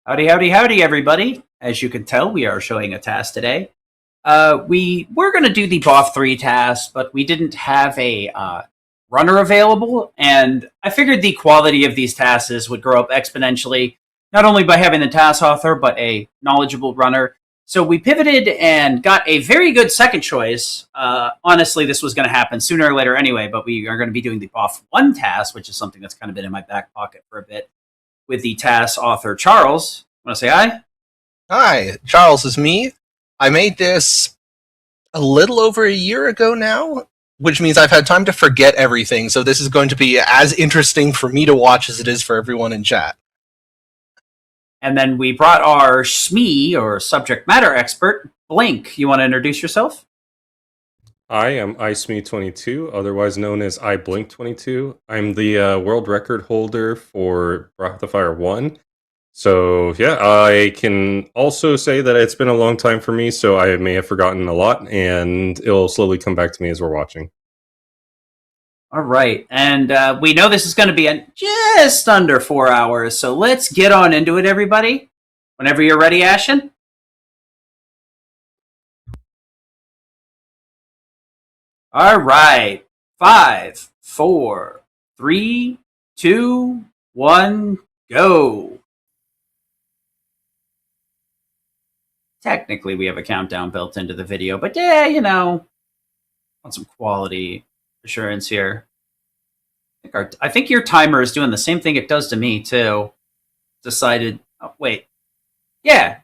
Howdy, howdy, howdy, everybody. As you can tell, we are showing a task today. We were going to do the BOF 3 task, but we didn't have a runner available, and I figured the quality of these tasks would grow up exponentially, not only by having the task author, but a knowledgeable runner. So we pivoted and got a very good second choice. Honestly, this was going to happen sooner or later anyway, but we are going to be doing the BOF 1 task, which is something that's kind of been in my back pocket for a bit, with the TAS author, Charles. Want to say hi? Hi, Charles is me. I made this a little over a year ago now, which means I've had time to forget everything, so this is going to be as interesting for me to watch as it is for everyone in chat. And then we brought our SME, or subject matter expert, Blink. You want to introduce yourself? I am iSme22, otherwise known as iBlink22. I'm the world record holder for Breath of Fire 1. So, yeah, I can also say that it's been a long time for me, so I may have forgotten a lot, and it'll slowly come back to me as we're watching. All right, and we know this is going to be in just under 4 hours, so let's get on into it, everybody. Whenever you're ready, Ashen. All right, 5, 4, 3, 2, 1, go. Technically, we have a countdown built into the video, but yeah, you know, want some quality assurance here. I think your timer is doing the same thing it does to me, too. Decided, oh, wait. Yeah.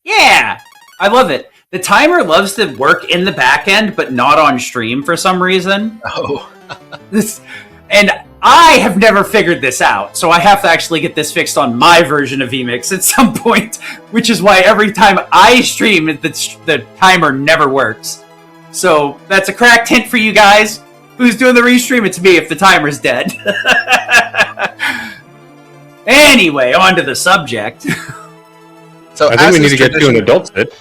Yeah! I love it. The timer loves to work in the back end, but not on stream for some reason. Oh. And I have never figured this out, so I have to actually get this fixed on my version of VMix at some point, which is why every time I stream, the timer never works. So that's a cracked hint for you guys. Who's doing the restream? It's me if the timer's dead. Anyway, on to the subject. So I think we need to get to an adult sit.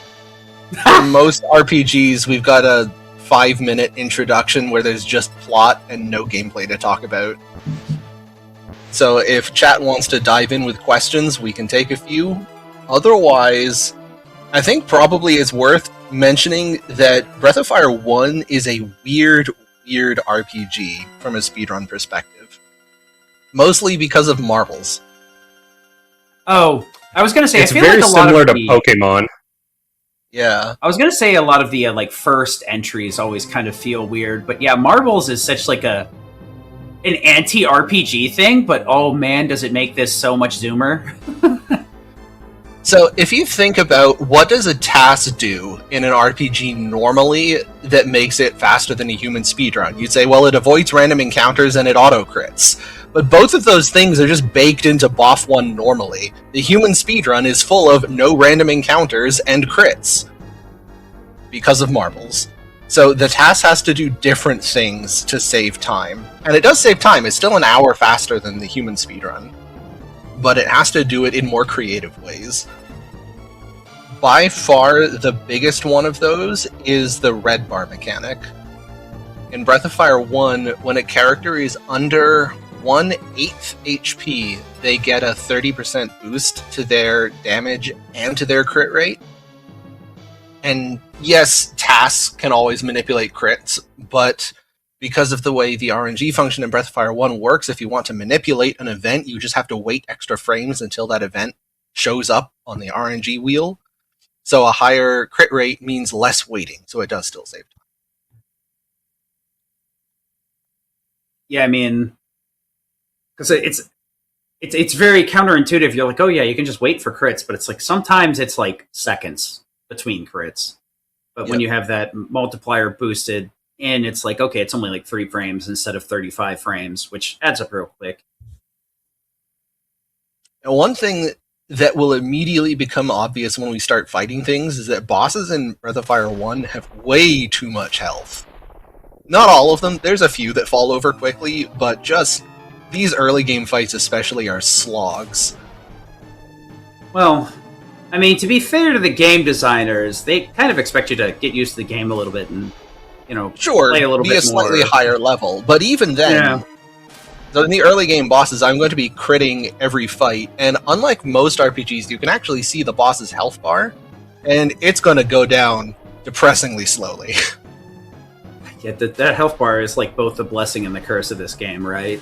For most RPGs, we've got a 5-minute introduction where there's just plot and no gameplay to talk about. So if chat wants to dive in with questions, we can take a few. Otherwise, I think probably it's worth mentioning that Breath of Fire 1 is a weird RPG from a speedrun perspective. Mostly because of marbles. Oh, I was going to say, It's I feel very like a lot similar of to the, Pokemon. Yeah. I was going to say a lot of the first entries always kind of feel weird, but yeah, Marbles is such like an anti-RPG thing, but oh man, does it make this so much zoomer. So if you think about what does a task do in an RPG normally that makes it faster than a human speedrun, you'd say, well, it avoids random encounters and it auto-crits. But both of those things are just baked into BOF 1 normally. The human speedrun is full of no random encounters and crits. Because of marbles. So the task has to do different things to save time. And it does save time, it's still an hour faster than the human speedrun. But it has to do it in more creative ways. By far, the biggest one of those is the red bar mechanic. In Breath of Fire 1, when a character is under 1/8 HP, they get a 30% boost to their damage and to their crit rate. And yes, tasks can always manipulate crits, but because of the way the RNG function in Breath of Fire 1 works, if you want to manipulate an event, you just have to wait extra frames until that event shows up on the RNG wheel. So a higher crit rate means less waiting, so it does still save time. Yeah, I mean, because it's very counterintuitive. You're like, oh yeah, you can just wait for crits, but it's like sometimes it's like seconds between crits. But when you have that multiplier boosted in, it's like, okay, it's only like 3 frames instead of 35 frames, which adds up real quick. And one thing that will immediately become obvious when we start fighting things is that bosses in Breath of Fire 1 have way too much health. Not all of them, there's a few that fall over quickly, but just these early game fights especially are slogs. Well, I mean, to be fair to the game designers, they kind of expect you to get used to the game a little bit and, you know, Sure, play a little be bit a slightly more. higher level, but even then, So in the early game bosses, I'm going to be critting every fight, and unlike most RPGs, you can actually see the boss's health bar, and it's going to go down depressingly slowly. Yeah, that health bar is like both the blessing and the curse of this game, right?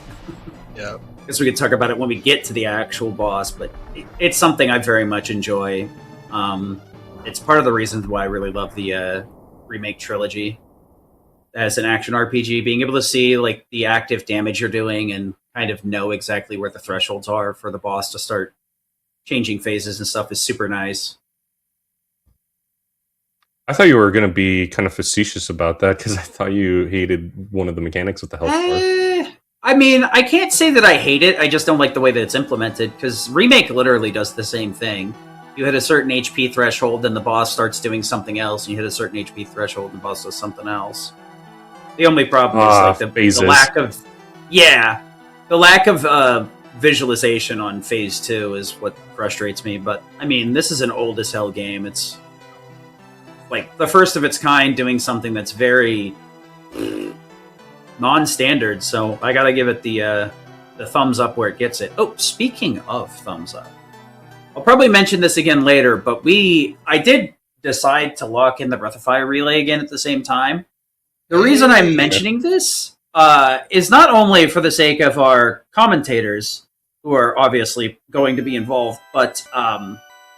Yeah. Guess we could talk about it when we get to the actual boss, but it's something I very much enjoy. It's part of the reasons why I really love the remake trilogy as an action RPG. Being able to see like the active damage you're doing and kind of know exactly where the thresholds are for the boss to start changing phases and stuff is super nice. I thought you were going to be kind of facetious about that because I thought you hated one of the mechanics with the health bar. I mean, I can't say that I hate it. I just don't like the way that it's implemented because Remake literally does the same thing. You hit a certain HP threshold, then the boss starts doing something else. And you hit a certain HP threshold, and the boss does something else. The only problem is like the lack of, the lack of visualization on Phase 2 is what frustrates me. But I mean, this is an old as hell game. It's like the first of its kind, doing something that's very non-standard. So I gotta give it the thumbs up where it gets it. Oh, speaking of thumbs up, I'll probably mention this again later, but I did decide to lock in the Breath of Fire relay again at the same time. The reason I'm mentioning this is not only for the sake of our commentators, who are obviously going to be involved, but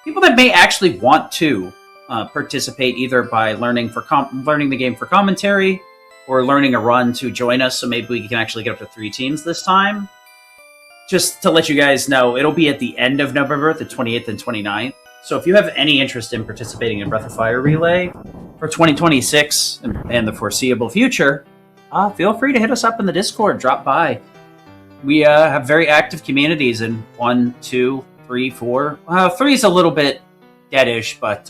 people that may actually want to participate either by learning the game for commentary or learning a run to join us, so maybe we can actually get up to 3 teams this time. Just to let you guys know, it'll be at the end of November, the 28th and 29th. So if you have any interest in participating in Breath of Fire Relay for 2026 and the foreseeable future, feel free to hit us up in the Discord, drop by. We have very active communities in 1, 2, 3, 4. 3 is a little bit deadish, but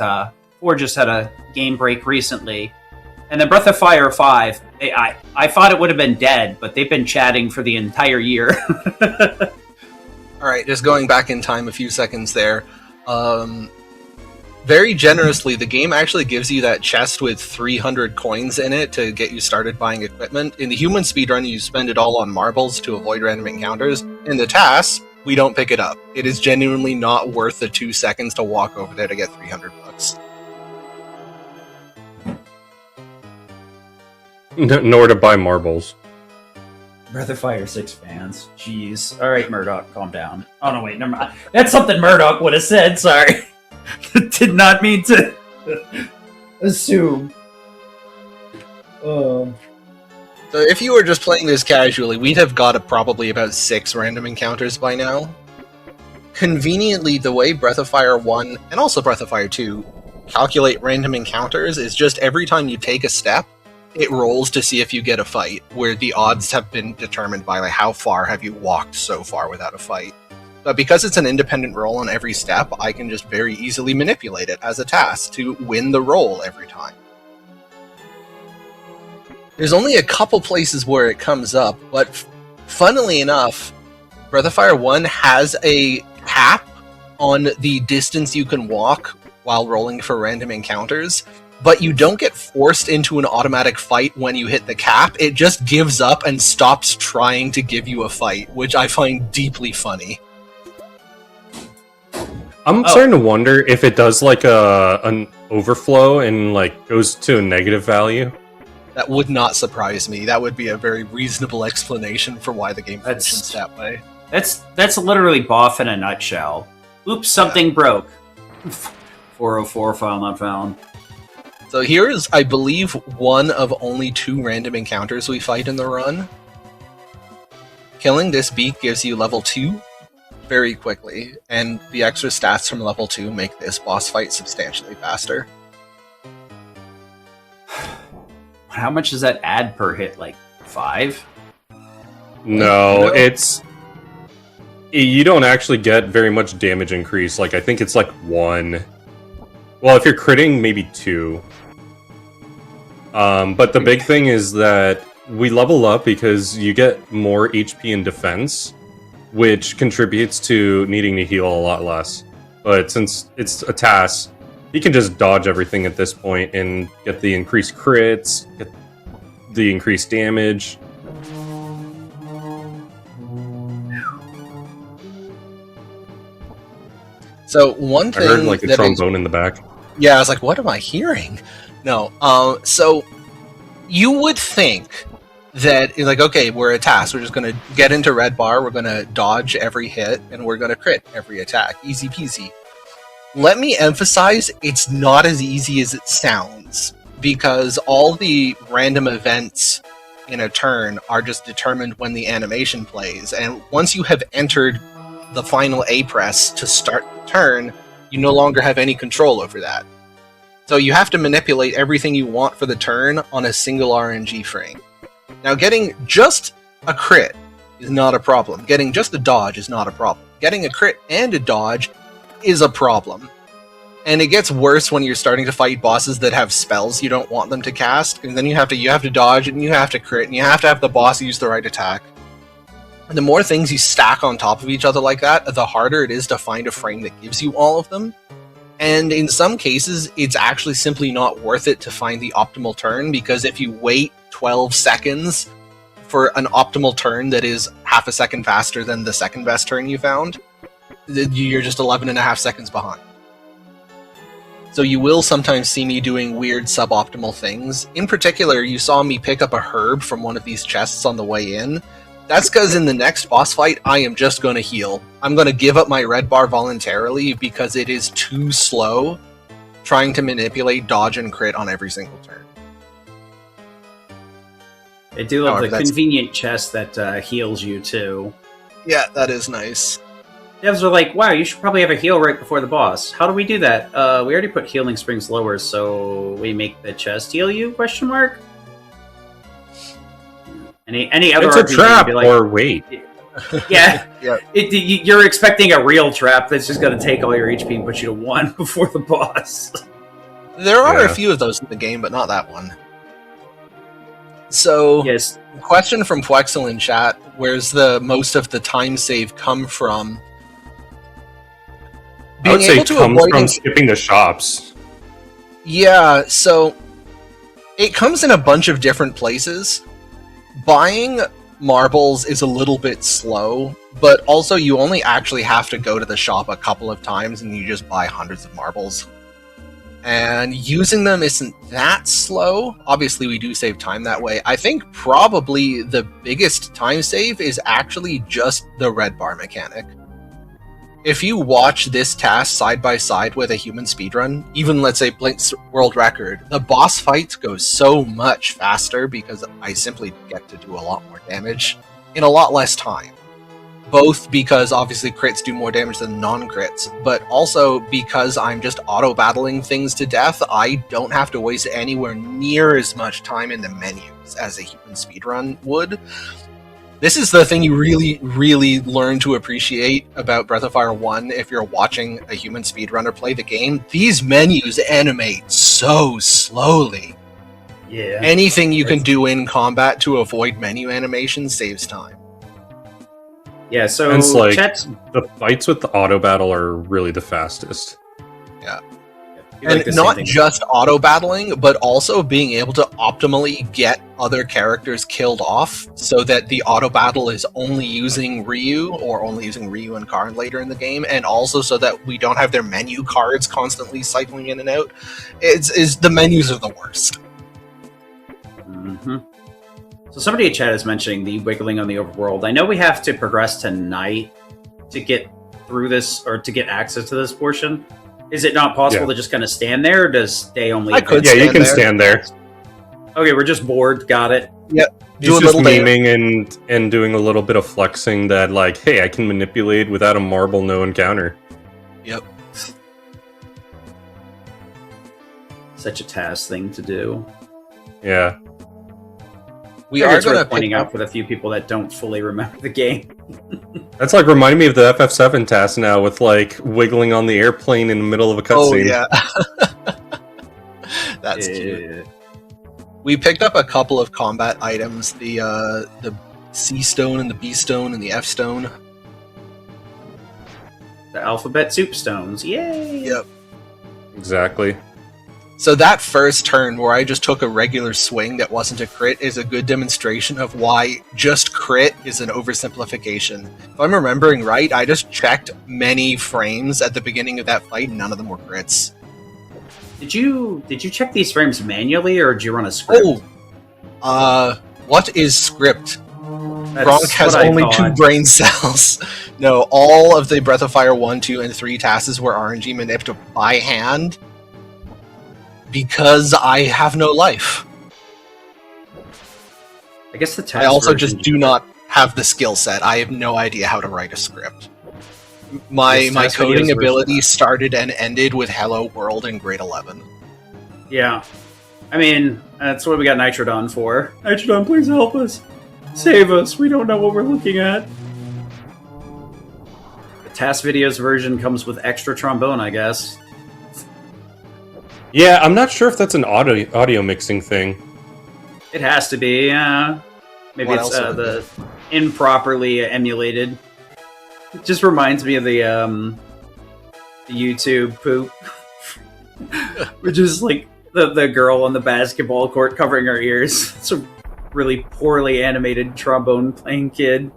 4 just had a game break recently. And then Breath of Fire 5, I thought it would have been dead, but they've been chatting for the entire year. Alright, just going back in time a few seconds there. Very generously, the game actually gives you that chest with 300 coins in it to get you started buying equipment. In the human speedrun, you spend it all on marbles to avoid random encounters. In the TAS, we don't pick it up. It is genuinely not worth the 2 seconds to walk over there to get 300 bucks. Nor to buy marbles. Breath of Fire 6 fans. Jeez. Alright, Murdoch, calm down. Oh, no, wait, never mind. That's something Murdoch would have said, sorry. Did not mean to assume. So if you were just playing this casually, we'd have got probably about 6 random encounters by now. Conveniently, the way Breath of Fire 1, and also Breath of Fire 2, calculate random encounters is just every time you take a step, it rolls to see if you get a fight, where the odds have been determined by like how far have you walked so far without a fight. But because it's an independent roll on every step, I can just very easily manipulate it as a task to win the roll every time. There's only a couple places where it comes up, but funnily enough, Breath of Fire 1 has a cap on the distance you can walk while rolling for random encounters, but you don't get forced into an automatic fight when you hit the cap. It just gives up and stops trying to give you a fight, which I find deeply funny. I'm starting to wonder if it does like an overflow and like goes to a negative value. That would not surprise me. That would be a very reasonable explanation for why the game functions that way. That's literally BOF in a nutshell. Oops, something broke. 404 file not found. So here is, I believe, one of only 2 random encounters we fight in the run. Killing this beak gives you level 2 very quickly, and the extra stats from level 2 make this boss fight substantially faster. How much does that add per hit? Like 5? No, you don't actually get very much damage increase. Like, I think it's like 1. Well, if you're critting, maybe 2. But the big thing is that we level up because you get more HP and defense, which contributes to needing to heal a lot less. But since it's a TAS, you can just dodge everything at this point and get the increased crits, get the increased damage. So one I thing heard like a that trombone in the back. yeah, I was like, what am I hearing? No. So you would think that it's like, okay, we're a TAS. We're just going to get into red bar. We're going to dodge every hit, and we're going to crit every attack. Easy peasy. Let me emphasize, it's not as easy as it sounds, because all the random events in a turn are just determined when the animation plays. And once you have entered the final A press to start the turn, you no longer have any control over that. So you have to manipulate everything you want for the turn on a single RNG frame. Now, getting just a crit is not a problem. Getting just a dodge is not a problem. Getting a crit and a dodge is a problem. And it gets worse when you're starting to fight bosses that have spells you don't want them to cast, and then you have to dodge, and you have to crit, and you have to have the boss use the right attack. And the more things you stack on top of each other like that, the harder it is to find a frame that gives you all of them. And in some cases, it's actually simply not worth it to find the optimal turn, because if you wait 12 seconds for an optimal turn that is half a second faster than the second best turn you found, you're just 11.5 seconds behind. So you will sometimes see me doing weird suboptimal things. In particular, you saw me pick up a herb from one of these chests on the way in. That's because in the next boss fight, I am just going to heal. I'm going to give up my red bar voluntarily because it is too slow trying to manipulate dodge and crit on every single turn. I do love However, the convenient chest that heals you, too. Yeah, that is nice. Devs are like, wow, you should probably have a heal right before the boss. How do we do that? We already put healing springs lower, so we make the chest heal you, question mark? Any other It's a RPG trap, would be like, or wait. yeah. Yeah. You're expecting a real trap that's just going to take all your HP and put you to 1 before the boss. There are a Yeah. few of those in the game, but not that one. So, Yes. question from Quexel in chat, where's the most of the time save come from? I would say it comes from skipping the shops. Yeah, so it comes in a bunch of different places. Buying marbles is a little bit slow, but also you only actually have to go to the shop a couple of times and you just buy hundreds of marbles. And using them isn't that slow. Obviously, we do save time that way. I think probably the biggest time save is actually just the red bar mechanic. If you watch this task side by side with a human speedrun, even let's say Blink's world record, the boss fights go so much faster because I simply get to do a lot more damage in a lot less time. Both because obviously crits do more damage than non-crits, but also because I'm just auto-battling things to death, I don't have to waste anywhere near as much time in the menus as a human speedrun would. This is the thing you really, really learn to appreciate about Breath of Fire 1 if you're watching a human speedrunner play the game. These menus animate so slowly. Yeah. Anything you can do in combat to avoid menu animation saves time. Yeah, so And it's like, chat's... the fights with the auto battle are really the fastest. And not just auto-battling, but also being able to optimally get other characters killed off so that the auto-battle is only using Ryu, or only using Ryu and Karn later in the game, and also so that we don't have their menu cards constantly cycling in and out. The menus are the worst. Mm-hmm. So somebody in chat is mentioning the wiggling on the overworld. I know we have to progress tonight to get through this, or to get access to this portion. Is it not possible to just kind of stand there, or does they only... I could Yeah, you can there. stand there. Okay, we're just bored. Got it. Yep. He's just memeing and doing a little bit of flexing that, like, hey, I can manipulate without a marble, no encounter. Yep. Such a TAS thing to do. Yeah. We are going to pointing out for the few people that don't fully remember the game. That's like reminding me of the FF7 task now with, like, wiggling on the airplane in the middle of a cutscene. Oh, yeah. That's cute. We picked up a couple of combat items, the C stone and the B stone and the F stone. The alphabet soup stones. Yay! Yep. Exactly. So that first turn where I just took a regular swing that wasn't a crit is a good demonstration of why just crit is an oversimplification. If I'm remembering right, I just checked many frames at the beginning of that fight and none of them were crits. Did you check these frames manually or did you run a script? What is script? That's Gronk has what I only 2 thought. brain cells. No, all of the Breath of Fire 1, 2, and 3 tasks were RNG manipulated by hand because I have no life. I guess the test I also version- just do not have the skill set. I have no idea how to write a script. My This test coding videos ability version- started and ended with Hello World in grade 11. Yeah. I mean, that's what we got Nitrodon for. Nitrodon, please help us. Save us. We don't know what we're looking at. The TAS videos version comes with extra trombone, I guess. Yeah, I'm not sure if that's an audio mixing thing. It has to be. Maybe What it's else would the improperly emulated. It just reminds me of the YouTube poop, which is like the girl on the basketball court covering her ears. It's a really poorly animated trombone playing kid.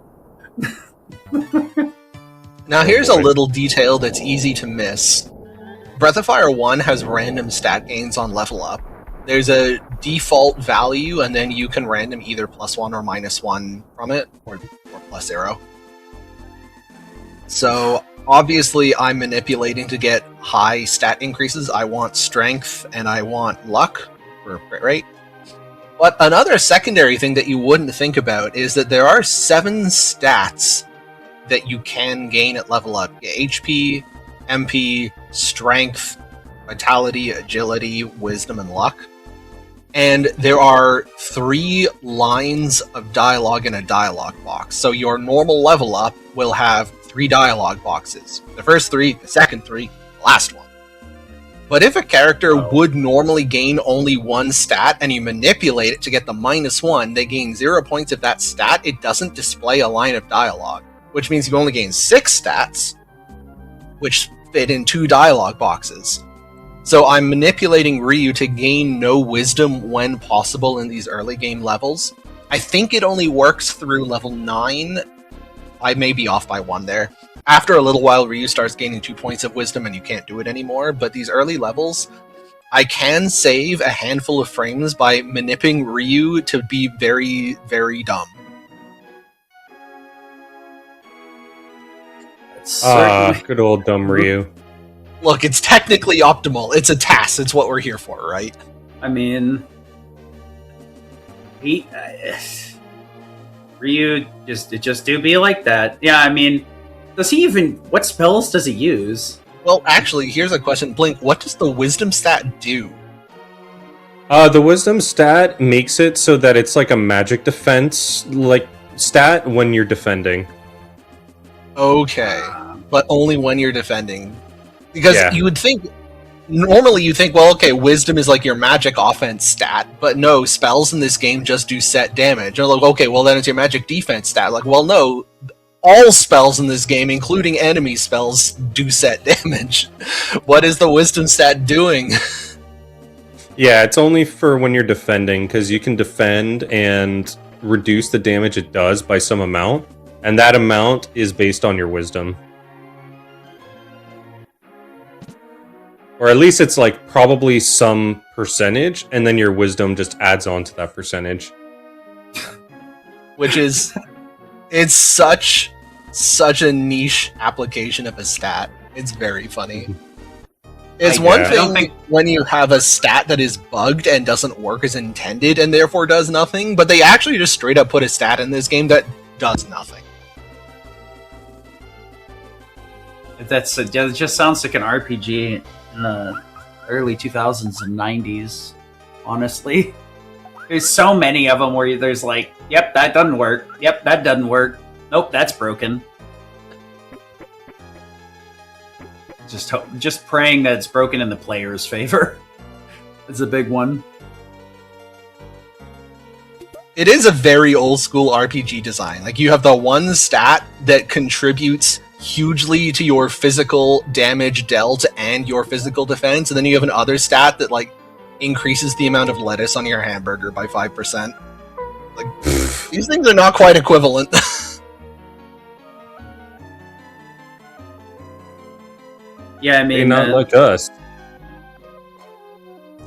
Now here's a boy. little detail that's easy to miss. Breath of Fire 1 has random stat gains on level up. There's a default value, and then you can random either +1 or -1 from it, or +0. So, obviously, I'm manipulating to get high stat increases. I want strength, and I want luck for crit rate. But another secondary thing that you wouldn't think about is that there are 7 stats that you can gain at level up. HP, MP, strength, vitality, agility, wisdom, and luck. And there are 3 lines of dialogue in a dialogue box. So your normal level up will have 3 dialogue boxes. The first 3, the second 3, the last one. But if a character would normally gain only 1 stat and you manipulate it to get the -1, they gain 0 points of that stat. It doesn't display a line of dialogue, which means you only gain 6 stats, which fit in 2 dialogue boxes. So I'm manipulating Ryu to gain no wisdom when possible in these early game levels. I think it only works through level 9. I may be off by 1 there. After a little while, Ryu starts gaining 2 points of wisdom and you can't do it anymore, but these early levels, I can save a handful of frames by manipulating Ryu to be very, very dumb. Good old dumb Ryu. Look, it's technically optimal. It's a TAS. It's what we're here for, right? I mean, Ryu just do be like that. Yeah, I mean, does he even? What spells does he use? Well, actually, here's a question. Blink, what does the wisdom stat do? The wisdom stat makes it so that it's like a magic defense like stat when you're defending. Okay, but only when you're defending. Because Yeah. you would think, normally you think, well, okay, wisdom is like your magic offense stat, but no, spells in this game just do set damage. You're like, okay, well then it's your magic defense stat. Like, well, no, all spells in this game, including enemy spells, do set damage. What is the wisdom stat doing? Yeah, it's only for when you're defending, because you can defend and reduce the damage it does by some amount, and that amount is based on your wisdom. Or at least it's like probably some percentage, and then your wisdom just adds on to that percentage. Which is, it's such a niche application of a stat. It's very funny. It's one I don't thing think- when you have a stat that is bugged and doesn't work as intended and therefore does nothing, but they actually just straight up put a stat in this game that does nothing. It just sounds like an RPG in the early 2000s and 90s. Honestly, there's so many of them where there's like, yep, that doesn't work. Yep, that doesn't work. Nope, that's broken. Just praying that it's broken in the player's favor. It's a big one. It is a very old school RPG design. Like, you have the one stat that contributes hugely to your physical damage dealt and your physical defense, and then you have another stat that, like, increases the amount of lettuce on your hamburger by 5%. Like, these things are not quite equivalent. Yeah, I mean, not like us.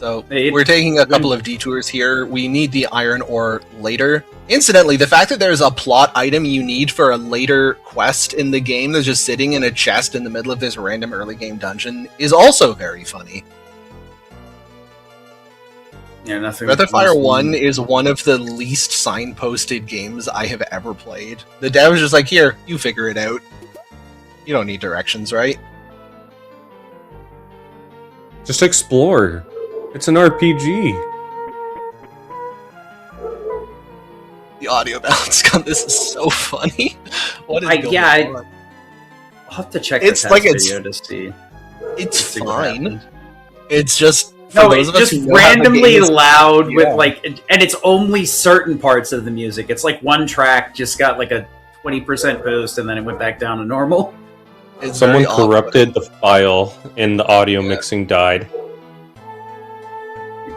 So we're taking a couple of detours here. We need the iron ore later. Incidentally, the fact that there's a plot item you need for a later quest in the game that's just sitting in a chest in the middle of this random early game dungeon is also very funny. Yeah, nothing. Breath of Fire 1 is one of the least signposted games I have ever played. The dev was just like, here, you figure it out. You don't need directions, right? Just explore. It's an RPG. The audio balance on this is so funny. What is going on? I'll have to check It's the like video to see. It's see what fine. happened. It's just No, it's just randomly loud with like, and it's only certain parts of the music. It's like one track just got like a 20% boost, and then it went back down to normal. Someone corrupted the file, and the audio mixing died.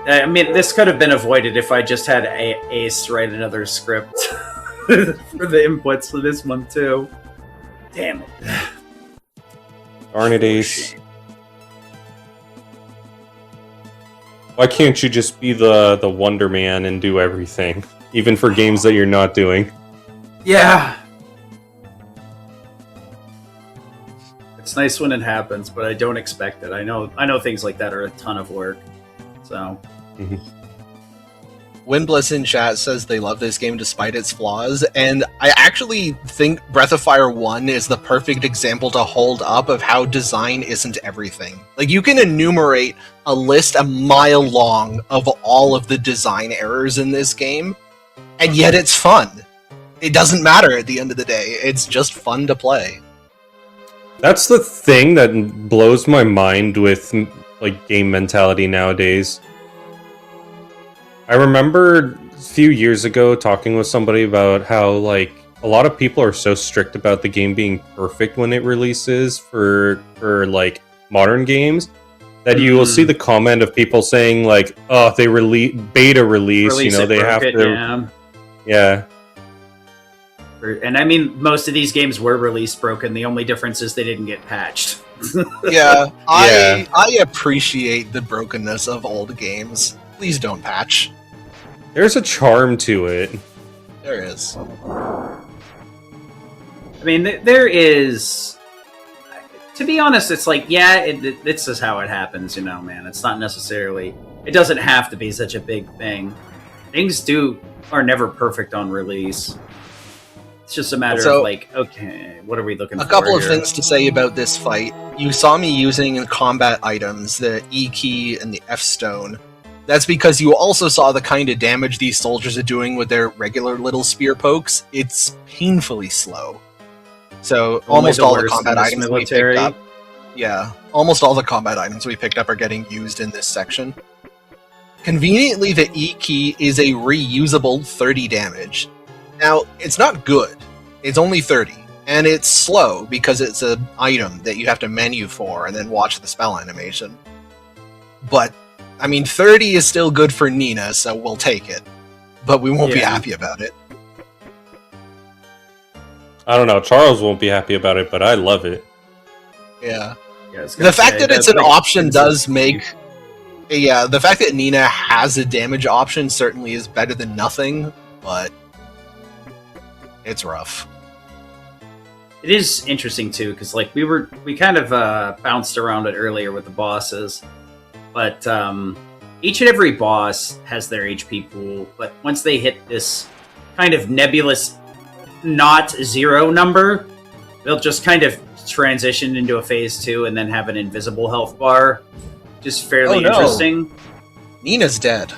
I mean, this could have been avoided if I just had Ace write another script for the inputs for this one too. Damn it! Darn it, Ace. Why can't you just be the Wonder Man and do everything, even for games that you're not doing? Yeah. It's nice when it happens, but I don't expect it. I know things like that are a ton of work. So. Windbliss in chat says they love this game despite its flaws, and I actually think Breath of Fire 1 is the perfect example to hold up of how design isn't everything. Like, you can enumerate a list a mile long of all of the design errors in this game, and yet it's fun. It doesn't matter at the end of the day. It's just fun to play. That's the thing that blows my mind with like game mentality nowadays. I remember a few years ago talking with somebody about how like a lot of people are so strict about the game being perfect when it releases for like modern games that you will see the comment of people saying like, oh, they beta release, you know, they have to yeah. And I mean, most of these games were released broken. The only difference is they didn't get patched. I appreciate the brokenness of old games. Please don't patch. There's a charm to it. There is. I mean, there is. To be honest, it's like, yeah, this is how it happens, you know, man. It's not necessarily. It doesn't have to be such a big thing. Things are never perfect on release. It's just a matter of like, okay, what are we looking for? A couple of here? things to say about this fight. You saw me using in combat items the E key and the F stone. That's because you also saw the kind of damage these soldiers are doing with their regular little spear pokes. It's painfully slow. So almost all the combat items we picked up. Yeah, almost all the combat items we picked up are getting used in this section. Conveniently, the E key is a reusable 30 damage. Now, it's not good. It's only 30. And it's slow because it's an item that you have to menu for and then watch the spell animation. But, I mean, 30 is still good for Nina, so we'll take it. But we won't be happy about it. I don't know. Charles won't be happy about it, but I love it. Yeah. The fact that it's an option does make... Yeah, the fact that Nina has a damage option certainly is better than nothing, but... it's rough. It is interesting too, because like we kind of bounced around it earlier with the bosses, but each and every boss has their HP pool. But once they hit this kind of nebulous, not zero number, they'll just kind of transition into a phase 2 and then have an invisible health bar. Just fairly interesting. Nina's dead.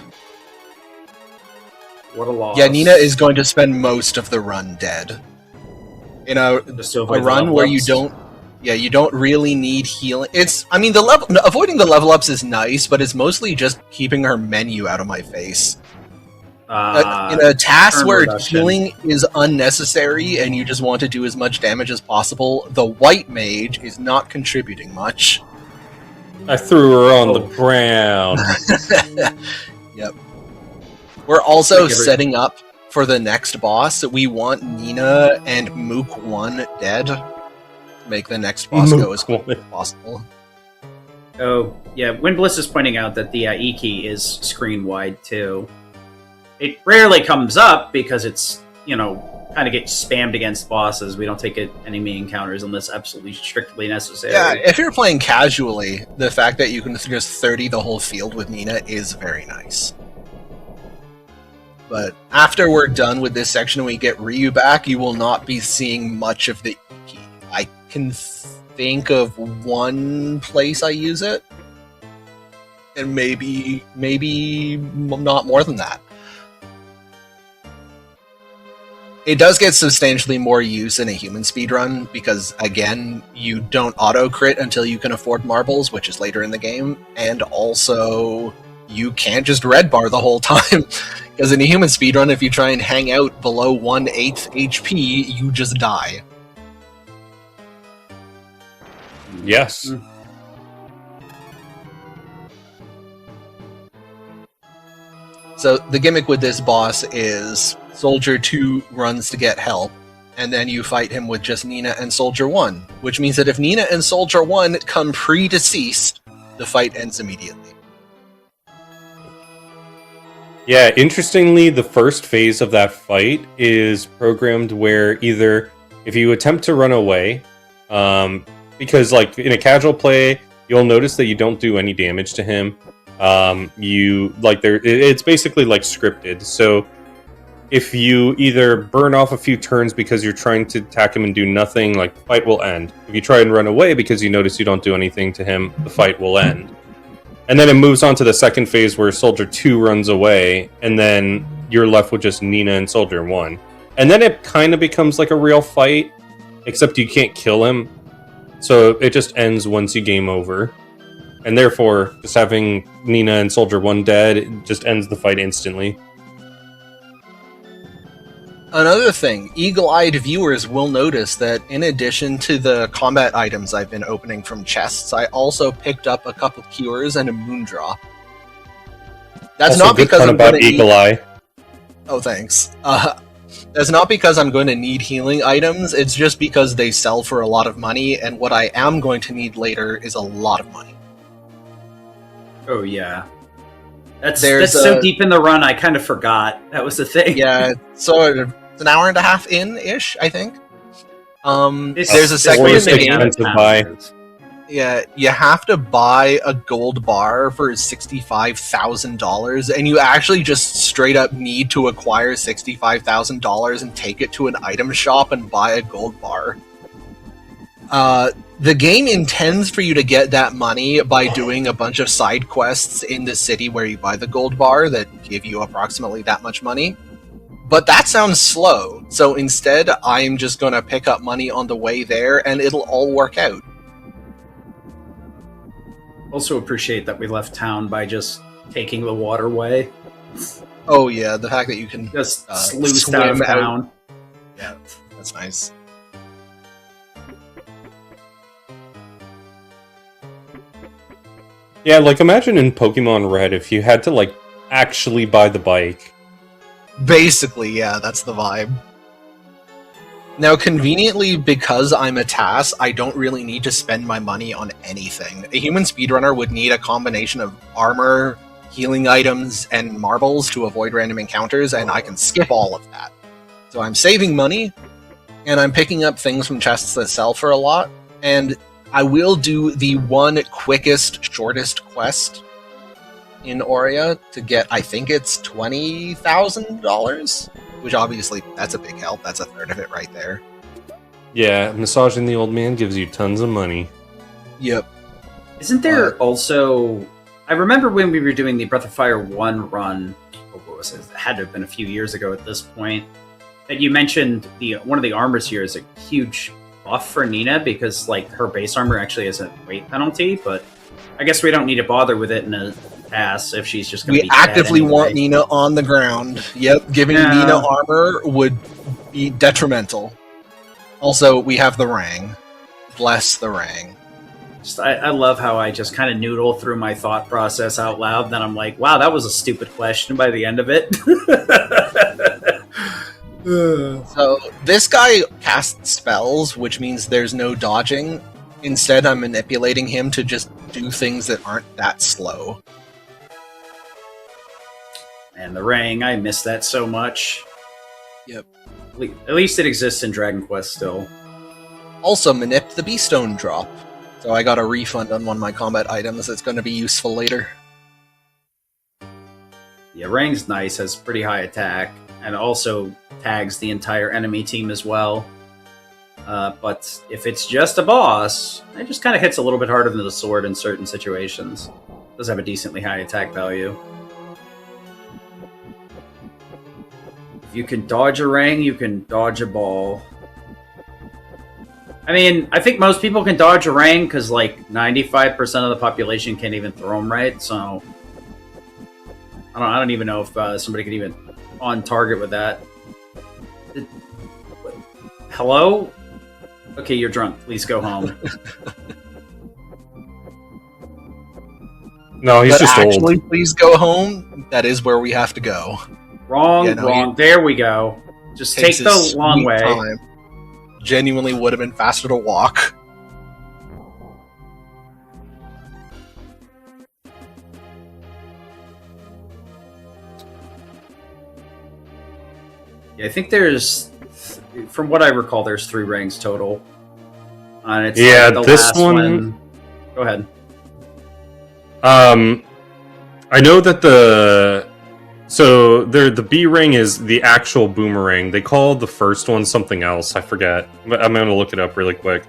What a loss. Yeah, Nina is going to spend most of the run dead. In a run where you don't really need healing. Avoiding the level ups is nice, but it's mostly just keeping her menu out of my face. In a TAS where healing is unnecessary and you just want to do as much damage as possible, the white mage is not contributing much. I threw her on the ground. Yep. We're also Like setting up for the next boss. We want Nina and Mook 1 dead. Make the next boss go as quickly as possible. Oh, yeah, when Bliss is pointing out that the E key is screen-wide, too. It rarely comes up because it's, kind of gets spammed against bosses. We don't take enemy encounters unless absolutely strictly necessary. Yeah, if you're playing casually, the fact that you can just 30 the whole field with Nina is very nice. But after we're done with this section and we get Ryu back, you will not be seeing much of the E key. I can think of one place I use it, and maybe not more than that. It does get substantially more use in a human speedrun because, again, you don't auto-crit until you can afford marbles, which is later in the game, and also you can't just red bar the whole time, because in a human speedrun, if you try and hang out below 1/8 HP, you just die. Yes. So the gimmick with this boss is Soldier 2 runs to get help, and then you fight him with just Nina and Soldier 1, which means that if Nina and Soldier 1 come pre-deceased, the fight ends immediately. Yeah, interestingly, the first phase of that fight is programmed where either if you attempt to run away, because like in a casual play, you'll notice that you don't do any damage to him. It's basically like scripted. So if you either burn off a few turns because you're trying to attack him and do nothing, like the fight will end. If you try and run away because you notice you don't do anything to him, the fight will end. And then it moves on to the second phase where Soldier 2 runs away, and then you're left with just Nina and Soldier 1. And then it kind of becomes like a real fight, except you can't kill him. So it just ends once you game over. And therefore, just having Nina and Soldier 1 dead, it just ends the fight instantly. Another thing, eagle-eyed viewers will notice that in addition to the combat items I've been opening from chests, I also picked up a couple cures and a moondrop. That's also not because I'm going to Eagle Eye. Oh, thanks. That's not because I'm going to need healing items, it's just because they sell for a lot of money, and what I am going to need later is a lot of money. Oh, yeah. That's so deep in the run, I kind of forgot. That was the thing. Yeah, so it's an hour and a half in-ish, I think. There's a This segment in the really game. expensive buy. Yeah, you have to buy a gold bar for $65,000, and you actually just straight up need to acquire $65,000 and take it to an item shop and buy a gold bar. The game intends for you to get that money by doing a bunch of side quests in the city where you buy the gold bar that give you approximately that much money. But that sounds slow, so instead I'm just going to pick up money on the way there and it'll all work out. Also appreciate that we left town by just taking the waterway. Oh yeah, the fact that you can Just sluiced out of swim out. town. Yeah, that's nice. Yeah, like imagine in Pokemon Red if you had to like actually buy the bike. Basically, yeah, that's the vibe. Now, conveniently, because I'm a TAS, I don't really need to spend my money on anything. A human speedrunner would need a combination of armor, healing items, and marbles to avoid random encounters, and I can skip all of that. So I'm saving money, and I'm picking up things from chests that sell for a lot, and I will do the one quickest, shortest quest in Aurea to get, I think it's $20,000, which obviously, that's a big help. That's a third of it right there. Yeah, massaging the old man gives you tons of money. Yep. Isn't there also... I remember when we were doing the Breath of Fire 1 run, what was it? It had to have been a few years ago at this point, that you mentioned one of the armors here is a huge buff for Nina because like her base armor actually has a weight penalty, but I guess we don't need to bother with it in a TAS if she's just going to be We actively dead anyway. want Nina on the ground. Yep, giving Nina armor would be detrimental. Also, we have the Rang. Bless the Rang. I love how I just kind of noodle through my thought process out loud. Then I'm like, wow, that was a stupid question by the end of it. So this guy casts spells, which means there's no dodging. Instead, I'm manipulating him to just do things that aren't that slow. And the ring, I miss that so much. Yep. At least it exists in Dragon Quest still. Also, manip the Beastone drop. So I got a refund on one of my combat items that's going to be useful later. Yeah, Rang's nice, has pretty high attack, and also tags the entire enemy team as well. But if it's just a boss, it just kind of hits a little bit harder than the sword in certain situations. It does have a decently high attack value. If you can dodge a Rang, you can dodge a ball. I mean, I think most people can dodge a Rang because like 95% of the population can't even throw them right, so I don't even know if somebody could even on target with that. Hello? Okay, you're drunk. Please go home. No, he's But just actually, old. please go home. That is where we have to go. Wrong, Yeah, no, wrong. There we go. Just take Takes the his long sweet way. time. Genuinely would have been faster to walk. Yeah, I think there's, from what I recall, there's 3 Rangs total. And it's Yeah, like the this last one- Go ahead. I know that the B ring is the actual boomerang. They call the first one something else. I forget. But I'm gonna look it up really quick.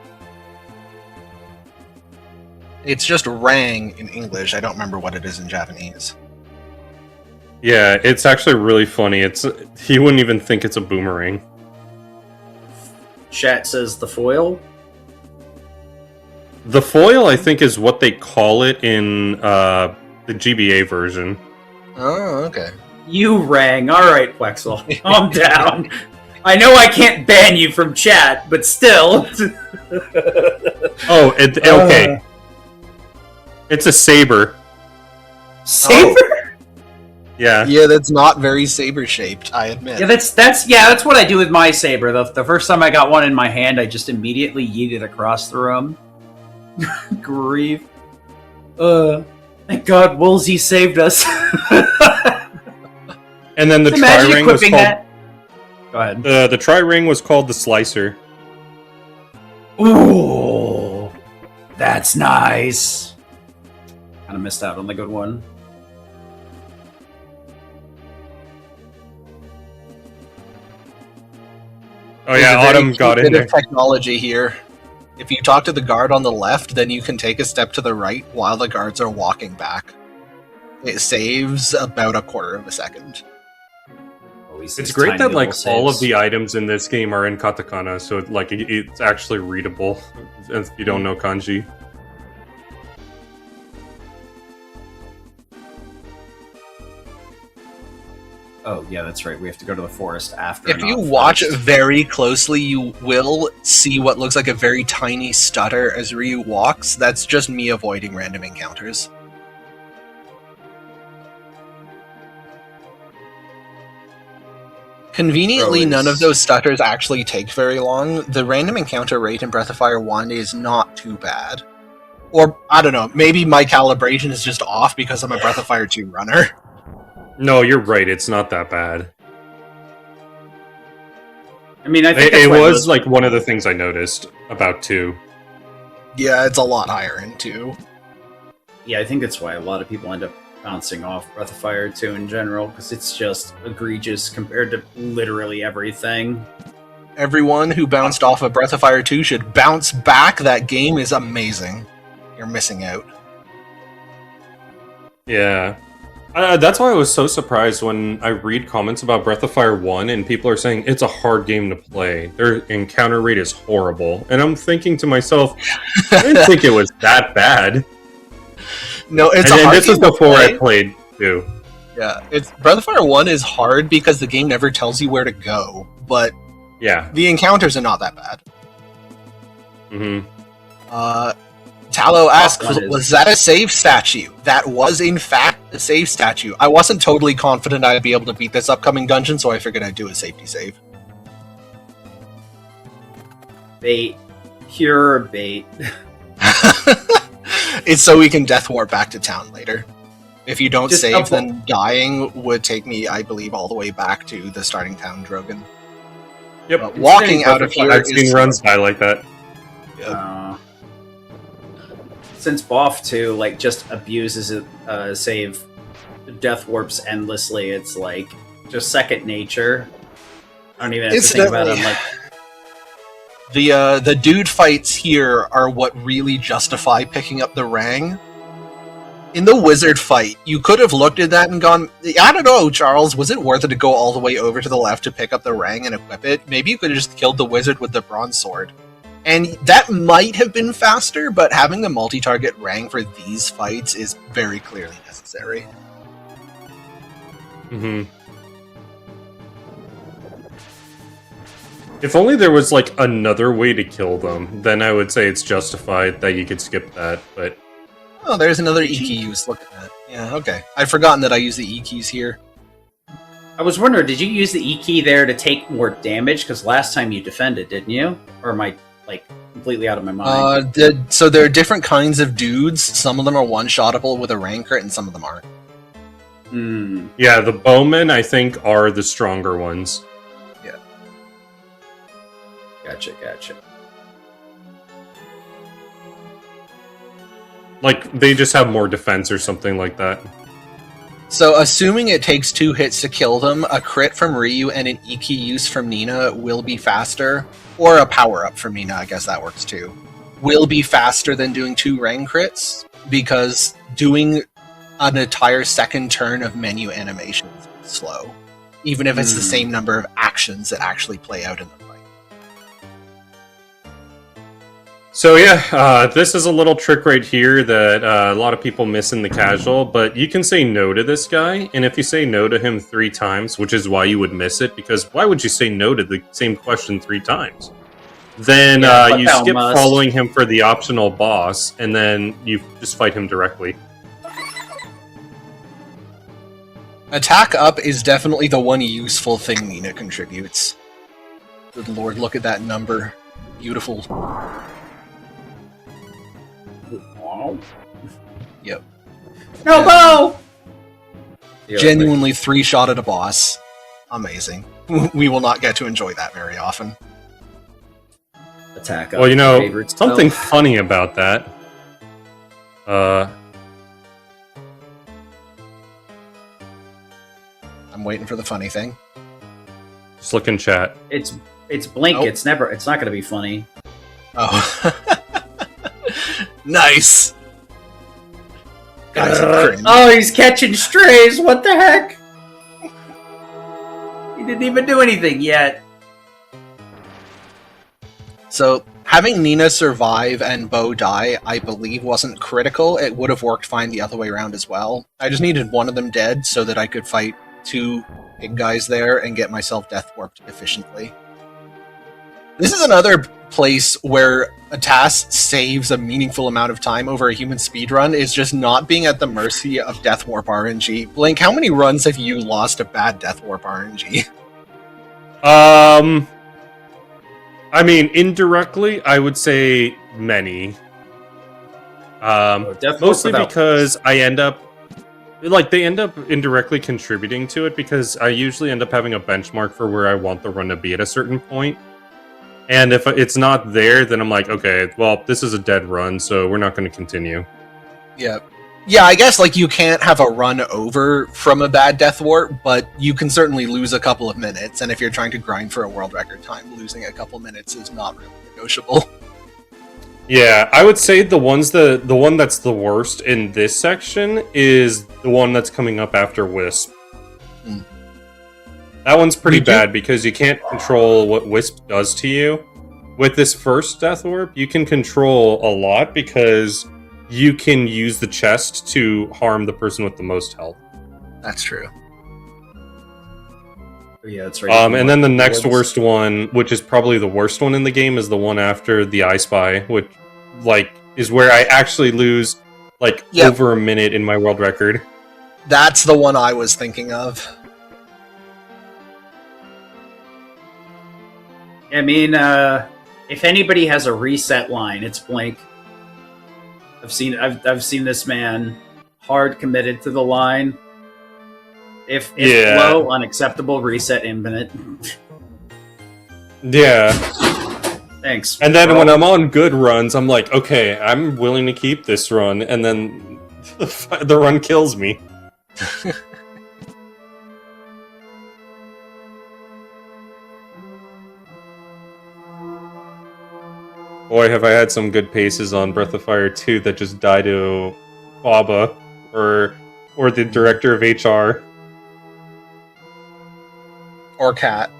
It's just rang in English. I don't remember what it is in Japanese. Yeah, it's actually really funny. He wouldn't even think it's a boomerang. Chat says the foil. The foil, I think, is what they call it in the GBA version. Oh, okay. You rang. All right, Plexel. Calm down. I know I can't ban you from chat, but still. Oh, okay. It's a saber. Saber? Yeah. Yeah, that's not very saber-shaped, I admit. Yeah, that's what I do with my saber. The first time I got one in my hand, I just immediately yeeted across the room. Grief. Thank God Woolsey saved us. And then the tri-ring was called... that. Go ahead. The tri-ring was called the slicer. Ooh, that's nice. Kind of missed out on the good one. Oh yeah, There's a very Autumn cute got in bit there. of technology here. If you talk to the guard on the left, then you can take a step to the right while the guards are walking back. It saves about a quarter of a second. Always It's these great tiny that like little all of saves. the items in this game are in katakana, so it's actually readable if you don't know kanji. Oh yeah, that's right. We have to go to the forest after. If not you watch first. very closely, you will see what looks like a very tiny stutter as Ryu walks. That's just me avoiding random encounters. Conveniently, none of those stutters actually take very long. The random encounter rate in Breath of Fire 1 is not too bad. Or, I don't know, maybe my calibration is just off because I'm a Breath of Fire 2 runner. No, you're right. It's not that bad. I mean, I think It that's why was most- like one of the things I noticed about 2. Yeah, it's a lot higher in 2. Yeah, I think that's why a lot of people end up bouncing off Breath of Fire 2 in general, because it's just egregious compared to literally everything. Everyone who bounced off of Breath of Fire 2 should bounce back. That game is amazing. You're missing out. Yeah. That's why I was so surprised when I read comments about Breath of Fire 1 and people are saying it's a hard game to play. Their encounter rate is horrible. And I'm thinking to myself, I didn't think it was that bad. No, it's And a then hard this was game to before play. I played 2. Yeah, it's Breath of Fire 1 is hard because the game never tells you where to go, but Yeah. the encounters are not that bad. Mm-hmm. Tallow asks, one is- was that a save statue? That was, in fact, a save statue. I wasn't totally confident I'd be able to beat this upcoming dungeon, so I figured I'd do a safety save. Bait. Pure bait. It's so we can death warp back to town later. If you don't Just save, a- then dying would take me, I believe, all the way back to the starting town, Drogon. Yep. But walking out of here I've seen is... runs by like that. Since Boff 2 like just abuses it, save death warps endlessly, it's like just second nature. I don't even have to think about it. I'm like, the dude fights here are what really justify picking up the Rang. In the wizard fight, you could have looked at that and gone, I don't know, Charles, was it worth it to go all the way over to the left to pick up the Rang and equip it? Maybe you could have just killed the wizard with the bronze sword. And that might have been faster, but having the multi-target Rang for these fights is very clearly necessary. Mm-hmm. If only there was, like, another way to kill them, then I would say it's justified that you could skip that, but... Oh, there's another E key use. Look at that. Yeah, okay. I'd forgotten that I use the E keys here. I was wondering, did you use the E key there to take more damage? Because last time you defended, didn't you? Or am I like completely out of my mind? So there are different kinds of dudes. Some of them are one-shottable with a rank crit, and some of them aren't. Hmm. Yeah, the bowmen, I think, are the stronger ones. Yeah. Gotcha. Like, they just have more defense or something like that. So, assuming it takes 2 hits to kill them, a crit from Ryu and an E key use from Nina will be faster, or a power-up from Nina, I guess that works too, will be faster than doing 2 Rang crits, because doing an entire second turn of menu animations is slow, even if it's the same number of actions that actually play out in the fight. So yeah, this is a little trick right here that a lot of people miss in the casual, but you can say no to this guy, and if you say no to him 3 times, which is why you would miss it, because why would you say no to the same question 3 times? Then you skip following him for the optional boss, and then you just fight him directly. Attack up is definitely the one useful thing Nina contributes. Good lord, look at that number. Beautiful. Yep. No bow! Genuinely 3-shot at a boss. Amazing. We will not get to enjoy that very often. Attack up. Well, you know, favorite something spell. funny about that. I'm waiting for the funny thing. Just look in chat. It's blink. Oh. It's not going to be funny. Oh. Nice! Guys, cringe. Oh, he's catching strays. What the heck? He didn't even do anything yet. So, having Nina survive and Bo die, I believe wasn't critical. It would have worked fine the other way around as well. I just needed one of them dead so that I could fight 2 big guys there and get myself death warped efficiently. This is another place where a TAS saves a meaningful amount of time over a human speedrun, is just not being at the mercy of death warp RNG. Blink, how many runs have you lost to bad death warp RNG? I mean, indirectly, I would say many. Mostly because I end up... Like, they end up indirectly contributing to it, because I usually end up having a benchmark for where I want the run to be at a certain point. And if it's not there, then I'm like, okay, well, this is a dead run, so we're not going to continue. Yeah. Yeah, I guess, like, you can't have a run over from a bad death warp, but you can certainly lose a couple of minutes, and if you're trying to grind for a world record time, losing a couple minutes is not really negotiable. Yeah, I would say the one that's the worst in this section is the one that's coming up after Wisp. Mm. That one's pretty bad because you can't control what Wisp does to you. With this first Death Warp, you can control a lot because you can use the chest to harm the person with the most health. That's true. Yeah, that's right. And then the next worst one, which is probably the worst one in the game, is the one after the I Spy, which, like, is where I actually lose like over a minute in my world record. That's the one I was thinking of. I mean, if anybody has a reset line, it's Blink. I've seen this man hard committed to the line. If low, unacceptable, reset infinite. Yeah. Thanks. And then when I'm on good runs, I'm like, okay, I'm willing to keep this run, and then the run kills me. Boy, have I had some good paces on Breath of Fire 2 that just die to Baba or the director of HR. Or Cat.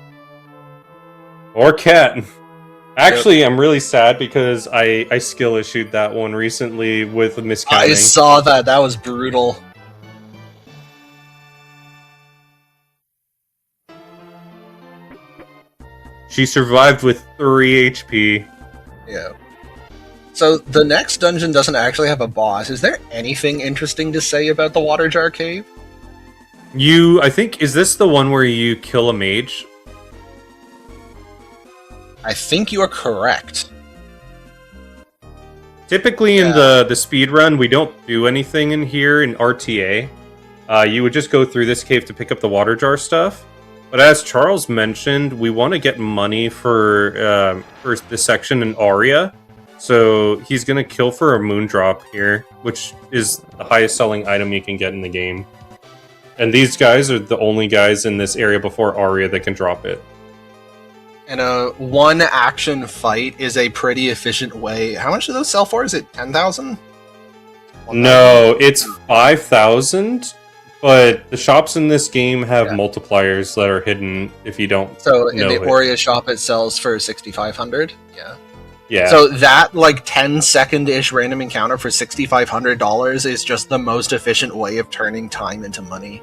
Or Cat. Actually, I'm really sad because I skill issued that one recently with miscounting. I saw that. That was brutal. She survived with 3 HP. Yeah. So the next dungeon doesn't actually have a boss. Is there anything interesting to say about the Water Jar Cave? I think, is this the one where you kill a mage? I think you are correct. Typically in the speedrun, we don't do anything in here in RTA. You would just go through this cave to pick up the water jar stuff. But as Charles mentioned, we want to get money for this section in Aria. So he's going to kill for a Moondrop here, which is the highest selling item you can get in the game. And these guys are the only guys in this area before Aria that can drop it. And a one-action fight is a pretty efficient way. How much do those sell for? Is it 10,000? No, it's 5,000. But the shops in this game have multipliers that are hidden if you don't. So in the Aurea shop, it sells for 6,500. Yeah. Yeah. So that like 10-second-ish random encounter for $6,500 is just the most efficient way of turning time into money.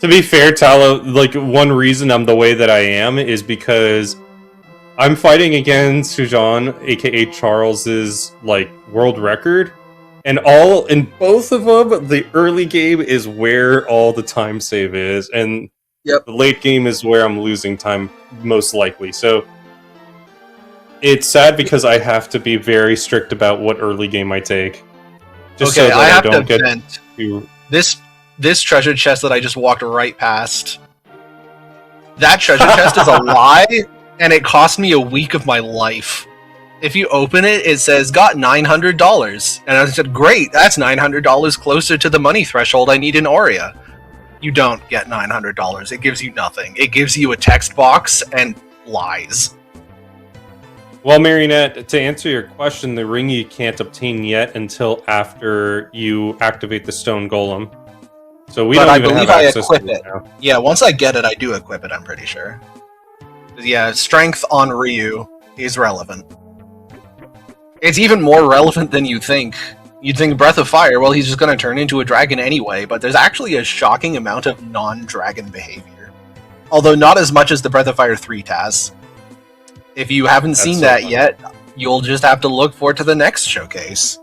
To be fair, Talo, like, one reason I'm the way that I am is because I'm fighting against Xujhan, aka Charles's, like, world record, and in both of them, the early game is where all the time save is, and the late game is where I'm losing time, most likely. So, it's sad because I have to be very strict about what early game I take. Just so that I don't get too... This treasure chest that I just walked right past, that treasure chest is a lie, and it cost me a week of my life. If you open it, it says, got $900. And I said, great, that's $900 closer to the money threshold I need in Aurea. You don't get $900. It gives you nothing. It gives you a text box and lies. Well, Marionette, to answer your question, the ring you can't obtain yet until after you activate the stone golem. So we don't even have access to it now. Yeah, once I get it, I do equip it, I'm pretty sure. Yeah, strength on Ryu is relevant. It's even more relevant than you think. You'd think Breath of Fire, well, he's just going to turn into a dragon anyway, but there's actually a shocking amount of non-dragon behavior. Although not as much as the Breath of Fire 3 TAS. If you haven't seen that yet, you'll just have to look forward to the next showcase.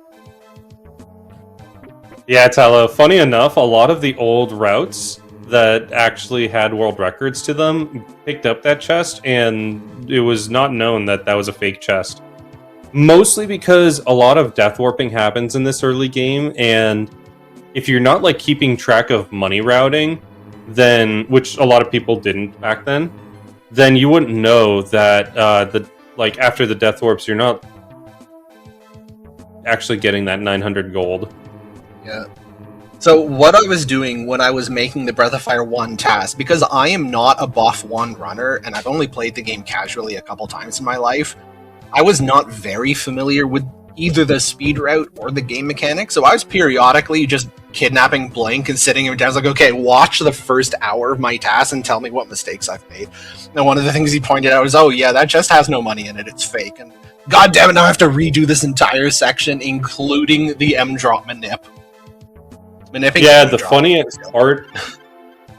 Yeah, Talo, funny enough, a lot of the old routes that actually had world records to them picked up that chest, and it was not known that that was a fake chest. Mostly because a lot of death warping happens in this early game, and if you're not like keeping track of money routing, then, which a lot of people didn't back then, then you wouldn't know that after the death warps, you're not actually getting that 900 gold. Yeah. So what I was doing when I was making the Breath of Fire 1 TAS, because I am not a buff 1 runner, and I've only played the game casually a couple times in my life, I was not very familiar with either the speed route or the game mechanics, so I was periodically just kidnapping Blink and sitting him down. I was like, okay, watch the first hour of my task and tell me what mistakes I've made. And one of the things he pointed out was, oh yeah, that chest has no money in it, it's fake. And god damn it, now I have to redo this entire section, including the M-drop manip. Yeah, the funniest part...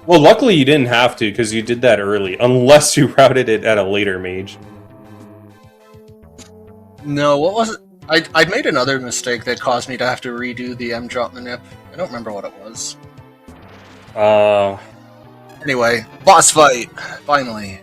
Well, luckily you didn't have to, because you did that early, unless you routed it at a later mage. No, what was it? I made another mistake that caused me to have to redo the M-drop manip. I don't remember what it was. Anyway, boss fight! Finally.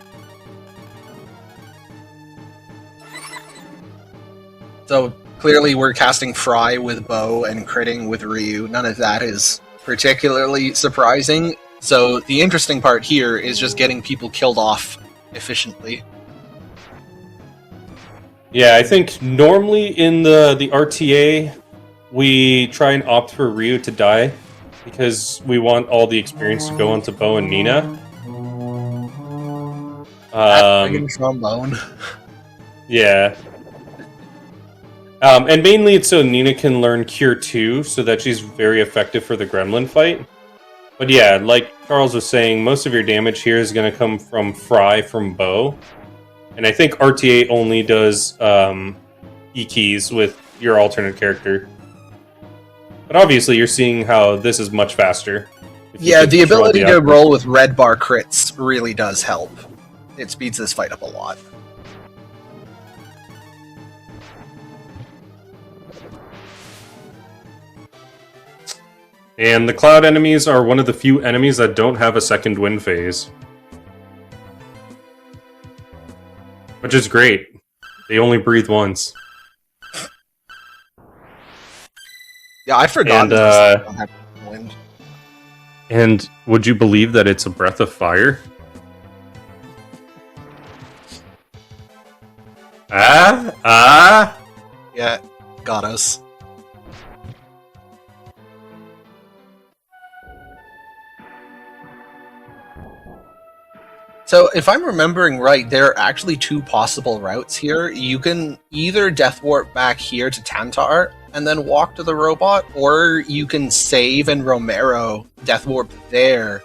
So, clearly we're casting Fry with Bow and critting with Ryu. None of that is particularly surprising. So, the interesting part here is just getting people killed off efficiently. Yeah, I think normally in the RTA, we try and opt for Ryu to die, because we want all the experience to go onto Bo and Nina. Trombone. Yeah. And mainly it's so Nina can learn Cure 2, so that she's very effective for the Gremlin fight. But yeah, like Charles was saying, most of your damage here is going to come from Fry from Bo. And I think RTA only does E-keys with your alternate character. But obviously you're seeing how this is much faster. Yeah, the ability to roll with red bar crits really does help. It speeds this fight up a lot. And the cloud enemies are one of the few enemies that don't have a second wind phase. Which is great. They only breathe once. Yeah, I forgot. Wind. And would you believe that it's a breath of fire? Yeah, got us. So, if I'm remembering right, there are actually two possible routes here. You can either death warp back here to Tantar and then walk to the robot, or you can save in Romero, death warp there,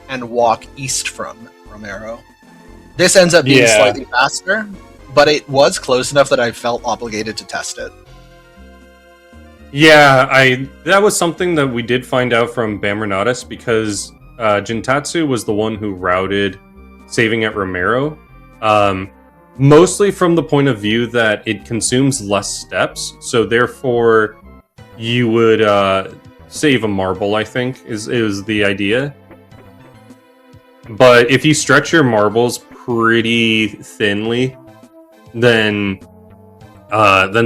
and walk east from Romero. This ends up being slightly faster, but it was close enough that I felt obligated to test it. Yeah, that was something that we did find out from Bamranatus, because Jintatsu was the one who routed saving at Romero, mostly from the point of view that it consumes less steps, so therefore you would save a marble, I think, is the idea. But if you stretch your marbles pretty thinly, then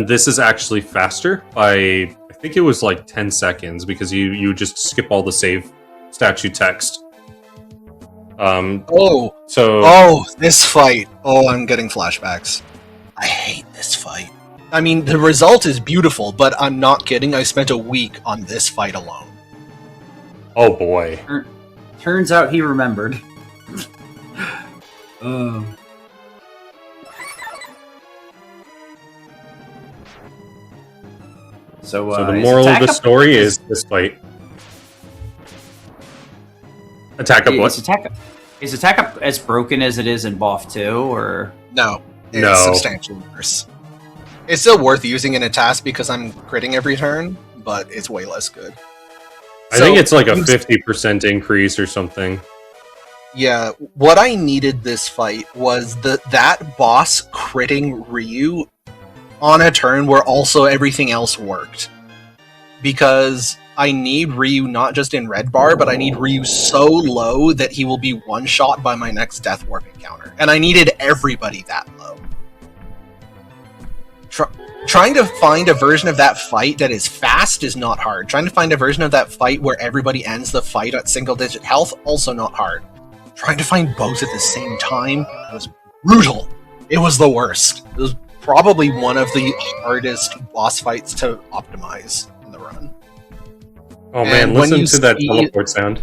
this is actually faster by, I think it was like 10 seconds, because you just skip all the save statue text. This fight. Oh, I'm getting flashbacks. I hate this fight. I mean, the result is beautiful, but I'm not kidding. I spent a week on this fight alone. Oh boy. Turns out he remembered. So the moral of the story is this fight. Attack up what? Is attack up as broken as it is in BOF 2, or...? No. It's substantially worse. It's still worth using in a task because I'm critting every turn, but it's way less good. I think it's like a 50% increase or something. Yeah, what I needed this fight was that boss critting Ryu on a turn where also everything else worked. Because I need Ryu not just in red bar, but I need Ryu so low that he will be one-shot by my next Death Warp encounter. And I needed everybody that low. Trying to find a version of that fight that is fast is not hard. Trying to find a version of that fight where everybody ends the fight at single-digit health, also not hard. Trying to find both at the same time was brutal. It was the worst. It was probably one of the hardest boss fights to optimize in the run. Oh man, listen to that teleport sound.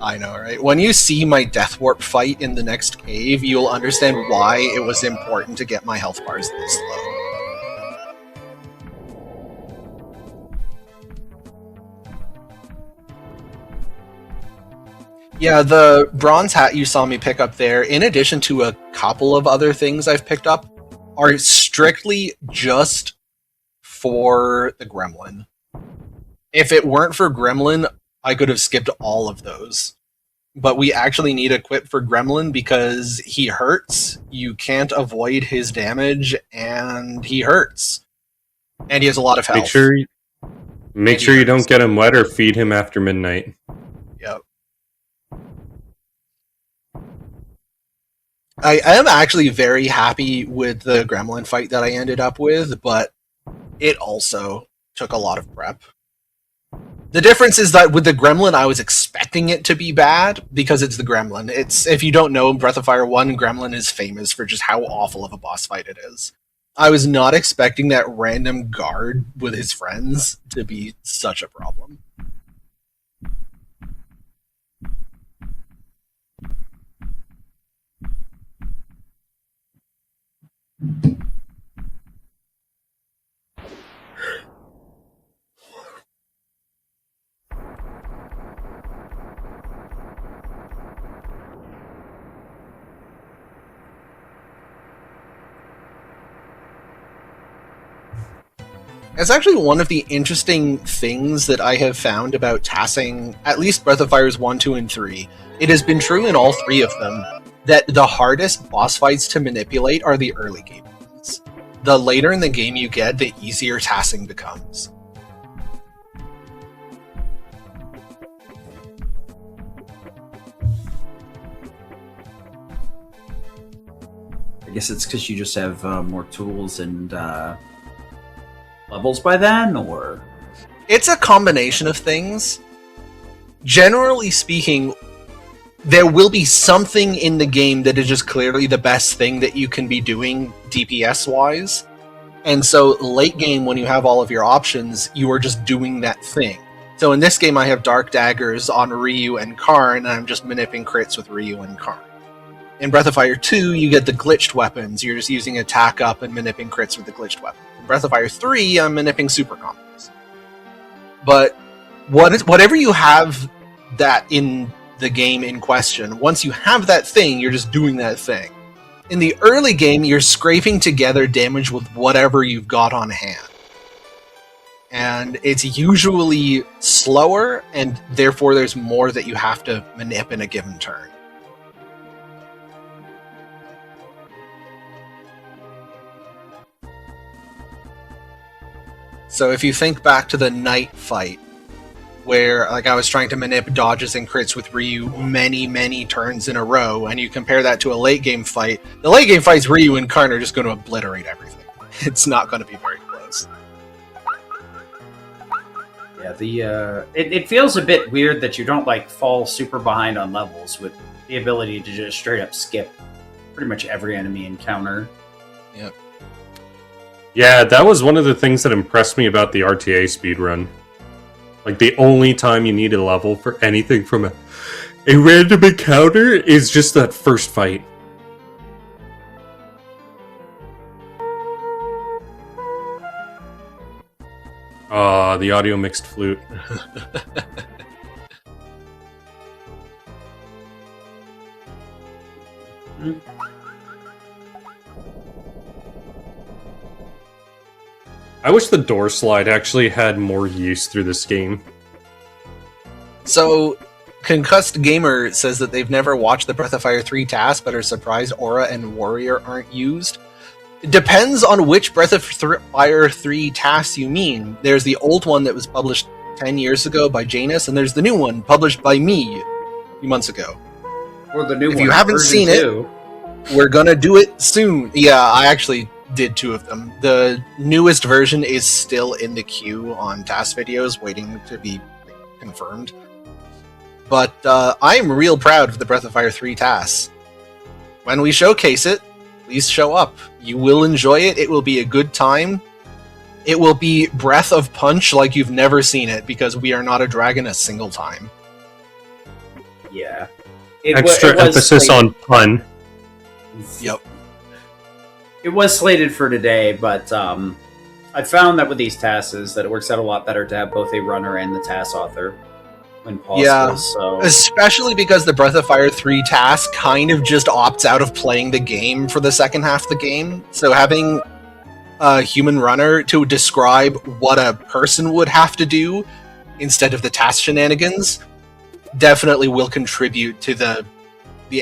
I know, right? When you see my Death Warp fight in the next cave, you'll understand why it was important to get my health bars this low. Yeah, the bronze hat you saw me pick up there, in addition to a couple of other things I've picked up, are strictly just for the gremlin. If it weren't for gremlin, I could have skipped all of those. But we actually need equip for gremlin because he hurts, you can't avoid his damage, and he hurts. And he has a lot of health. Make sure you don't get him wet or feed him after midnight. Yep. I am actually very happy with the gremlin fight that I ended up with, but it also took a lot of prep. The difference is that with the gremlin, I was expecting it to be bad because it's the gremlin. If you don't know, Breath of Fire 1, gremlin is famous for just how awful of a boss fight it is. I was not expecting that random guard with his friends to be such a problem. It's actually one of the interesting things that I have found about TASing, at least Breath of Fires 1, 2, and 3. It has been true in all three of them that the hardest boss fights to manipulate are the early game ones. The later in the game you get, the easier TASing becomes. I guess it's because you just have more tools and levels by then, or? It's a combination of things. Generally speaking, there will be something in the game that is just clearly the best thing that you can be doing DPS-wise. And so late game, when you have all of your options, you are just doing that thing. So in this game, I have Dark Daggers on Ryu and Karn, and I'm just manipulating crits with Ryu and Karn. In Breath of Fire 2, you get the glitched weapons. You're just using attack up and manipulating crits with the glitched weapon. In Breath of Fire 3, I'm manipulating super combos. But whatever you have that in the game in question, once you have that thing, you're just doing that thing. In the early game, you're scraping together damage with whatever you've got on hand. And it's usually slower, and therefore there's more that you have to manip in a given turn. So if you think back to the night fight, where I was trying to manip dodges and crits with Ryu many turns in a row, and you compare that to a late game fight, the late game fights Ryu and Karn are just going to obliterate everything. It's not going to be very close. Yeah, it feels a bit weird that you don't fall super behind on levels with the ability to just straight up skip pretty much every enemy encounter. Yep. Yeah, that was one of the things that impressed me about the RTA speedrun. The only time you need a level for anything from a random encounter is just that first fight. The audio mixed flute. I wish the door slide actually had more use through this game. So, Concussed Gamer says that they've never watched the Breath of Fire 3 TAS, but are surprised Aura and Warrior aren't used. It depends on which Breath of Fire 3 TAS you mean. There's the old one that was published 10 years ago by Janus, and there's the new one published by me a few months ago. Or the new one. If you haven't seen it, we're gonna do it soon. Yeah, I actually did two of them. The newest version is still in the queue on TAS videos, waiting to be confirmed. But I am real proud of the Breath of Fire 3 TAS. When we showcase it, please show up. You will enjoy it. It will be a good time. It will be Breath of Punch like you've never seen it, because we are not a dragon a single time. Yeah. Extra emphasis on pun. Yep. It was slated for today, but I found that with these TASs that it works out a lot better to have both a runner and the TAS author. when possible. Yeah. So Especially because the Breath of Fire 3 task kind of just opts out of playing the game for the second half of the game. So having a human runner to describe what a person would have to do instead of the task shenanigans definitely will contribute to the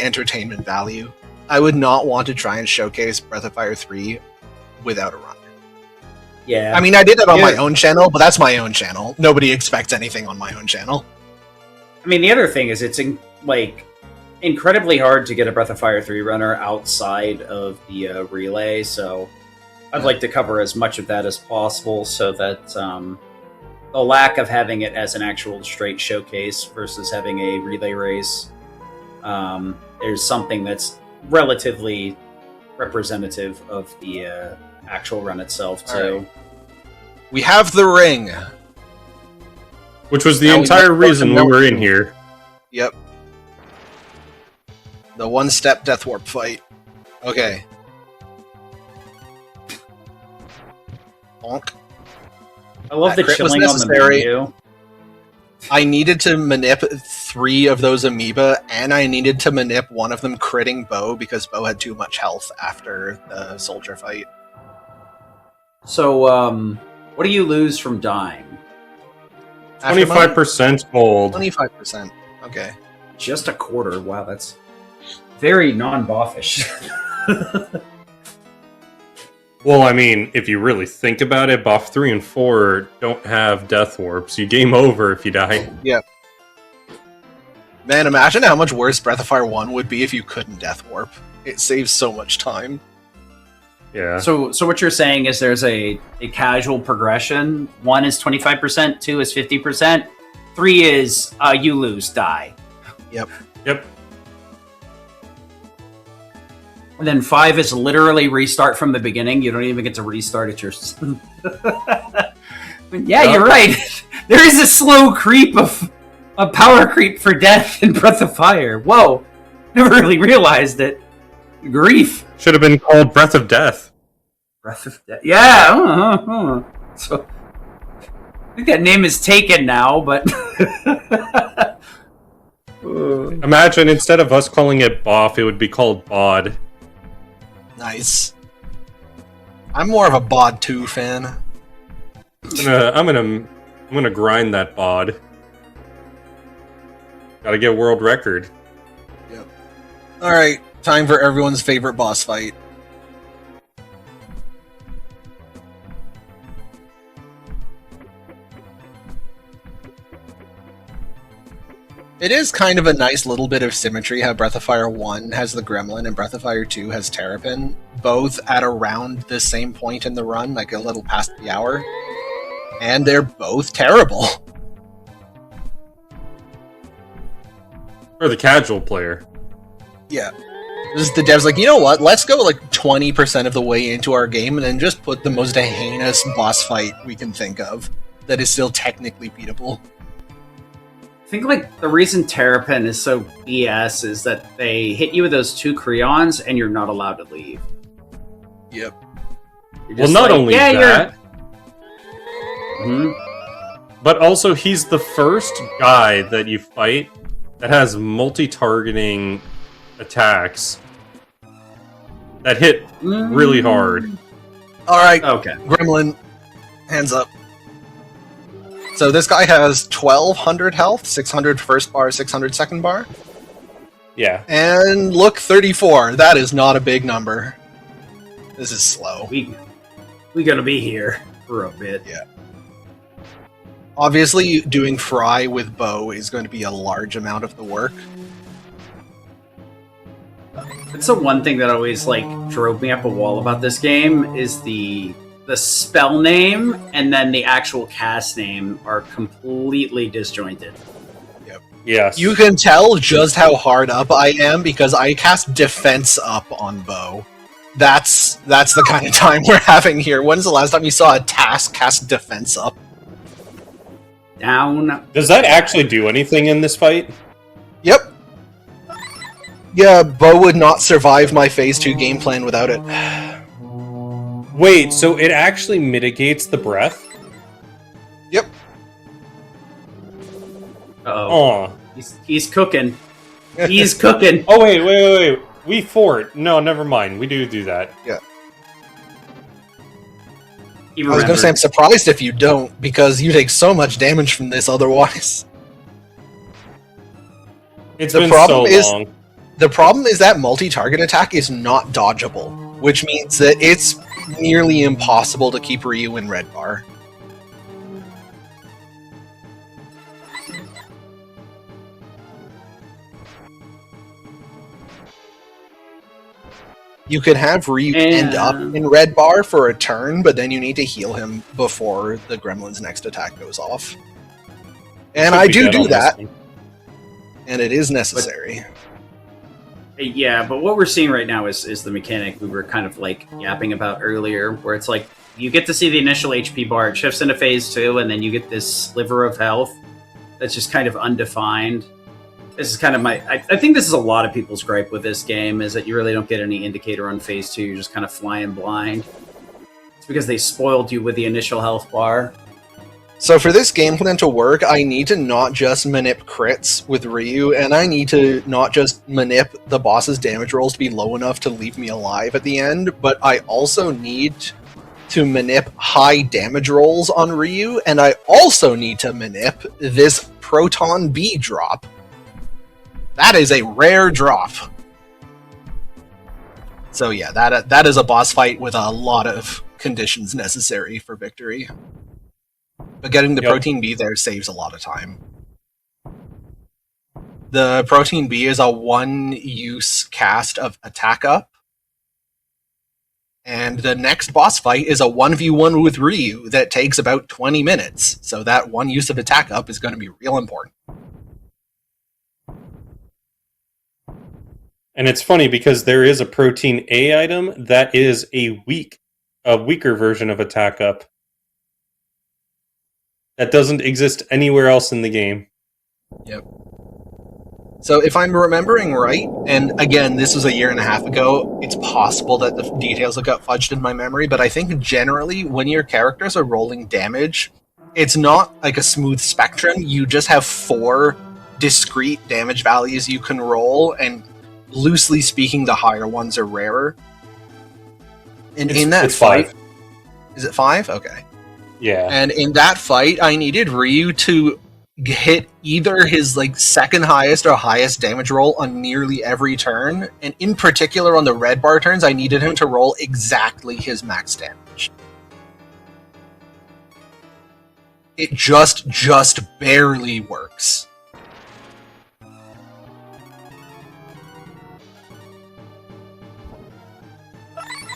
entertainment value. I would not want to try and showcase Breath of Fire 3 without a runner. yeah, I mean, I did it on my own channel, but that's my own channel. Nobody expects anything on my own channel. I mean, the other thing is it's incredibly hard to get a Breath of Fire 3 runner outside of the relay, so I'd like to cover as much of that as possible so that the lack of having it as an actual straight showcase versus having a relay race, there's something that's relatively representative of the actual run itself, too. Right. We have the ring. Which was the Now we entire must reason we melt were you. in here. Yep. The one-step death warp fight. Okay. Bonk. I love That the crit was chilling on the necessary. menu. I needed to manip 3 of those amoeba, and I needed to manip one of them critting Bo because Bo had too much health after the soldier fight. So, what do you lose from dying? 25% gold. 25%. Okay. Just a quarter. Wow, that's very non-boffish. Well, I mean, if you really think about it, buff 3 and 4 don't have death warps. You game over if you die. Man, imagine how much worse Breath of Fire 1 would be if you couldn't death warp. It saves so much time. Yeah. So what you're saying is there's a casual progression. 1 is 25%, 2 is 50%, 3 is you lose, die. Yep. And then 5 is literally restart from the beginning. You don't even get to restart at your... Yeah, you're right. There is a slow creep of a power creep for death in Breath of Fire. Whoa. Never really realized it. Grief. Should have been called Breath of Death. Breath of Death. Yeah. So, I think that name is taken now, but... Imagine instead of us calling it Boff, it would be called Bod. Nice. I'm more of a Bod 2 fan. I'm gonna grind that Bod. Gotta get world record. Yep. Alright, time for everyone's favorite boss fight. It is kind of a nice little bit of symmetry how Breath of Fire 1 has the Gremlin and Breath of Fire 2 has Terrapin, both at around the same point in the run, like a little past the hour. And they're both terrible. For the casual player. Yeah. This is the devs like, you know what, let's go like 20% of the way into our game and then just put the most heinous boss fight we can think of that is still technically beatable. I think like the reason Terrapin is so BS is that they hit you with those 2 Creons and you're not allowed to leave. Yep. Well, not only that, but also he's the first guy that you fight that has multi-targeting attacks that hit really hard. Alright, Okay. Gremlin, hands up. So this guy has 1200 health, 600 first bar, 600 second bar. Yeah. And look, 34. That is not a big number. This is slow. We gonna be here for a bit. Yeah. Obviously, doing Fry with Bo is going to be a large amount of the work. It's the one thing that always like drove me up a wall about this game is the spell name and then the actual cast name are completely disjointed. Yes. You can tell just how hard up I am because I cast Defense Up on Bo. That's the kind of time we're having here. When's the last time you saw a TAS cast Defense Up? Down. Does that actually do anything in this fight? Yep. Yeah, Bo would not survive my Phase 2 game plan without it. Wait, so it actually mitigates the breath? Yep. Uh-oh. Oh. He's cooking. He's cooking. Oh, wait. We fort. No, never mind. We do that. Yeah. He I was going to say I'm surprised if you don't, because you take so much damage from this otherwise. It's The been problem so is- long. The problem is that multi-target attack is not dodgeable, which means that it's nearly impossible to keep Ryu in red bar. You could have Ryu end up in red bar for a turn, but then you need to heal him before the gremlin's next attack goes off. And I do that, and it is necessary. Yeah, but what we're seeing right now is the mechanic we were kind of like yapping about earlier, where it's like you get to see the initial HP bar, it shifts into phase 2, and then you get this sliver of health that's just kind of undefined. This is kind of I think this is a lot of people's gripe with this game, is that you really don't get any indicator on phase 2, you're just kind of flying blind. It's because they spoiled you with the initial health bar. So for this game plan to work, I need to not just manip crits with Ryu, and I need to not just manip the boss's damage rolls to be low enough to leave me alive at the end, but I also need to manip high damage rolls on Ryu, and I also need to manip this Proton B drop. That is a rare drop. So yeah, that is a boss fight with a lot of conditions necessary for victory. But getting the Protein B there saves a lot of time. The Protein B is a one-use cast of Attack Up. And the next boss fight is a 1v1 with Ryu that takes about 20 minutes. So that one use of Attack Up is going to be real important. And it's funny because there is a Protein A item that is a weaker version of Attack Up. That doesn't exist anywhere else in the game. Yep. So if I'm remembering right, and again, this was a year and a half ago, it's possible that the details have got fudged in my memory, but I think generally when your characters are rolling damage, it's not like a smooth spectrum. You just have 4 discrete damage values you can roll, and loosely speaking, the higher ones are rarer. And in that fight... 5. Is it 5? Okay. Yeah. And in that fight, I needed Ryu to hit either his second highest or highest damage roll on nearly every turn, and in particular on the red bar turns, I needed him to roll exactly his max damage. It just barely works.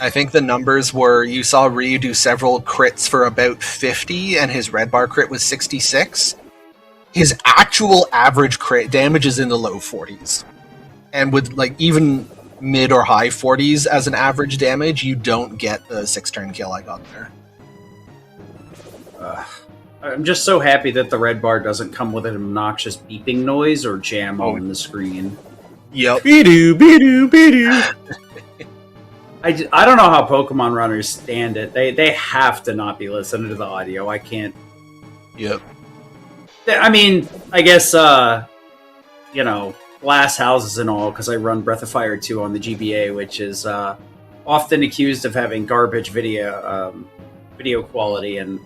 I think the numbers were, you saw Ryu do several crits for about 50, and his red bar crit was 66. His actual average crit damage is in the low 40s. And with even mid or high 40s as an average damage, you don't get the 6-turn kill I got there. I'm just so happy that the red bar doesn't come with an obnoxious beeping noise or jam on the screen. Yep. Be-doo, be-doo, be-doo. I don't know how Pokemon runners stand it. They have to not be listening to the audio. I can't. Yep. I mean, I guess, glass houses and all, because I run Breath of Fire 2 on the GBA, which is often accused of having garbage video quality and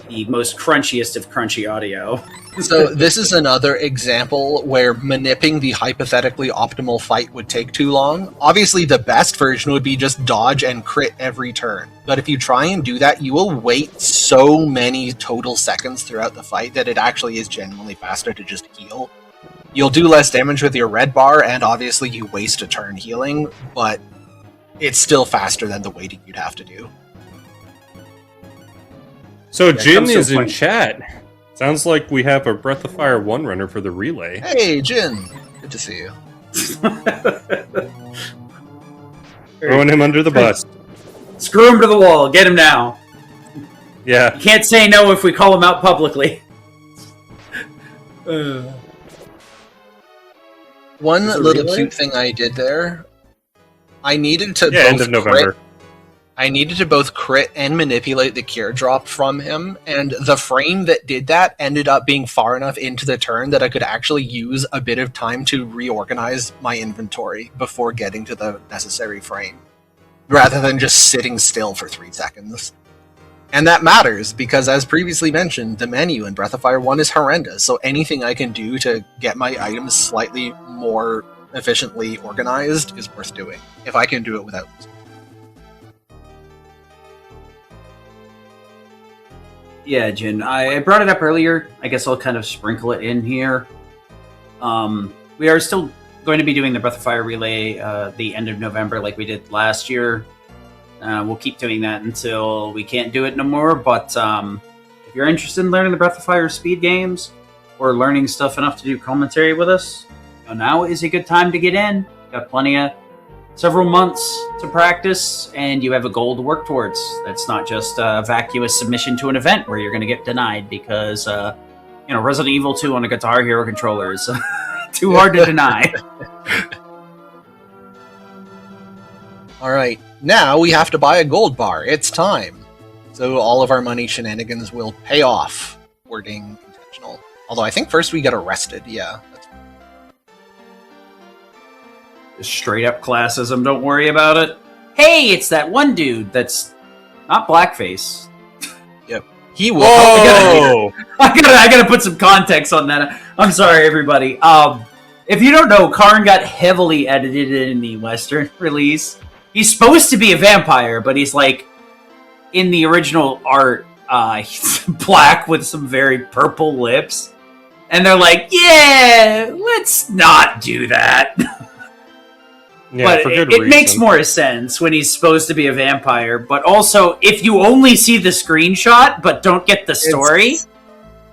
the most crunchiest of crunchy audio. So this is another example where manipping the hypothetically optimal fight would take too long. Obviously, the best version would be just dodge and crit every turn. But if you try and do that, you will wait so many total seconds throughout the fight that it actually is genuinely faster to just heal. You'll do less damage with your red bar, and obviously you waste a turn healing, but it's still faster than the waiting you'd have to do. So Jin is in point. chat. Sounds like we have a Breath of Fire 1 runner for the relay. Hey, Jin! Good to see you. Throwing him under the bus. Screw him to the wall. Get him now. Yeah. You can't say no if we call him out publicly. One little cute thing I did there, I needed to end of November. I needed to both crit and manipulate the cure drop from him, and the frame that did that ended up being far enough into the turn that I could actually use a bit of time to reorganize my inventory before getting to the necessary frame, rather than just sitting still for 3 seconds. And that matters, because as previously mentioned, the menu in Breath of Fire 1 is horrendous, so anything I can do to get my items slightly more efficiently organized is worth doing, if I can do it without. Yeah, Jin, I brought it up earlier. I guess I'll kind of sprinkle it in here. We are still going to be doing the Breath of Fire Relay the end of November like we did last year. We'll keep doing that until we can't do it no more, but if you're interested in learning the Breath of Fire speed games or learning stuff enough to do commentary with us, now is a good time to get in. Got plenty of several months to practice, and you have a goal to work towards. That's not just a vacuous submission to an event where you're going to get denied because, Resident Evil 2 on a Guitar Hero controller is too hard to deny. Alright, now we have to buy a gold bar. It's time. So all of our money shenanigans will pay off. Wording intentional. Although I think first we get arrested, yeah. Straight up classism, don't worry about it. Hey, it's that one dude that's not blackface. Yep. He will. Whoa! I gotta put some context on that. I'm sorry, everybody. If you don't know, Karn got heavily edited in the Western release. He's supposed to be a vampire, but he's like, in the original art, he's black with some very purple lips. And they're like, yeah, let's not do that. Yeah, but for good it reason. makes more sense when he's supposed to be a vampire. But also, if you only see the screenshot but don't get the story,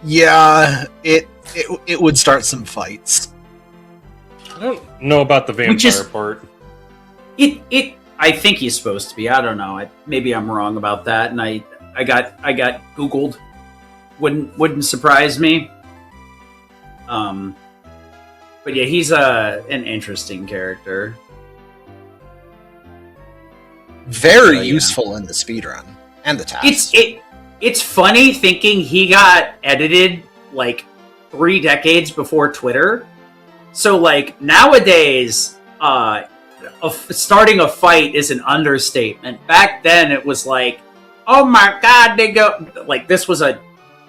yeah, it would start some fights. I don't know about the vampire part. I think he's supposed to be. I don't know. Maybe I'm wrong about that. And I got Googled. Wouldn't surprise me. But yeah, he's an interesting character. Very useful in the speedrun and the TAS. It's funny thinking he got edited like 3 decades before Twitter. So like nowadays, starting a fight is an understatement. Back then, it was like, oh my god, they go like this was a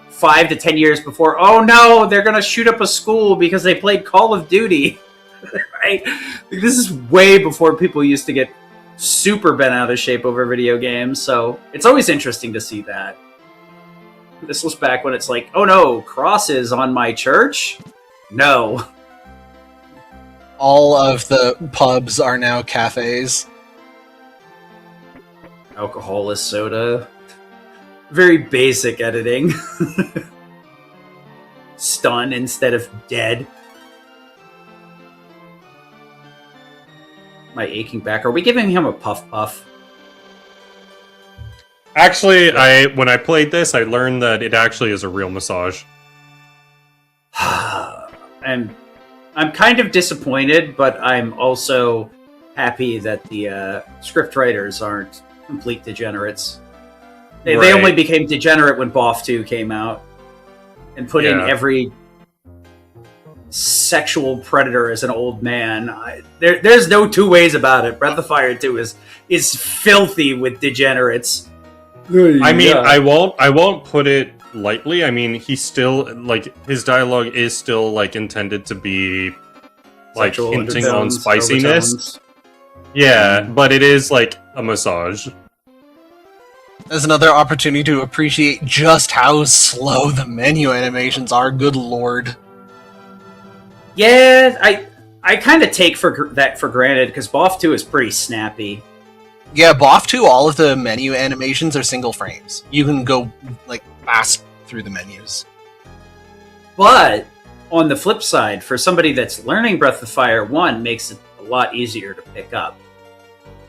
5 to 10 years before. Oh no, they're gonna shoot up a school because they played Call of Duty. Right? This is way before people used to get super bent out of shape over video games, so it's always interesting to see that. This was back when it's like, oh no, crosses on my church? No. All of the pubs are now cafes. Alcohol is soda. Very basic editing. Stun instead of dead. My aching back. Are we giving him a puff puff? Actually, when I played this, I learned that it actually is a real massage. And I'm kind of disappointed, but I'm also happy that the script writers aren't complete degenerates. They only became degenerate when BoF 2 came out and put in every sexual predator as an old man. There's no two ways about it. Breath of Fire 2 is filthy with degenerates. I mean, I won't put it lightly. I mean, he's still like his dialogue is still like intended to be like Sexual hinting on undertones, spiciness. overtones. Yeah, but it is like a massage. There's another opportunity to appreciate just how slow the menu animations are. Good lord. Yeah, I kind of take that for granted because BoF 2 is pretty snappy. Yeah, BoF 2, all of the menu animations are single frames. You can go like fast through the menus. But on the flip side, for somebody that's learning Breath of Fire 1, makes it a lot easier to pick up.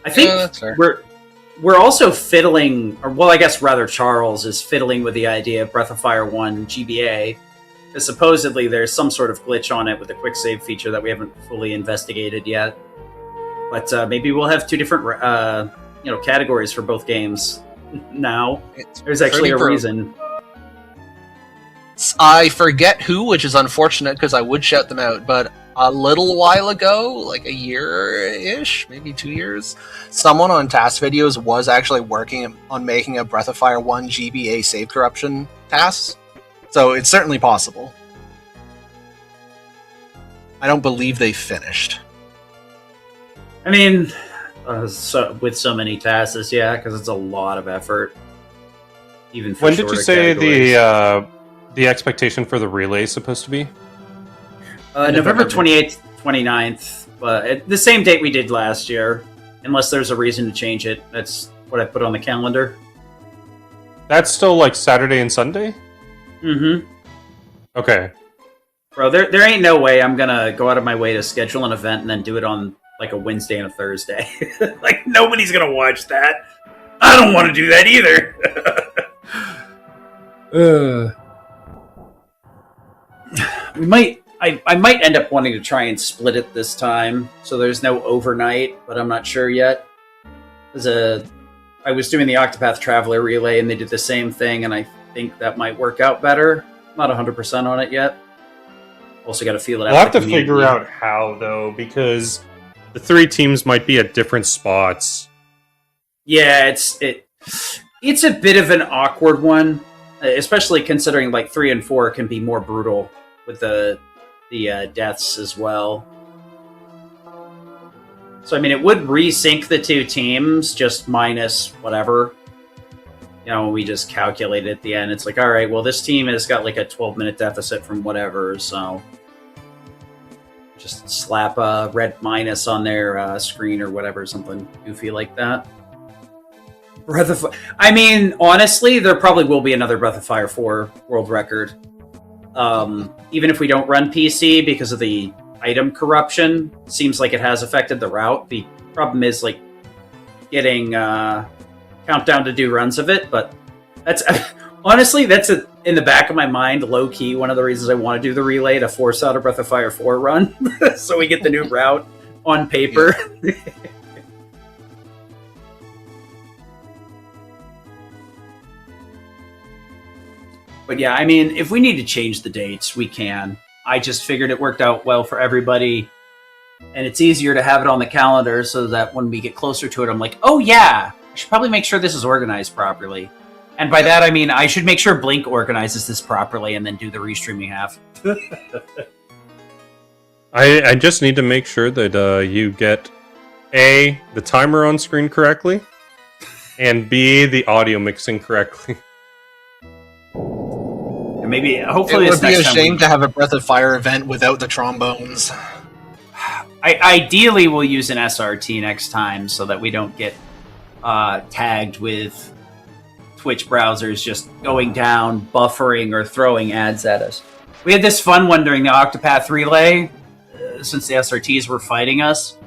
I think that's fair. we're also fiddling, or well, I guess rather Charles is fiddling with the idea of Breath of Fire 1 GBA. Because supposedly there's some sort of glitch on it with the quick save feature that we haven't fully investigated yet. But maybe we'll have 2 different categories for both games now. It's There's actually pretty a pro- reason. I forget who, which is unfortunate because I would shout them out, but a little while ago, like a year-ish, maybe 2 years, someone on TAS videos was actually working on making a Breath of Fire 1 GBA save corruption TAS. So it's certainly possible. I don't believe they finished. I mean, with so many tasks, yeah, because it's a lot of effort. Even for When did you shorter say categories. the expectation for the relay is supposed to be? November 28th, 29th, but the same date we did last year, unless there's a reason to change it. That's what I put on the calendar. That's still like Saturday and Sunday? Mm-hmm. Okay. Bro, there ain't no way I'm gonna go out of my way to schedule an event and then do it on like a Wednesday and a Thursday. Like, nobody's gonna watch that. I don't want to do that either. We might. I might end up wanting to try and split it this time, so there's no overnight, but I'm not sure yet. I was doing the Octopath Traveler relay, and they did the same thing, and I think that might work out better. I'm not 100% on it yet. Also got to feel it out. We'll have to figure out how, though, because the 3 teams might be at different spots. Yeah, it's a bit of an awkward one, especially considering like 3 and 4 can be more brutal with the deaths as well. So I mean, it would resync the 2 teams, just minus whatever. We just calculate at the end. It's like, all right, well, this team has got like a 12-minute deficit from whatever, so just slap a red minus on their screen or whatever, something goofy like that. I mean, honestly, there probably will be another Breath of Fire 4 world record. Even if we don't run PC because of the item corruption, seems like it has affected the route. The problem is like getting Countdown to do runs of it, but that's honestly in the back of my mind, low key, one of the reasons I want to do the relay to force out a Breath of Fire 4 run, so we get the new route on paper. Yeah. But yeah, I mean, if we need to change the dates, we can. I just figured it worked out well for everybody, and it's easier to have it on the calendar so that when we get closer to it, I'm like, oh yeah, I should probably make sure this is organized properly. And by that, I mean, I should make sure Blink organizes this properly and then do the restreaming half. I just need to make sure that you get A, the timer on screen correctly, and B, the audio mixing correctly. And maybe, hopefully, it would be a shame to have a Breath of Fire event without the trombones. Ideally, we'll use an SRT next time so that we don't get tagged with Twitch browsers just going down, buffering, or throwing ads at us. We had this fun one during the Octopath relay, since the SRTs were fighting us,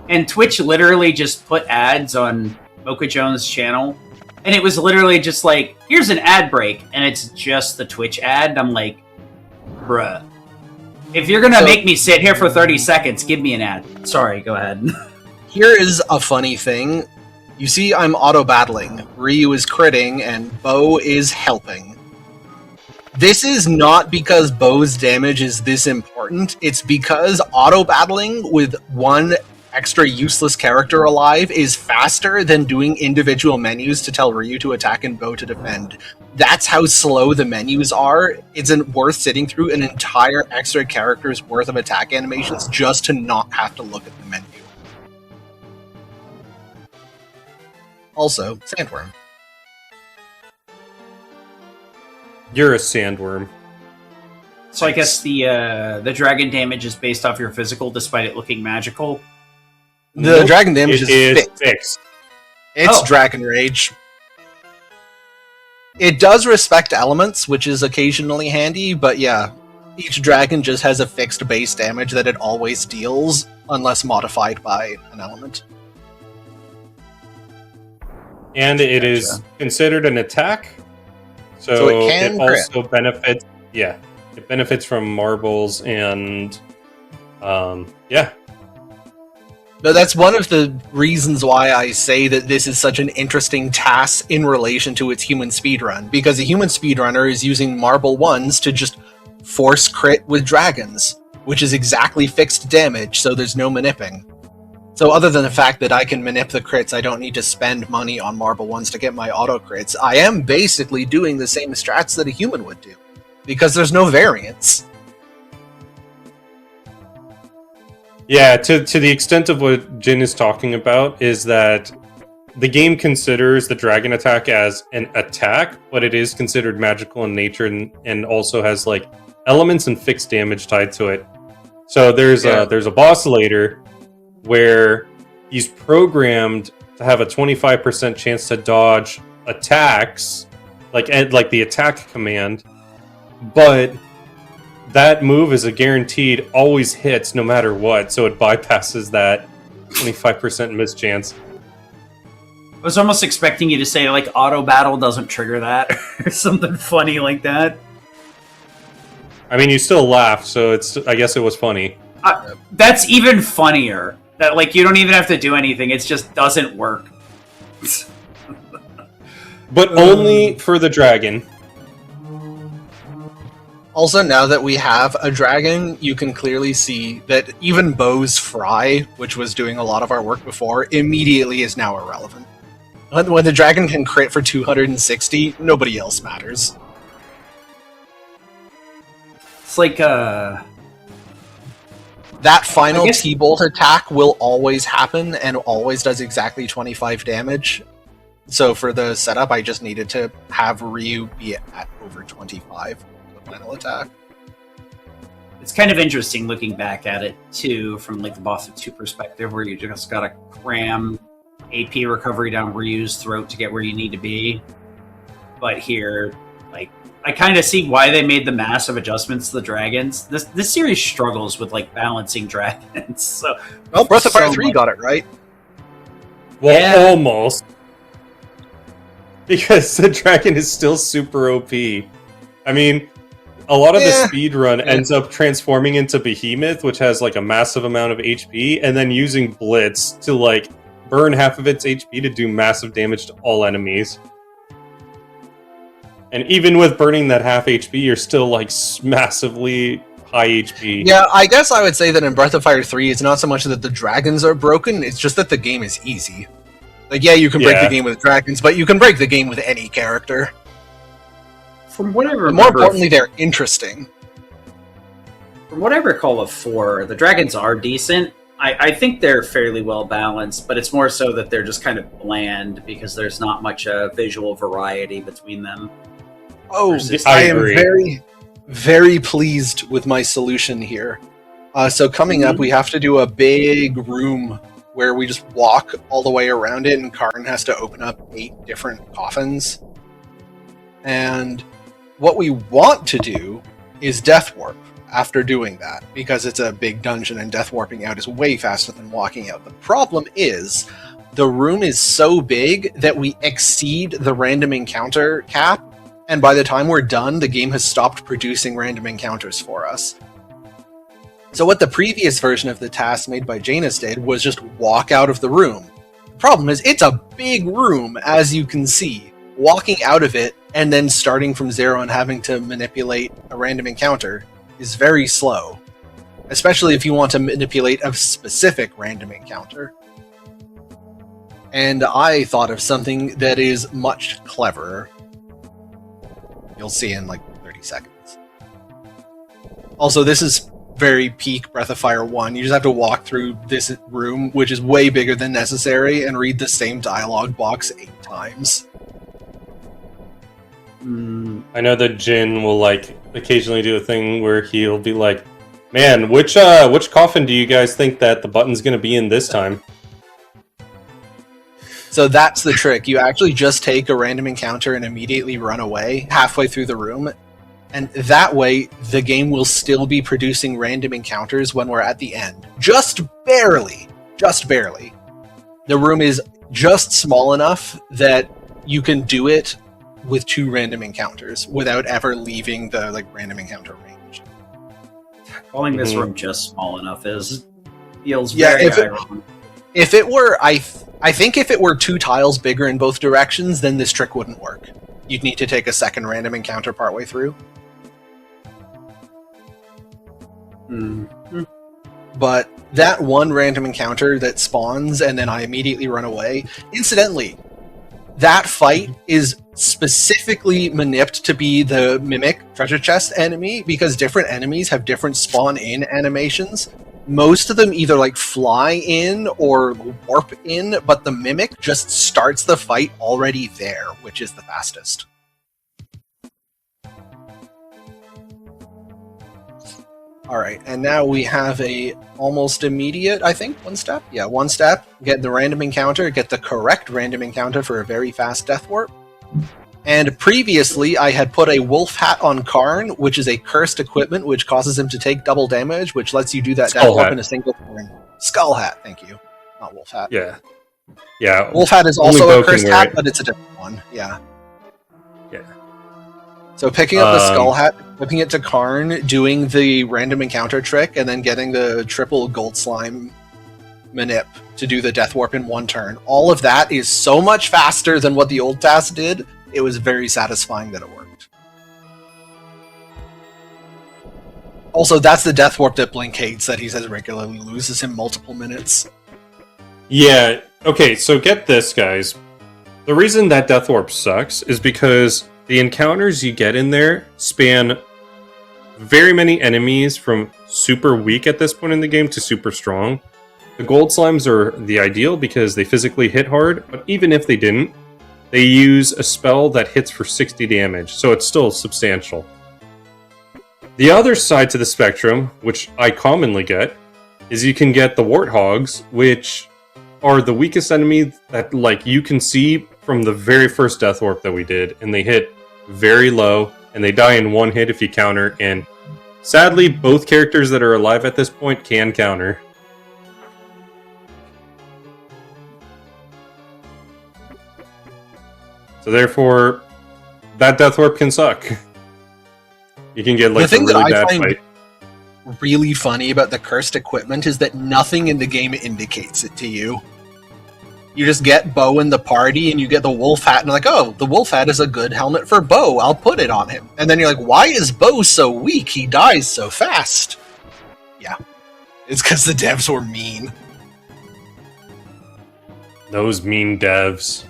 and Twitch literally just put ads on Mocha Jones' channel, and it was literally just like, here's an ad break, and it's just the Twitch ad, and I'm like, bruh. If you're gonna make me sit here for 30 seconds, give me an ad. Sorry, go ahead. Here is a funny thing. You see, I'm auto-battling. Ryu is critting, and Bo is helping. This is not because Bo's damage is this important. It's because auto-battling with one extra useless character alive is faster than doing individual menus to tell Ryu to attack and Bo to defend. That's how slow the menus are. It's worth sitting through an entire extra character's worth of attack animations just to not have to look at the menu. Also, Sandworm. You're a sandworm. So I guess the dragon damage is based off your physical, despite it looking magical. The dragon damage is fixed. It's Dragon Rage. It does respect elements, which is occasionally handy, but yeah, each dragon just has a fixed base damage that it always deals, unless modified by an element. And it is considered an attack, so it also benefits. Yeah, it benefits from marbles and yeah. No, that's one of the reasons why I say that this is such an interesting task in relation to its human speedrun, because a human speedrunner is using marble ones to just force crit with dragons, which is exactly fixed damage, so there's no manipping. So other than the fact that I can manip the crits, I don't need to spend money on marble ones to get my auto crits. I am basically doing the same strats that a human would do, because there's no variance. Yeah, to the extent of what Jin is talking about is that the game considers the dragon attack as an attack, but it is considered magical in nature and also has like elements and fixed damage tied to it. So there's a boss later where he's programmed to have a 25% chance to dodge attacks, like the attack command, but that move is a guaranteed always hits no matter what, so it bypasses that 25% miss chance. I was almost expecting you to say, like, auto battle doesn't trigger that, or something funny like that. I mean, you still laugh, so I guess it was funny. That's even funnier. That, like, you don't even have to do anything, it just doesn't work. But only for the dragon. Also, now that we have a dragon, you can clearly see that even Bo's Fry, which was doing a lot of our work before, immediately is now irrelevant. When the dragon can crit for 260, nobody else matters. It's like, That final T-Bolt attack will always happen, and always does exactly 25 damage. So for the setup, I just needed to have Ryu be at over 25. Final attack. It's kind of interesting looking back at it too, from like the boss of 2 perspective, where you just gotta cram AP recovery down Ryu's throat to get where you need to be. But here, like, I kind of see why they made the massive adjustments to the dragons. This series struggles with like balancing dragons. So, well, Breath of Fire 3 got it right. Well, yeah. Almost, because the dragon is still super OP. I mean, a lot of the speedrun ends up transforming into Behemoth, which has like a massive amount of HP, and then using Blitz to like burn half of its HP to do massive damage to all enemies. And even with burning that half HP, you're still like massively high HP. Yeah, I guess I would say that in Breath of Fire 3, it's not so much that the dragons are broken, it's just that the game is easy. Like, yeah, you can break the game with dragons, but you can break the game with any character. From what I remember, more importantly, they're interesting. From what I recall of 4, the dragons are decent. I think they're fairly well balanced, but it's more so that they're just kind of bland because there's not much visual variety between them. Oh, I am very, very pleased with my solution here. So coming up, we have to do a big room where we just walk all the way around it, and Karn has to open up 8 different coffins. And what we want to do is death warp after doing that, because it's a big dungeon and death warping out is way faster than walking out. The problem is, the room is so big that we exceed the random encounter cap, and by the time we're done, the game has stopped producing random encounters for us. So what the previous version of the task made by Janus did was just walk out of the room. The problem is, it's a big room, as you can see. Walking out of it and then starting from 0 and having to manipulate a random encounter is very slow, especially if you want to manipulate a specific random encounter. And I thought of something that is much cleverer. You'll see in like 30 seconds. Also, this is very peak Breath of Fire 1. You just have to walk through this room, which is way bigger than necessary, and read the same dialogue box 8 times. I know that Jin will like occasionally do a thing where he'll be like, "Man, which coffin do you guys think that the button's going to be in this time?" So that's the trick. You actually just take a random encounter and immediately run away halfway through the room, and that way the game will still be producing random encounters when we're at the end. Just barely. Just barely. The room is just small enough that you can do it with 2 random encounters without ever leaving the like random encounter range. Calling this room just small enough feels very ironic. If it were, I think if it were 2 tiles bigger in both directions, then this trick wouldn't work. You'd need to take a second random encounter partway through. Mm-hmm. But that one random encounter that spawns and then I immediately run away, incidentally, that fight is specifically manipped to be the Mimic treasure chest enemy because different enemies have different spawn-in animations. Most of them either like fly in or warp in, but the Mimic just starts the fight already there, which is the fastest. Alright, and now we have a almost immediate, I think, 1 step? Yeah, 1 step. Get the random encounter, get the correct random encounter for a very fast death warp. And previously, I had put a wolf hat on Karn, which is a cursed equipment, which causes him to take double damage, which lets you do that death warp in a single turn. Skull hat, thank you. Not wolf hat. Yeah. Yeah. Wolf hat is also a cursed hat, but it's a different one. Yeah. Yeah. So picking up the skull hat, flipping it to Karn, doing the random encounter trick, and then getting the triple gold slime manip to do the death warp in 1 turn. All of that is so much faster than what the old TAS did. It was very satisfying that it worked. Also, that's the death warp that Blink hates, that he says regularly loses him multiple minutes. Yeah, okay, so get this, guys. The reason that death warp sucks is because the encounters you get in there span very many enemies from super weak at this point in the game to super strong. The gold slimes are the ideal because they physically hit hard, but even if they didn't, they use a spell that hits for 60 damage, so it's still substantial. The other side to the spectrum, which I commonly get, is you can get the warthogs, which are the weakest enemy that like you can see from the very first death warp that we did, and they hit very low, and they die in 1 hit if you counter, and sadly, both characters that are alive at this point can counter. So therefore, that death warp can suck. You can get like a really bad fight. Really funny about the cursed equipment is that nothing in the game indicates it to you. You just get Bo in the party and you get the wolf hat and you're like, oh, the wolf hat is a good helmet for Bo, I'll put it on him. And then you're like, why is Bo so weak? He dies so fast. Yeah. It's because the devs were mean. Those mean devs.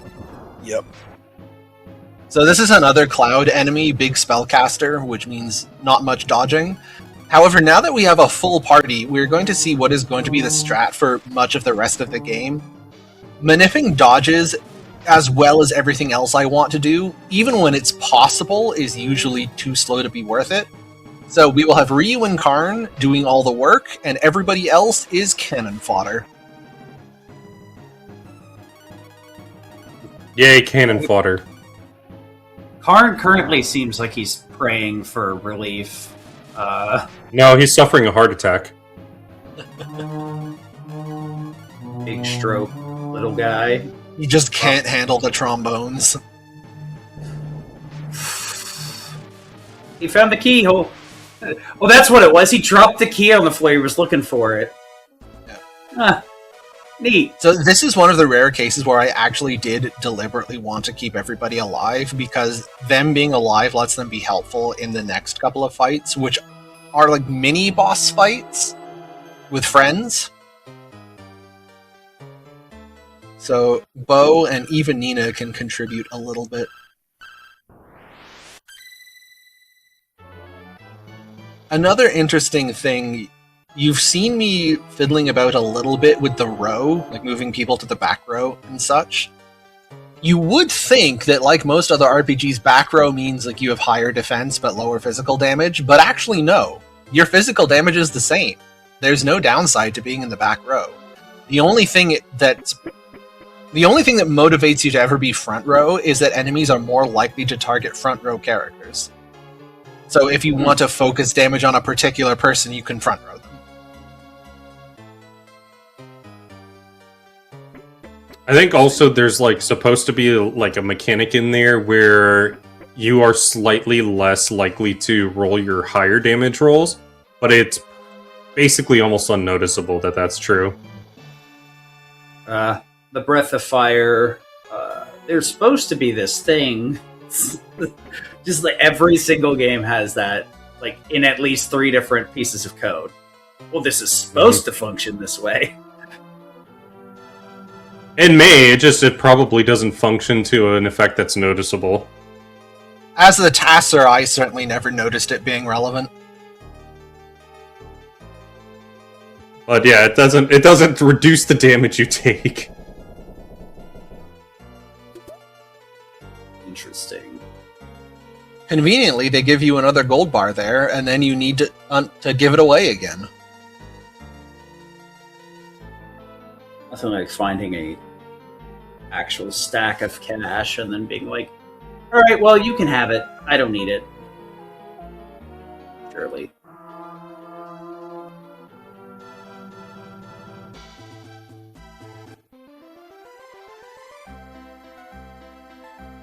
Yep. So this is another cloud enemy, big spellcaster, which means not much dodging. However, now that we have a full party, we're going to see what is going to be the strat for much of the rest of the game. Manipping dodges, as well as everything else I want to do, even when it's possible, is usually too slow to be worth it. So we will have Ryu and Karn doing all the work, and everybody else is cannon fodder. Yay, cannon fodder. Karn currently seems like he's praying for relief. No, he's suffering a heart attack. Big stroke, little guy. He just can't handle the trombones. He found the keyhole. Well, that's what it was. He dropped the key on the floor. He was looking for it. Yeah. Huh. Neat. So this is one of the rare cases where I actually did deliberately want to keep everybody alive, because them being alive lets them be helpful in the next couple of fights, which are like mini boss fights with friends. So Bo and even Nina can contribute a little bit. Another interesting thing, you've seen me fiddling about a little bit with the row, like moving people to the back row and such. You would think that, like most other RPGs, back row means like you have higher defense but lower physical damage, but actually no. Your physical damage is the same. There's no downside to being in the back row. The only thing that motivates you to ever be front row is that enemies are more likely to target front row characters. So if you want to focus damage on a particular person, you can front row them. I think also there's like supposed to be like a mechanic in there where you are slightly less likely to roll your higher damage rolls, but it's basically almost unnoticeable that that's true. the Breath of Fire, there's supposed to be this thing. Just like every single game has that, like in at least 3 different pieces of code. Well, this is supposed to function this way. It may, it probably doesn't function to an effect that's noticeable. As the TASer, I certainly never noticed it being relevant. But yeah, it doesn't reduce the damage you take. Interesting. Conveniently, they give you another gold bar there, and then you need to give it away again. Nothing like finding a actual stack of cash and then being like, all right, well, you can have it. I don't need it. Surely.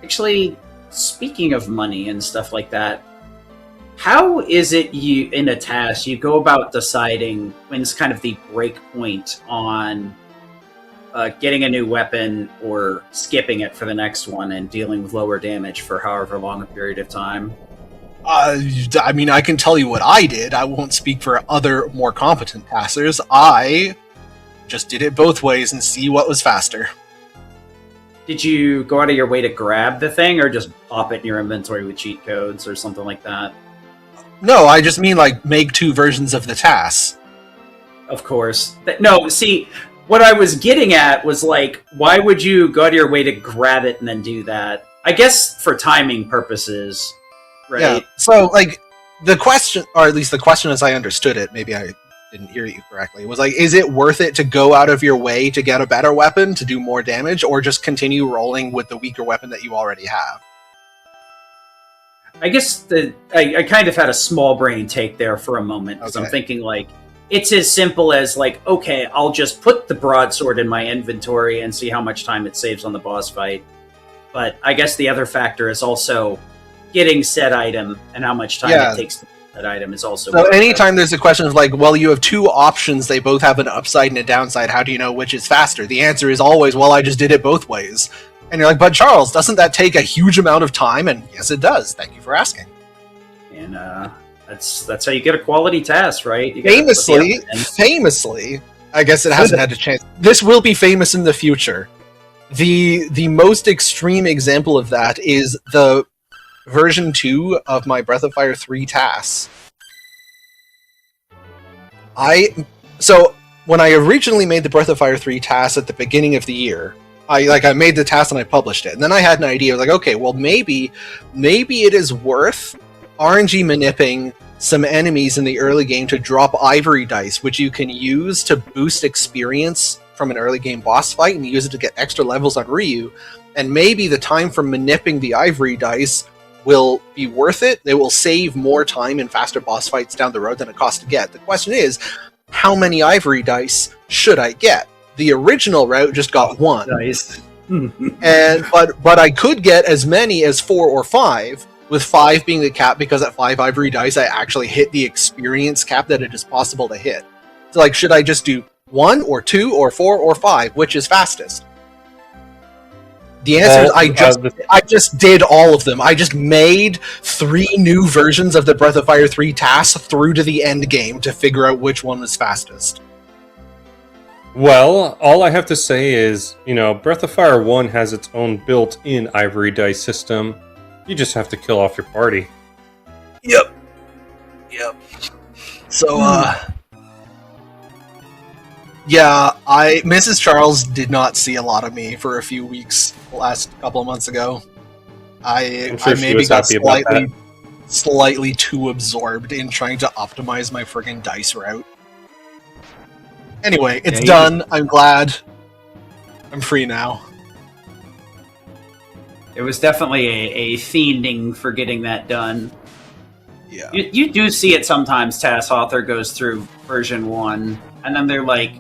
Actually, speaking of money and stuff like that, how is it you in a task you go about deciding when's kind of the break point on getting a new weapon or skipping it for the next one and dealing with lower damage for however long a period of time? I mean, I can tell you what I did. I won't speak for other more competent passers. I just did it both ways and see what was faster. Did you go out of your way to grab the thing or just pop it in your inventory with cheat codes or something like that? No, I just mean like make 2 versions of the TAS. Of course. No, see, what I was getting at was like, why would you go out of your way to grab it and then do that? I guess for timing purposes, right? Yeah. So, like, the question, or at least the question as I understood it, maybe I didn't hear you correctly, was like, is it worth it to go out of your way to get a better weapon to do more damage, or just continue rolling with the weaker weapon that you already have? I guess I kind of had a small brain take there for a moment, because I'm thinking like, it's as simple as like, okay, I'll just put the broadsword in my inventory and see how much time it saves on the boss fight. But I guess the other factor is also getting said item and how much time it takes to get that item is also... So anytime there's a question of like, well, you have 2 options, they both have an upside and a downside, how do you know which is faster? The answer is always, well, I just did it both ways. And you're like, but Charles, doesn't that take a huge amount of time? And yes, it does. Thank you for asking. And that's how you get a quality task, right? Famously, I guess it hasn't had a chance. This will be famous in the future. The most extreme example of that is the version 2 of my Breath of Fire 3 TAS. So when I originally made the Breath of Fire 3 TAS at the beginning of the year, I made the TAS and I published it, and then I had an idea like, okay, well maybe it is worth RNG manipping some enemies in the early game to drop ivory dice, which you can use to boost experience from an early game boss fight and use it to get extra levels on Ryu. And maybe the time for manipping the ivory dice will be worth it. They will save more time in faster boss fights down the road than it costs to get. The question is, how many ivory dice should I get? The original route just got 1. Nice. but I could get as many as 4 or 5, with 5 being the cap, because at 5 ivory dice I actually hit the experience cap that it is possible to hit. So like, should I just do 1 or 2 or 4 or 5? Which is fastest? The answer is I just did all of them. I just made 3 new versions of the Breath of Fire 3 TAS through to the end game to figure out which one was fastest. Well, all I have to say is, Breath of Fire 1 has its own built-in ivory dice system. You just have to kill off your party. Yep. So, yeah, Mrs. Charles did not see a lot of me for a few weeks the last couple of months ago. I maybe got slightly too absorbed in trying to optimize my friggin' dice route. Anyway, it's done. I'm glad. I'm free now. It was definitely a fiending for getting that done. Yeah. You do see it sometimes. TAS author goes through version 1, and then they're like,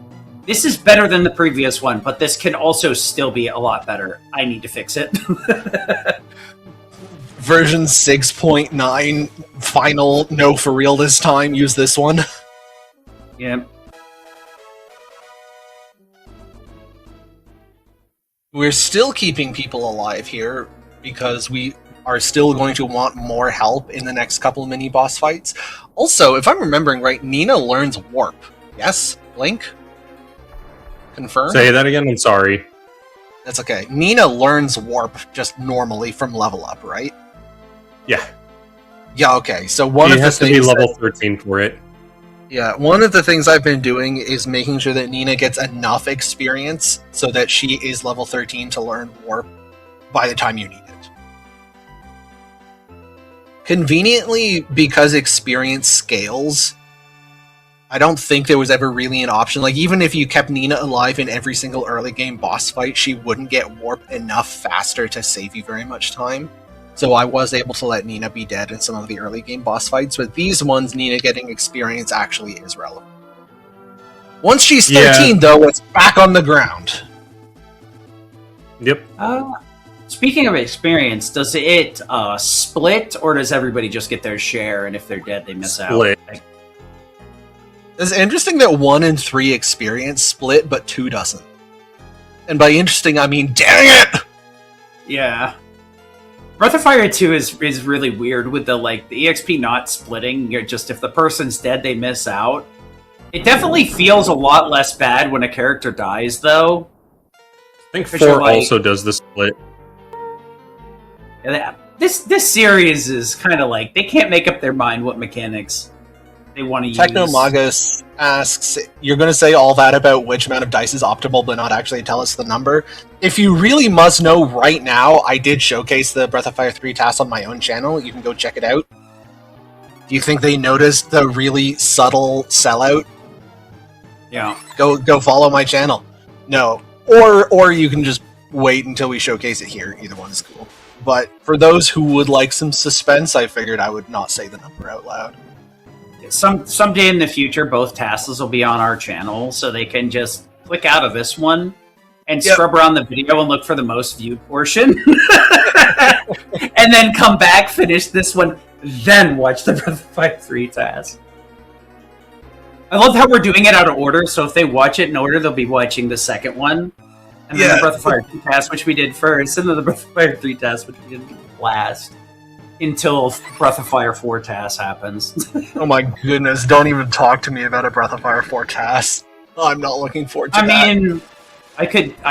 this is better than the previous one, but this can also still be a lot better. I need to fix it. Version 6.9, final, no for real this time, use this one. Yep. We're still keeping people alive here because we are still going to want more help in the next couple mini boss fights. Also, if I'm remembering right, Nina learns warp. Yes, Blink? Confirm? Say that again. I'm sorry. That's okay. Nina learns warp just normally from level up, right? Yeah. Yeah, okay. So one You of the have to be things level 13 for it. Yeah, one of the things I've been doing is making sure that Nina gets enough experience so that she is level 13 to learn warp by the time you need it. Conveniently, because experience scales, I don't think there was ever really an option. Like, even if you kept Nina alive in every single early game boss fight, she wouldn't get warp enough faster to save you very much time. So I was able to let Nina be dead in some of the early game boss fights, but these ones, Nina getting experience actually is relevant. Once she's 13, though, it's back on the ground. Yep. Speaking of experience, does it split, or does everybody just get their share, and if they're dead, they miss Split. out? It's interesting that 1 and 3 experience split, but 2 doesn't. And by interesting, I mean, dang it! Yeah. Breath of Fire 2 is really weird with the EXP not splitting. You're just, if the person's dead, they miss out. It definitely feels a lot less bad when a character dies, though. I think Because you're 4 like- also does the split. This series is kind of like, they can't make up their mind what mechanics they want to use. Technomagus asks, you're going to say all that about which amount of dice is optimal, but not actually tell us the number? If you really must know right now, I did showcase the Breath of Fire 3 TAS on my own channel. You can go check it out. Do you think they noticed the really subtle sellout? Yeah. Go follow my channel. No. Or you can just wait until we showcase it here. Either one is cool. But for those who would like some suspense, I figured I would not say the number out loud. Someday in the future, both TASs will be on our channel, so they can just click out of this one and scrub around the video and look for the most viewed portion. And then come back, finish this one, then watch the Breath of Fire 3 TAS. I love how we're doing it out of order, so if they watch it in order, they'll be watching the second one. And then the Breath of Fire 2 TAS, which we did first, and then the Breath of Fire 3 TAS, which we did last. Until Breath of Fire 4 TAS happens. Oh my goodness, don't even talk to me about a Breath of Fire 4 TAS. I'm not looking forward to that. I mean, I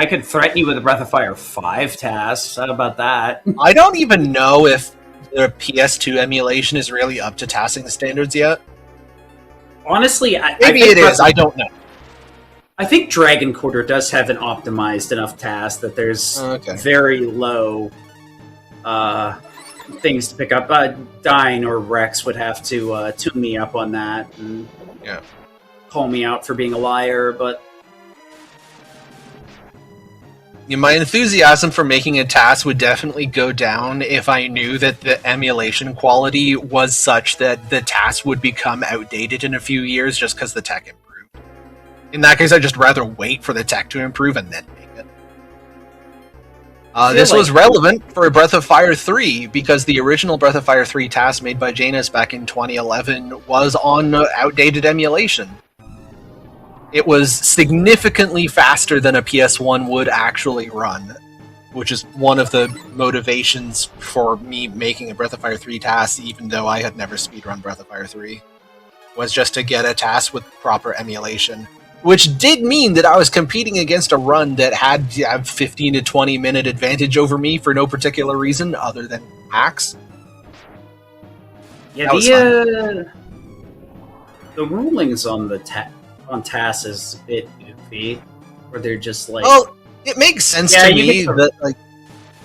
could threaten you with a Breath of Fire 5 TAS. How about that? I don't even know if the PS2 emulation is really up to TASing standards yet. Honestly, Maybe it is, I don't know. I think Dragon Quarter does have an optimized enough TAS that there's very low things to pick up. Dine or Rex would have to tune me up on that and call me out for being a liar, but my enthusiasm for making a TAS would definitely go down if I knew that the emulation quality was such that the TAS would become outdated in a few years just because the tech improved. In that case, I'd just rather wait for the tech to improve and then make it. This was relevant for Breath of Fire 3 because the original Breath of Fire 3 TAS made by Janus back in 2011 was on outdated emulation. It was significantly faster than a PS1 would actually run, which is one of the motivations for me making a Breath of Fire 3 TAS, even though I had never speedrun Breath of Fire 3, was just to get a TAS with proper emulation. Which did mean that I was competing against a run that had 15 to 20 minute advantage over me for no particular reason other than hacks. Yeah, the rulings on the on TAS is a bit goofy, where they're just like... Well, it makes sense to me that like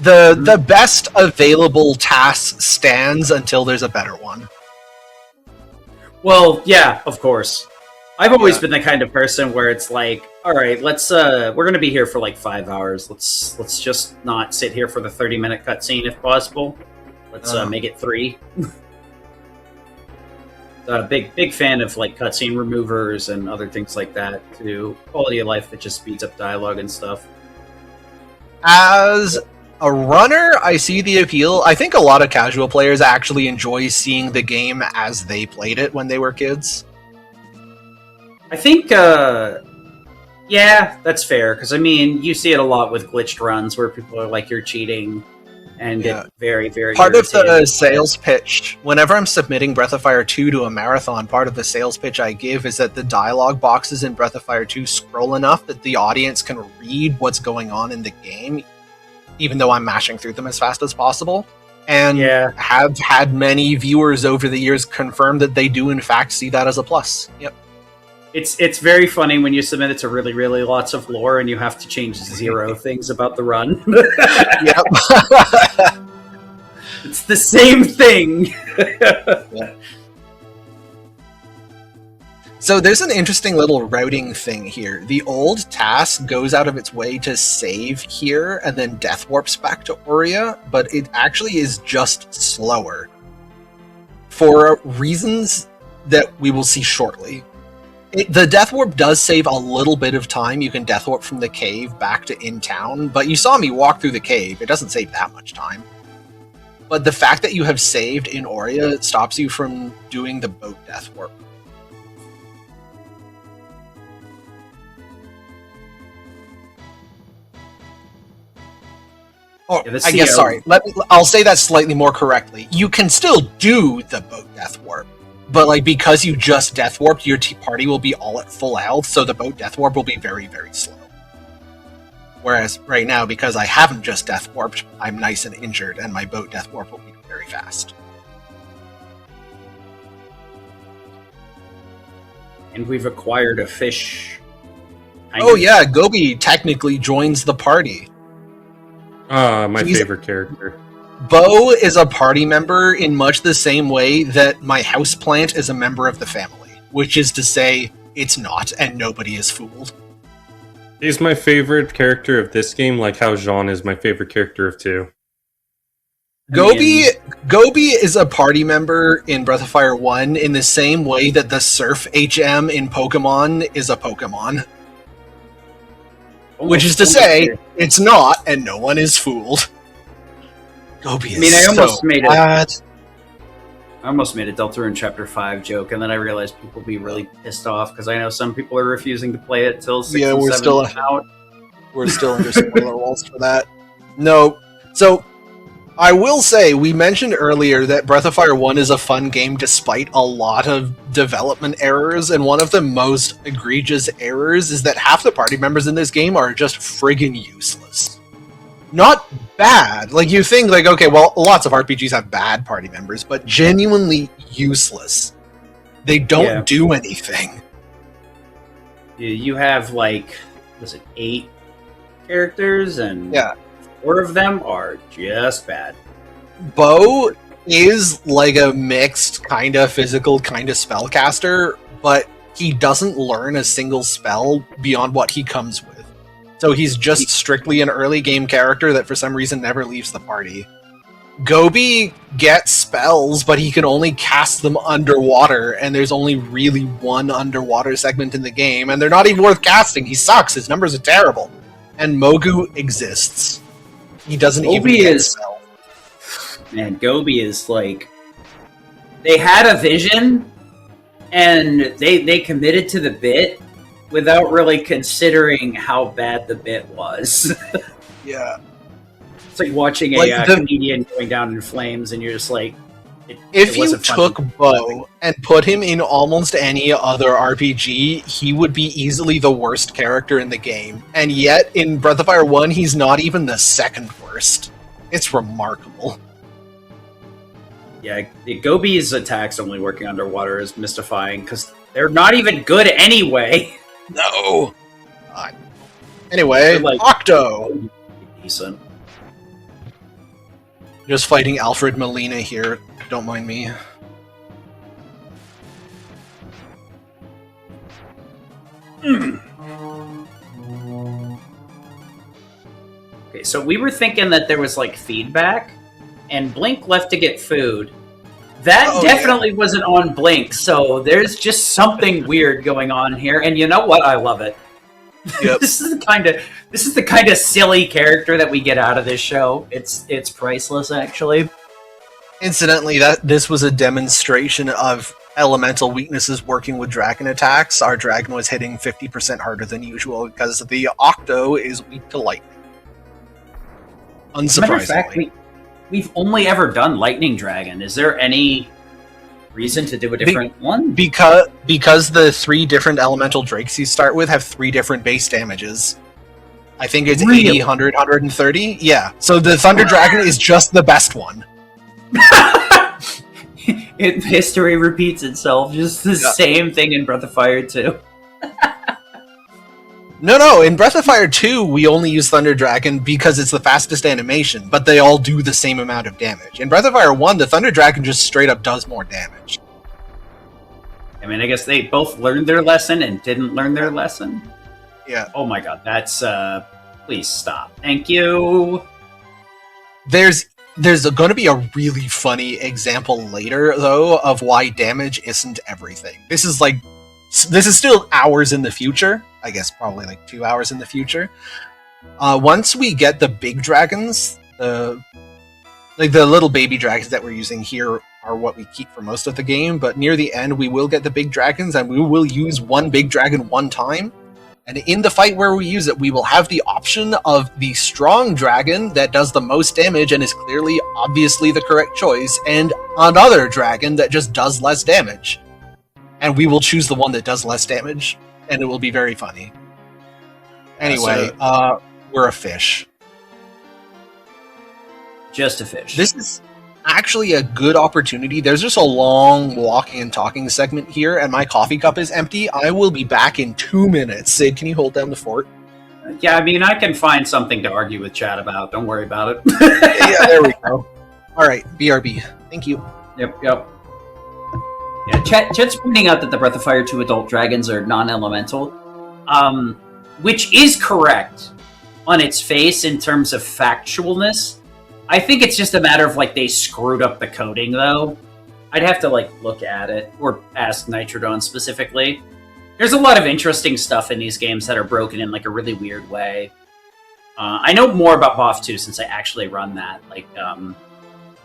the best available TAS stands until there's a better one. Well, yeah, of course. I've always been the kind of person where it's like, all right, let's we're gonna be here for like 5 hours. Let's just not sit here for the 30-minute cutscene if possible. Let's make it 3. Big fan of like cutscene removers and other things like that too. Quality of life that just speeds up dialogue and stuff. As a runner, I see the appeal. I think a lot of casual players actually enjoy seeing the game as they played it when they were kids. I think Yeah, that's fair. Because I mean, you see it a lot with glitched runs where people are like, "You're cheating," and Yeah. get very, very Part of the irritated. sales pitch, whenever I'm submitting Breath of Fire 2 to a marathon, part of the sales pitch I give is that the dialogue boxes in Breath of Fire 2 scroll enough that the audience can read what's going on in the game, even though I'm mashing through them as fast as possible. And Yeah. have had many viewers over the years confirm that they do in fact see that as a plus. Yep. It's very funny when you submit it to really, really lots of lore and you have to change 0 things about the run. Yep. It's the same thing. So there's an interesting little routing thing here. The old TAS goes out of its way to save here and then death warps back to Aurea, but it actually is just slower. For reasons that we will see shortly. The death warp does save a little bit of time. You can death warp from the cave back to in town, but you saw me walk through the cave. It doesn't save that much time. But the fact that you have saved in Aurea stops you from doing the boat death warp. Oh, Yeah, the I guess, CO. sorry. I'll say that slightly more correctly. You can still do the boat death warp, but like because you just death warped, your party will be all at full health, so the boat death warp will be very, very slow. Whereas right now, because I haven't just death warped, I'm nice and injured, and my boat death warp will be very fast. And we've acquired a fish. Oh yeah, Gobi technically joins the party. My He's- favorite character. Bo is a party member in much the same way that my houseplant is a member of the family, which is to say, it's not, and nobody is fooled. He's my favorite character of this game, like how Xujhan is my favorite character of 2. Gobi is a party member in Breath of Fire 1 in the same way that the Surf HM in Pokemon is a Pokemon. Which is to say, it's not, and no one is fooled. Gobi is I almost so made bad. I almost made a Deltarune Chapter 5 joke, and then I realized people will be really pissed off because I know some people are refusing to play it till 6 and 7 come out. We're still under spoiler walls for that. No. So, I will say, we mentioned earlier that Breath of Fire 1 is a fun game despite a lot of development errors, and one of the most egregious errors is that half the party members in this game are just friggin' useless. Not bad. Like, you think, like, okay, well, lots of RPGs have bad party members, but genuinely useless. They don't do anything. You have, like, was it 8 characters, and Yeah. 4 of them are just bad. Bo is like a mixed, kind of physical, kind of spellcaster, but he doesn't learn a single spell beyond what he comes with. So he's just strictly an early game character that for some reason never leaves the party. Gobi gets spells, but he can only cast them underwater, and there's only really one underwater segment in the game, and they're not even worth casting. He sucks. His numbers are terrible. And Mogu exists. He doesn't even get a spell. Man, Gobi is like... They had a vision, and they committed to the bit without really considering how bad the bit was. Yeah. It's like watching a comedian going down in flames, and you're just like... If you took Bo and put him in almost any other RPG, he would be easily the worst character in the game. And yet, in Breath of Fire 1, he's not even the second worst. It's remarkable. Yeah, Gobi's attacks only working underwater is mystifying, because they're not even good anyway. No! Anyway, like, Octo! Decent. Just fighting Alfred Molina here. Don't mind me. Okay, so we were thinking that there was like feedback, and Blink left to get food. That definitely wasn't on Blink, so there's just something weird going on here, and you know what? I love it. Yep. This is the kind of silly character that we get out of this show. It's priceless, actually. Incidentally, this was a demonstration of elemental weaknesses working with dragon attacks, our dragon was hitting 50% harder than usual because the Octo is weak to lightning. As a matter of fact, Unsurprisingly. we've only ever done Lightning Dragon. Is there any reason to do a different one? Because the 3 different elemental drakes you start with have 3 different base damages. I think it's Really? 80, 100, 130. Yeah. So the Thunder Dragon is just the best one. History repeats itself. Just the same thing in Breath of Fire 2. No. In Breath of Fire 2, we only use Thunder Dragon because it's the fastest animation, but they all do the same amount of damage. In Breath of Fire 1, the Thunder Dragon just straight up does more damage. I mean, I guess they both learned their lesson and didn't learn their lesson. Yeah. Oh my god, that's please stop. Thank you. There's going to be a really funny example later, though, of why damage isn't everything. This is still hours in the future. I guess probably like 2 hours in the future. Once we get the big dragons, the little baby dragons that we're using here are what we keep for most of the game, but near the end we will get the big dragons, and we will use one big dragon one time. And in the fight where we use it, we will have the option of the strong dragon that does the most damage and is clearly, obviously the correct choice, and another dragon that just does less damage. And we will choose the one that does less damage, and it will be very funny. Anyway, we're a fish. Just a fish. This is actually a good opportunity. There's just a long walking and talking segment here, and my coffee cup is empty. I will be back in 2 minutes. Sid, can you hold down the fort? Yeah, I mean, I can find something to argue with Chad about. Don't worry about it. Yeah, there we go. All right, BRB. Thank you. Yep. Yeah, Chad's pointing out that the Breath of Fire 2 adult dragons are non-elemental, which is correct on its face in terms of factualness. I think it's just a matter of, they screwed up the coding, though. I'd have to, look at it, or ask Nitrodon specifically. There's a lot of interesting stuff in these games that are broken in, a really weird way. I know more about BOF 2 since I actually run that.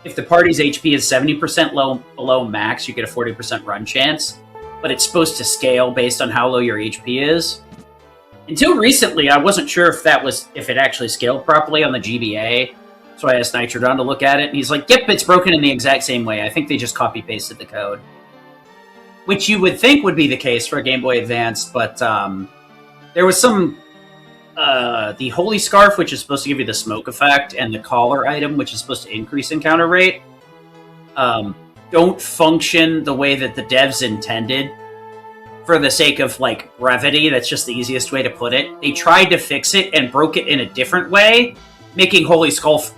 If the party's HP is 70% below max, you get a 40% run chance, but it's supposed to scale based on how low your HP is. Until recently, I wasn't sure if it actually scaled properly on the GBA, so I asked Nitrodon to look at it, and he's like, yep, it's broken in the exact same way. I think they just copy-pasted the code. Which you would think would be the case for a Game Boy Advance, but there was some... the Holy Scarf, which is supposed to give you the smoke effect, and the Collar item, which is supposed to increase encounter rate, don't function the way that the devs intended. For the sake of, brevity, that's just the easiest way to put it. They tried to fix it and broke it in a different way, making Holy Scarf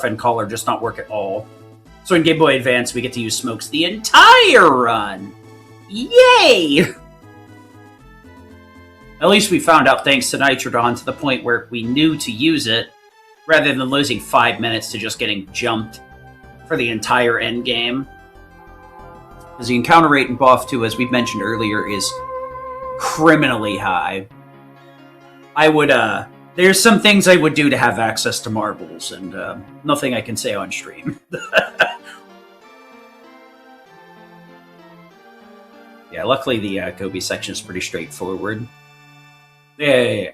and Collar just not work at all. So in Game Boy Advance, we get to use smokes the entire run! Yay! At least we found out thanks to Nitrodon to the point where we knew to use it, rather than losing 5 minutes to just getting jumped for the entire end game. Because the encounter rate in BOF 2, as we've mentioned earlier, is criminally high. I would, there's some things I would do to have access to marbles, and nothing I can say on stream. Yeah, luckily the Gobi section is pretty straightforward. Yeah.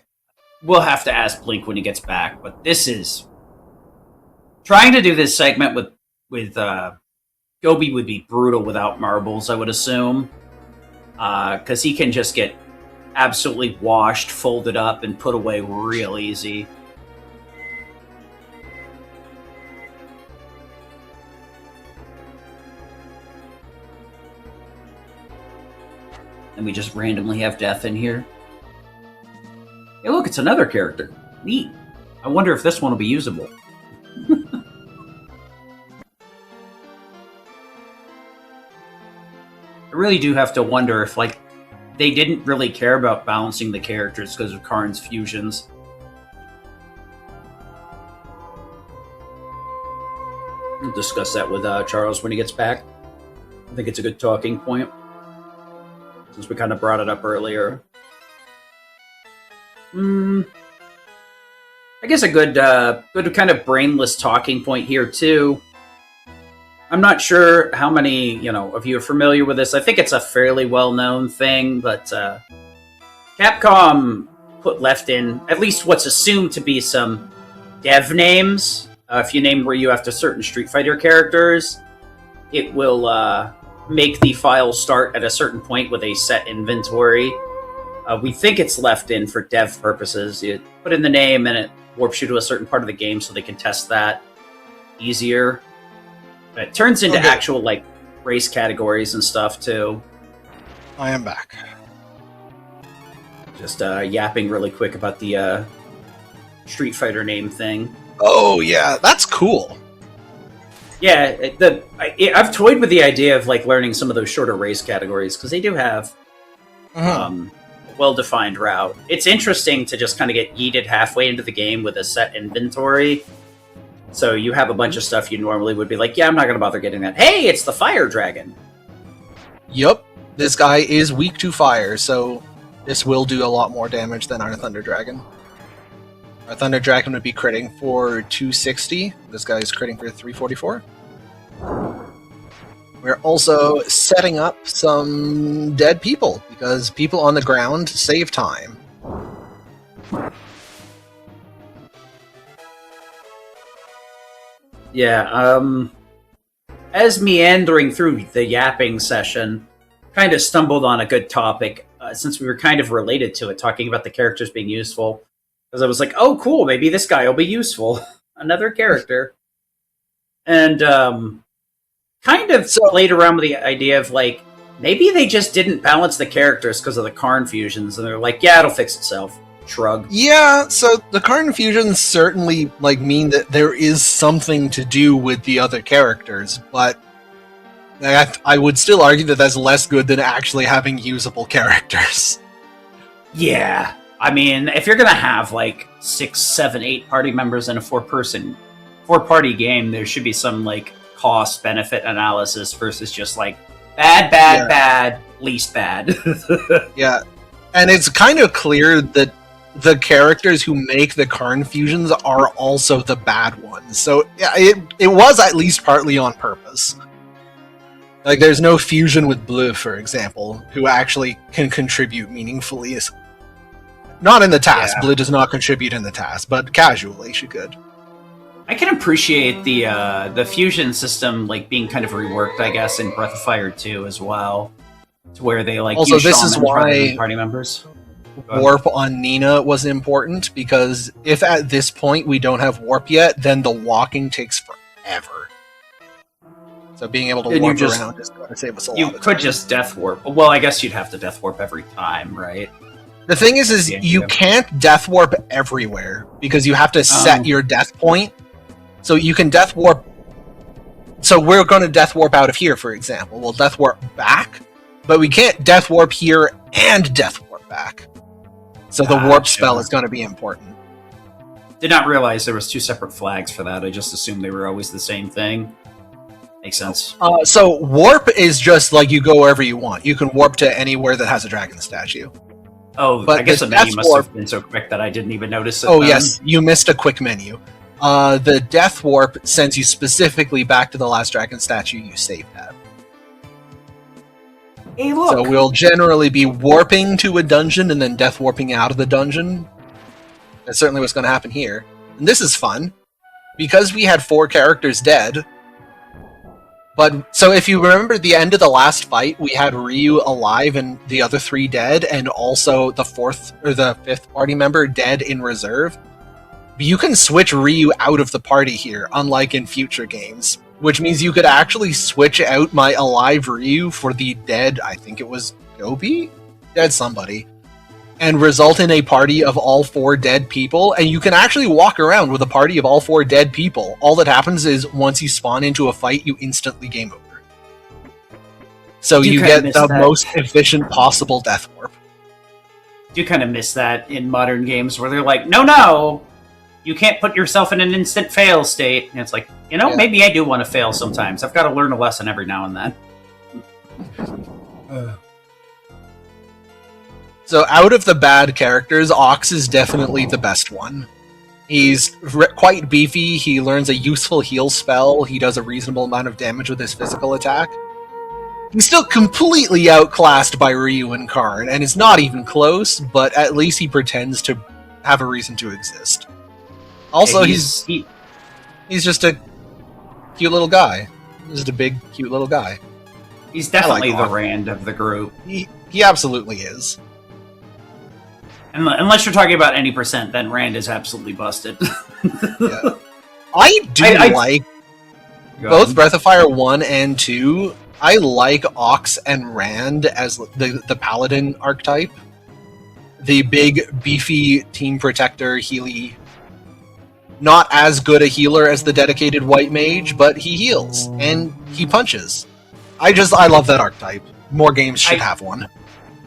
We'll have to ask Blink when he gets back, but this is... Trying to do this segment with Gobi would be brutal without marbles, I would assume. Because he can just get absolutely washed, folded up, and put away real easy. And we just randomly have death in here. Hey, look, it's another character. Neat. I wonder if this one will be usable. I really do have to wonder if, they didn't really care about balancing the characters because of Karn's fusions. We'll discuss that with Charles when he gets back. I think it's a good talking point, since we kind of brought it up earlier. I guess a good kind of brainless talking point here, too. I'm not sure how many, of you are familiar with this. I think it's a fairly well-known thing, but Capcom left in at least what's assumed to be some dev names. If you name Ryu after certain Street Fighter characters, it will make the file start at a certain point with a set inventory. We think it's left in for dev purposes. You put in the name and it warps you to a certain part of the game so they can test that easier. But it turns into actual race categories and stuff too. I am back. Just yapping really quick about the Street Fighter name thing. Oh yeah, that's cool. Yeah, I've toyed with the idea of learning some of those shorter race categories because they do have a well-defined route. It's interesting to just kind of get yeeted halfway into the game with a set inventory. So you have a bunch of stuff you normally would be like, yeah, I'm not going to bother getting that. Hey, it's the Fire Dragon. Yup, this guy is weak to fire, so this will do a lot more damage than our Thunder Dragon. Our Thunder Dragon would be critting for 260. This guy is critting for 344. We're also setting up some dead people, because people on the ground save time. Yeah, as meandering through the yapping session, kind of stumbled on a good topic, since we were kind of related to it, talking about the characters being useful. Because I was like, oh, cool, maybe this guy will be useful. Another character. And kind of played around with the idea of, maybe they just didn't balance the characters because of the Karn fusions, and they're like, yeah, it'll fix itself. Shrug. Yeah, so the Karn fusions certainly mean that there is something to do with the other characters, but I would still argue that that's less good than actually having usable characters. Yeah. I mean, if you're gonna have 6, 7, 8 party members in a 4-party game, there should be some cost benefit analysis versus just bad, least bad. Yeah. And it's kind of clear that the characters who make the Karn fusions are also the bad ones. So yeah, it was at least partly on purpose. There's no fusion with Bleu, for example, who actually can contribute meaningfully. Not in the TAS. Yeah. Bleu does not contribute in the TAS, but casually she could. I can appreciate the fusion system being kind of reworked, I guess, in Breath of Fire 2 as well, to where they also use this is why party members. Warp on Nina was important, because if at this point we don't have warp yet, then the walking takes forever. So being able to warp around is going to save us a lot of time. You could just death warp. Well, I guess you'd have to death warp every time, right? The thing is you can't death warp everywhere, because you have to set your death point. So you can death warp... So we're going to death warp out of here, for example. We'll death warp back, but we can't death warp here and death warp back. So the warp spell is going to be important. Did not realize there was 2 separate flags for that. I just assumed they were always the same thing. Makes sense. So warp is just you go wherever you want. You can warp to anywhere that has a dragon statue. Oh, but I guess the menu must have been so quick that I didn't even notice it. Oh, yes. You missed a quick menu. The death warp sends you specifically back to the last dragon statue you saved at. Hey, look! So we'll generally be warping to a dungeon and then death warping out of the dungeon. That's certainly what's going to happen here. And this is fun, because we had 4 characters dead. But so if you remember the end of the last fight, we had Ryu alive and the other 3 dead, and also the 5th party member dead in reserve. You can switch Ryu out of the party here, unlike in future games, which means you could actually switch out my alive Ryu for the dead, I think it was Gobi? Dead somebody, and result in a party of all 4 dead people, and you can actually walk around with a party of all 4 dead people. All that happens is once you spawn into a fight, you instantly game over. So you get the most efficient possible death warp. Do kind of miss that in modern games where they're like, no, you can't put yourself in an instant fail state. And it's like, maybe I do want to fail sometimes. I've got to learn a lesson every now and then. So out of the bad characters, Ox is definitely the best one. He's quite beefy. He learns a useful heal spell. He does a reasonable amount of damage with his physical attack. He's still completely outclassed by Ryu and Karn, and it's not even close, but at least he pretends to have a reason to exist. Also, he's just a cute little guy. He's just a big, cute little guy. He's definitely the Rand of the group. He absolutely is. Unless you're talking about any percent, then Rand is absolutely busted. Yeah. I like both Breath of Fire 1 and 2. I like Ox and Rand as the Paladin archetype. The big, beefy team protector, Healy. Not as good a healer as the dedicated white mage, but he heals, and he punches. I love that archetype. More games should have one.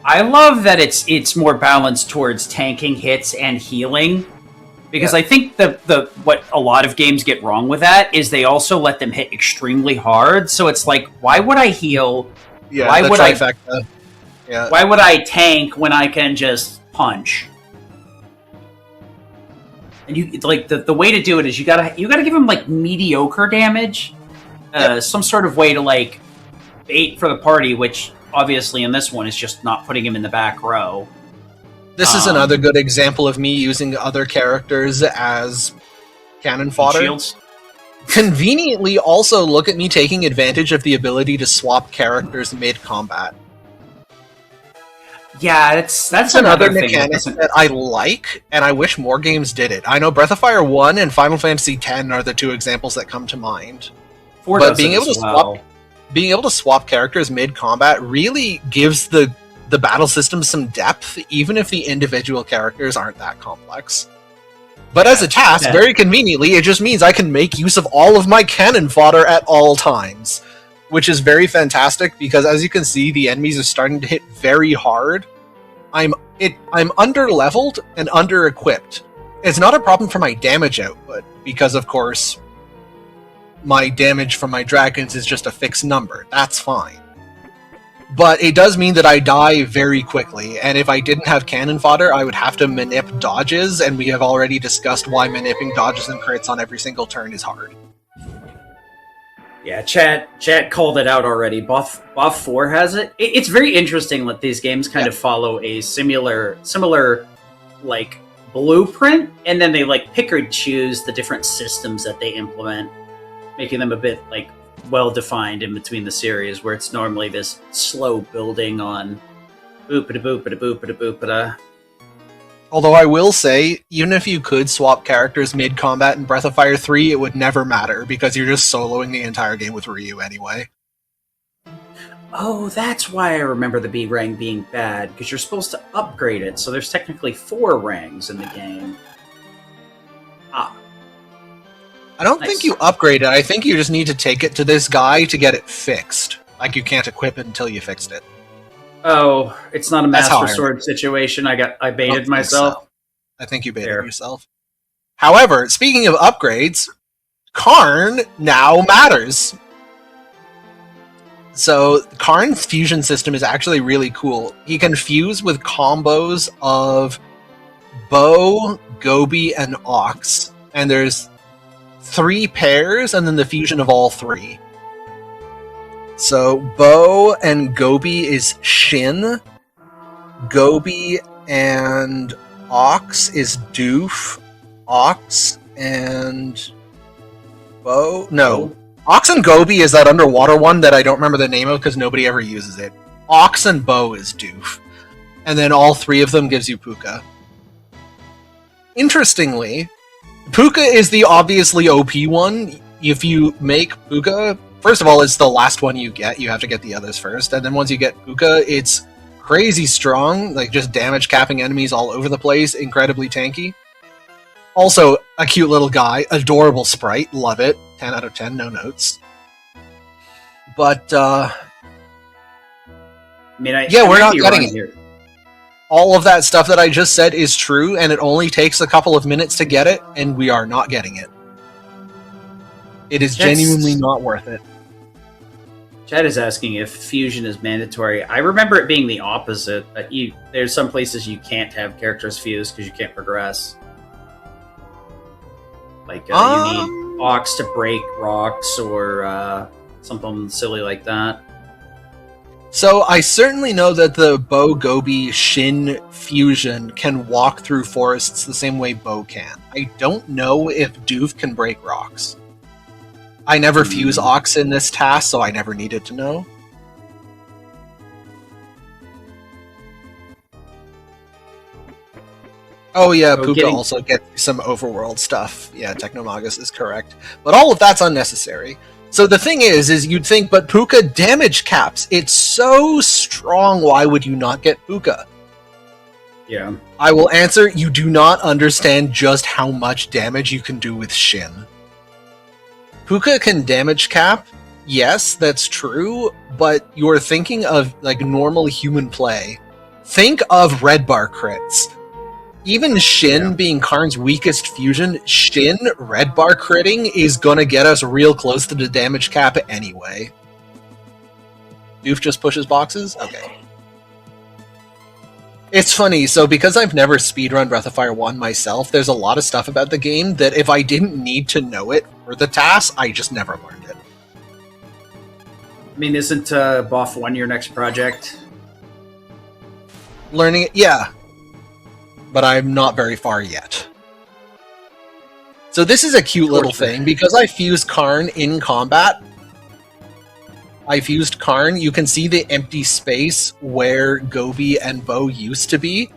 I love that it's more balanced towards tanking hits and healing. Because I think the what a lot of games get wrong with that is they also let them hit extremely hard. So it's like, why would I heal? Yeah, why would trifecta. Yeah. Why would I tank when I can just punch? And you like the way to do it is you gotta give him like mediocre damage, some sort of way to like bait for the party, which obviously in this one is just not putting him in the back row. This is another good example of me using other characters as cannon fodder. Shields. Conveniently, also look at me taking advantage of the ability to swap characters mid-combat. Yeah, that's another thing mechanic that I like, and I wish more games did it. I know Breath of Fire 1 and Final Fantasy X are the two examples that come to mind. But being able to swap characters mid-combat really gives the battle system some depth, even if the individual characters aren't that complex. But as a task, very conveniently, it just means I can make use of all of my cannon fodder at all times. Which is very fantastic, because as you can see, the enemies are starting to hit very hard. I'm under-leveled and under-equipped. It's not a problem for my damage output, because of course, my damage from my dragons is just a fixed number. That's fine. But it does mean that I die very quickly, and if I didn't have cannon fodder, I would have to manip dodges, and we have already discussed why manipping dodges and crits on every single turn is hard. Yeah, chat called it out already. Buff 4 has it. It's very interesting that these games kind of follow a similar like blueprint, and then they like pick or choose the different systems that they implement, making them a bit like well defined in between the series, where it's normally this slow building on boopity boopity boopity boopity. Although I will say, even if you could swap characters mid-combat in Breath of Fire 3, it would never matter, because you're just soloing the entire game with Ryu anyway. Oh, that's why I remember the B rank being bad, because you're supposed to upgrade it, so there's technically 4 ranks in the game. I don't think you upgrade it, I think you just need to take it to this guy to get it fixed. Like, you can't equip it until you fixed it. Oh, it's not a Master Sword situation. I baited myself. So. I think you baited yourself. However, speaking of upgrades, Karn now matters. So, Karn's fusion system is actually really cool. He can fuse with combos of Bow, Gobi, and Ox. And there's 3 pairs, and then the fusion of all 3. So, Bow and Gobi is Shin. Gobi and Ox is Doof. Ox and Bow? No. Ox and Gobi is that underwater one that I don't remember the name of because nobody ever uses it. Ox and Bow is Doof. And then all 3 of them gives you Puka. Interestingly, Puka is the obviously OP one. If you make Puka... First of all, it's the last one you get. You have to get the others first. And then once you get Puka, it's crazy strong. Like, just damage capping enemies all over the place. Incredibly tanky. Also, a cute little guy. Adorable sprite. Love it. 10 out of 10. No notes. But, I mean, we're not getting it. Here. All of that stuff that I just said is true, and it only takes a couple of minutes to get it, and we are not getting it. It is genuinely not worth it. Chad is asking if fusion is mandatory. I remember it being the opposite. That there's some places you can't have characters fused because you can't progress. Like you need ox to break rocks or something silly like that. So I certainly know that the Bo Gobi Shin fusion can walk through forests the same way Bo can. I don't know if Doof can break rocks. I never fuse Ox in this task, so I never needed to know. Oh yeah, Puka also gets some overworld stuff. Yeah, Technomagus is correct. But all of that's unnecessary. So the thing is you'd think, but Puka damage caps. It's so strong, why would you not get Puka? Yeah. I will answer, you do not understand just how much damage you can do with Shin. Puka can damage cap, yes, that's true, but you're thinking of like normal human play. Think of red bar crits. Even Shin being Karn's weakest fusion, Shin red bar critting is gonna get us real close to the damage cap anyway. Doof just pushes boxes? Okay. It's funny, so because I've never speedrun Breath of Fire 1 myself, there's a lot of stuff about the game that if I didn't need to know it for the TAS, I just never learned it. I mean, isn't BOF 1 your next project? Learning it, yeah. But I'm not very far yet. So this is a cute little thing, because I fused Karn in combat. I fused Karn, you can see the empty space where Gobi and Bo used to be.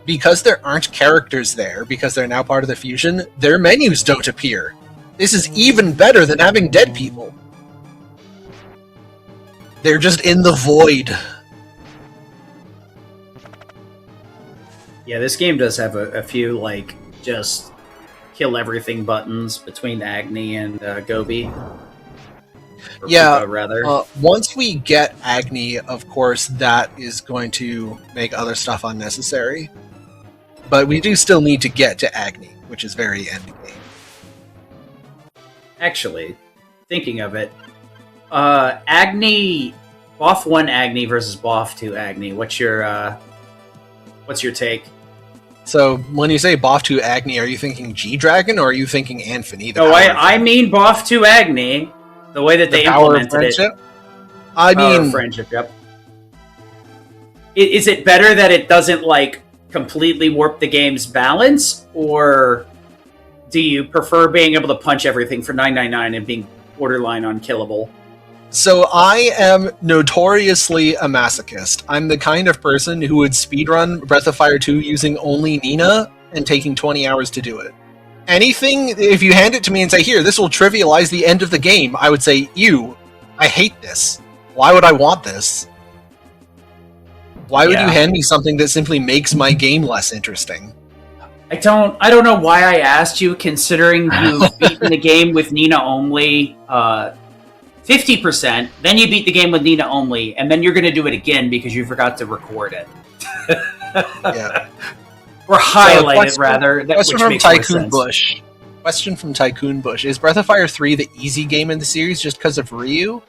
Because there aren't characters there, because they're now part of the fusion, their menus don't appear. This is even better than having dead people. They're just in the void. Yeah, this game does have a few, like, just kill everything buttons between Agni and Gobi. Yeah, rather. Once we get Agni, of course, that is going to make other stuff unnecessary. But we do still need to get to Agni, which is very end game. Actually, thinking of it, Agni, BOF 1 Agni versus BOF 2 Agni. What's your take? So, when you say BOF 2 Agni, are you thinking G-Dragon, or are you thinking Anthony? No, I mean BOF 2 Agni, the way that they implemented it. I mean... friendship, yep. Is it better that it doesn't, like, completely warp the game's balance, or do you prefer being able to punch everything for 999 and being borderline unkillable? So I am notoriously a masochist. I'm the kind of person who would speedrun Breath of Fire 2 using only Nina and taking 20 hours to do it. Anything, if you hand it to me and say, here, this will trivialize the end of the game, I would say, ew, I hate this. Why would I want this? Why would you hand me something that simply makes my game less interesting? I don't know why I asked you, considering you've beaten the game with Nina only 50%, then you beat the game with Nina only, and then you're going to do it again because you forgot to record it. Yeah. Or highlight it, rather. Question from Tycoon Bush. Question from Tycoon Bush. Is Breath of Fire 3 the easy game in the series just because of Ryu?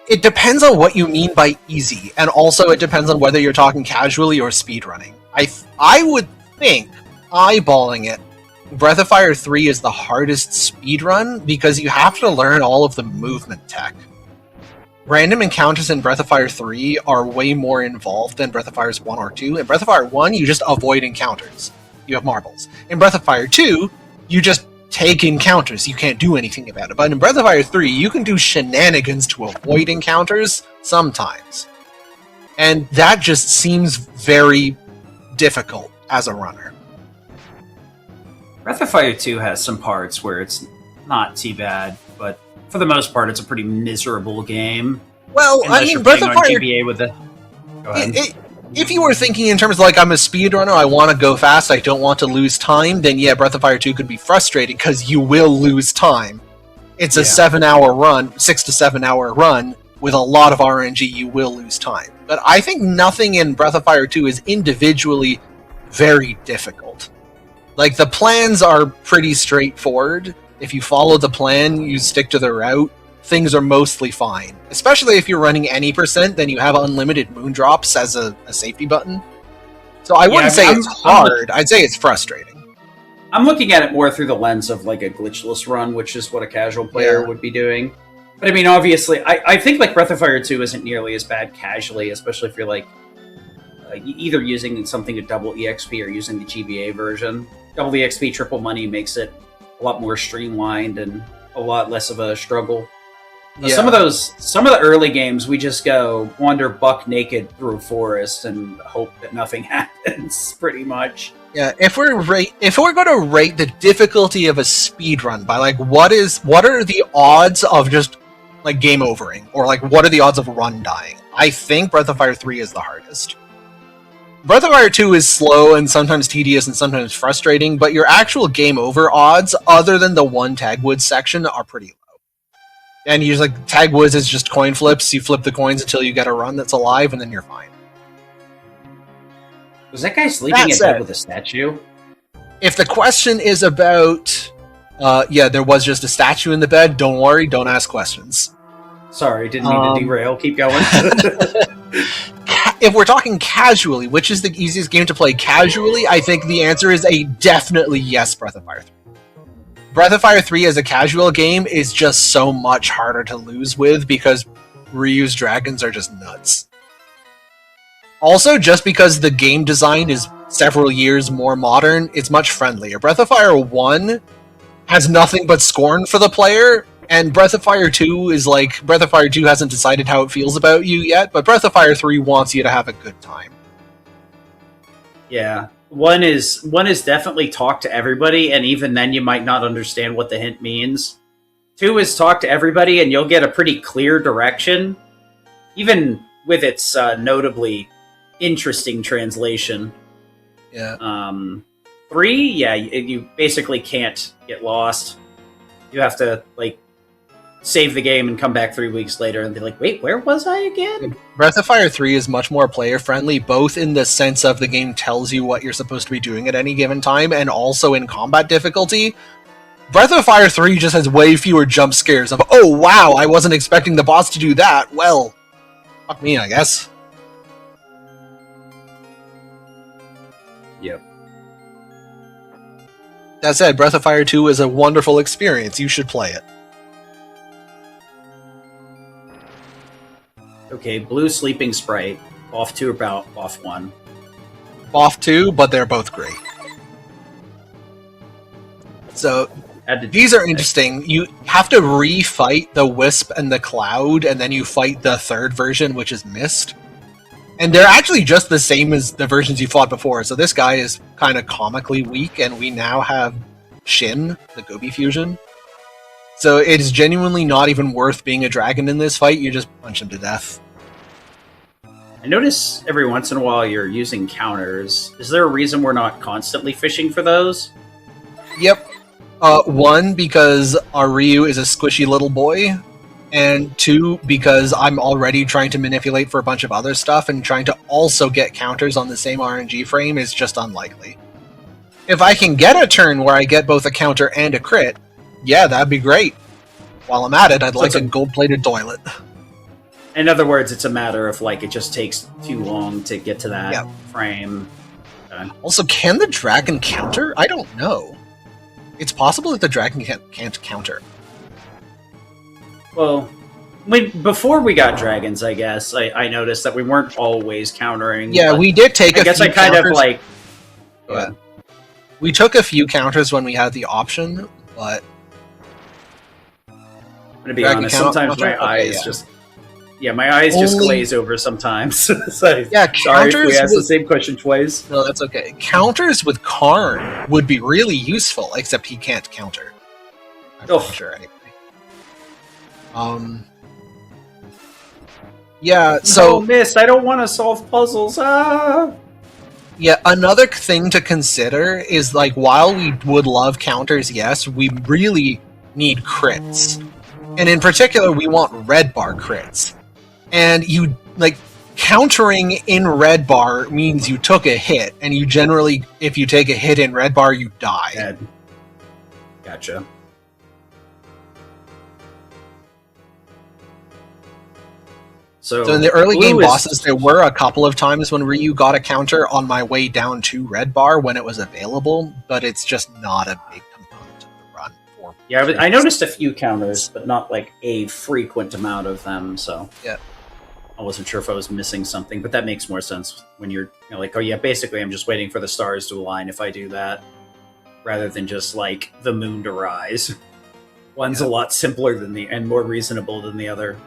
It depends on what you mean by easy, and also it depends on whether you're talking casually or speedrunning. I would think, eyeballing it, Breath of Fire 3 is the hardest speedrun because you have to learn all of the movement tech. Random encounters in Breath of Fire 3 are way more involved than Breath of Fire's 1 or 2. In Breath of Fire 1, you just avoid encounters. You have marbles. In Breath of Fire 2, you just take encounters. You can't do anything about it. But in Breath of Fire 3, you can do shenanigans to avoid encounters sometimes. And that just seems very difficult as a runner. Breath of Fire 2 has some parts where it's not too bad, but for the most part, it's a pretty miserable game. Well, unless I mean, you're Breath of playing on Fire... GBA with the... Go ahead. If you were thinking in terms of, like, I'm a speedrunner, I want to go fast, I don't want to lose time, then yeah, Breath of Fire 2 could be frustrating, because you will lose time. It's a 7-hour run, 6 to 7 hour run, with a lot of RNG, you will lose time. But I think nothing in Breath of Fire 2 is individually very difficult. Like, the plans are pretty straightforward. If you follow the plan, you stick to the route, things are mostly fine. Especially if you're running any percent, then you have unlimited moon drops as a safety button. So I wouldn't say it's hard, I'd say it's frustrating. I'm looking at it more through the lens of like a glitchless run, which is what a casual player would be doing. But I mean, obviously, I think like Breath of Fire 2 isn't nearly as bad casually, especially if you're like either using something to double EXP or using the GBA version. Double EXP, triple money makes it a lot more streamlined and a lot less of a struggle. Yeah. Some of the early games, we just go wander buck naked through a forest and hope that nothing happens, pretty much. Yeah, if we're going to rate the difficulty of a speed run by like what are the odds of just like game overing, or like what are the odds of run dying? I think Breath of Fire 3 is the hardest. Breath of Fire 2 is slow and sometimes tedious and sometimes frustrating, but your actual game over odds, other than the one Tag Woods section, are pretty low. And you just like Tag Woods is just coin flips. You flip the coins until you get a run that's alive, and then you're fine. Was that guy sleeping in bed with a statue? If the question is about, there was just a statue in the bed, don't worry, don't ask questions. Sorry, didn't mean to derail. Keep going. If we're talking casually, which is the easiest game to play casually, I think the answer is a definitely yes, Breath of Fire 3. Breath of Fire 3 as a casual game is just so much harder to lose with because Ryu's dragons are just nuts. Also, just because the game design is several years more modern, it's much friendlier. Breath of Fire 1 has nothing but scorn for the player, and Breath of Fire 2 is like, Breath of Fire 2 hasn't decided how it feels about you yet, but Breath of Fire 3 wants you to have a good time. Yeah. One is definitely talk to everybody, and even then you might not understand what the hint means. 2 is talk to everybody, and you'll get a pretty clear direction, even with its notably interesting translation. Yeah. 3, you basically can't get lost. You have to like save the game and come back 3 weeks later and be like, wait, where was I again? Breath of Fire 3 is much more player-friendly, both in the sense of the game tells you what you're supposed to be doing at any given time, and also in combat difficulty. Breath of Fire 3 just has way fewer jump scares of, oh wow, I wasn't expecting the boss to do that. Well, fuck me, I guess. Yep. That said, Breath of Fire 2 is a wonderful experience. You should play it. Okay, blue sleeping sprite. Off 2 about off 1. Off 2, but they're both great. So, these are interesting. You have to refight the Wisp and the Cloud, and then you fight the third version, which is Mist. And they're actually just the same as the versions you fought before, so this guy is kind of comically weak, and we now have Shin, the Gobi fusion. So it is genuinely not even worth being a dragon in this fight, you just punch him to death. I notice every once in a while you're using counters. Is there a reason we're not constantly fishing for those? Yep. 1, because our Ryu is a squishy little boy, and 2, because I'm already trying to manipulate for a bunch of other stuff, and trying to also get counters on the same RNG frame is just unlikely. If I can get a turn where I get both a counter and a crit, yeah, that'd be great. While I'm at it, I'd like a gold-plated toilet. In other words, it's a matter of, like, it just takes too long to get to that frame. Also, can the dragon counter? I don't know. It's possible that the dragon can't counter. Well, before we got dragons, I guess, I noticed that we weren't always countering. Yeah, we did take a few counters. I guess I kind of, like... Yeah. We took a few counters when we had the option, but... I'm gonna be honest, sometimes my eyes just... Yeah, my eyes just glaze over sometimes. So, sorry if we asked the same question twice. No, that's okay. Counters with Karn would be really useful, except he can't counter. I'm not sure anyway. Yeah, so... Oh, Mist, I don't want to solve puzzles, Yeah, another thing to consider is, like, while we would love counters, yes, we really need crits. And in particular, we want red bar crits. And you, like, countering in red bar means you took a hit, and you generally, if you take a hit in red bar, you die. Dead. So in the early blue game is- bosses, there were a couple of times when Ryu got a counter on my way down to Red Bar when it was available, but it's just not a big component of the run. Yeah, I noticed a few counters, but not like a frequent amount of them. So yeah, I wasn't sure if I was missing something, but that makes more sense when you're like, oh yeah, basically I'm just waiting for the stars to align if I do that, rather than just like the moon to rise. One's a lot simpler than and more reasonable than the other.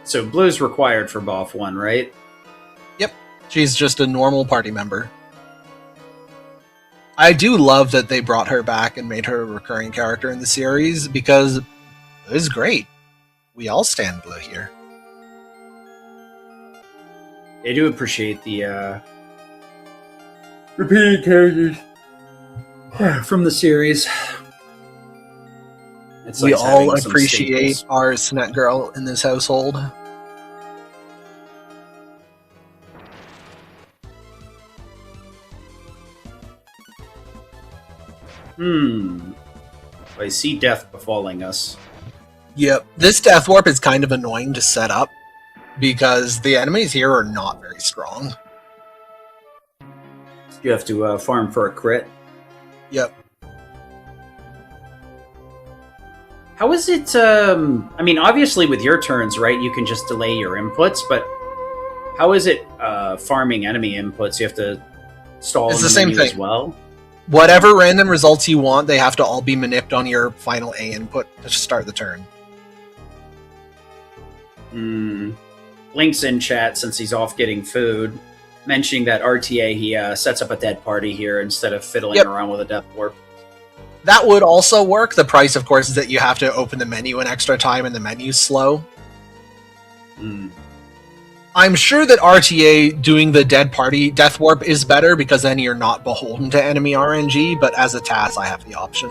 So blue's required for BOF 1, right? Yep. She's just a normal party member. I do love that they brought her back and made her a recurring character in the series because it is great. We all stand blue here. I do appreciate the repeated characters from the series. It's We nice all having some appreciate staples. our Snet girl in this household. I see death befalling us. Yep. This Death Warp is kind of annoying to set up because the enemies here are not very strong. You have to farm for a crit. Yep. How is it? I mean, obviously with your turns, right? You can just delay your inputs, but how is it farming enemy inputs? You have to stall It's in the same menu as thing. well. Whatever random results you want, they have to all be maniped on your final A input to start the turn. Link's in chat since he's off getting food, mentioning that RTA he sets up a dead party here instead of fiddling around with a death warp. That would also work. The price, of course, is that you have to open the menu an extra time and the menu's slow. I'm sure that RTA doing the dead party death warp is better because then you're not beholden to enemy RNG, but as a TAS, I have the option.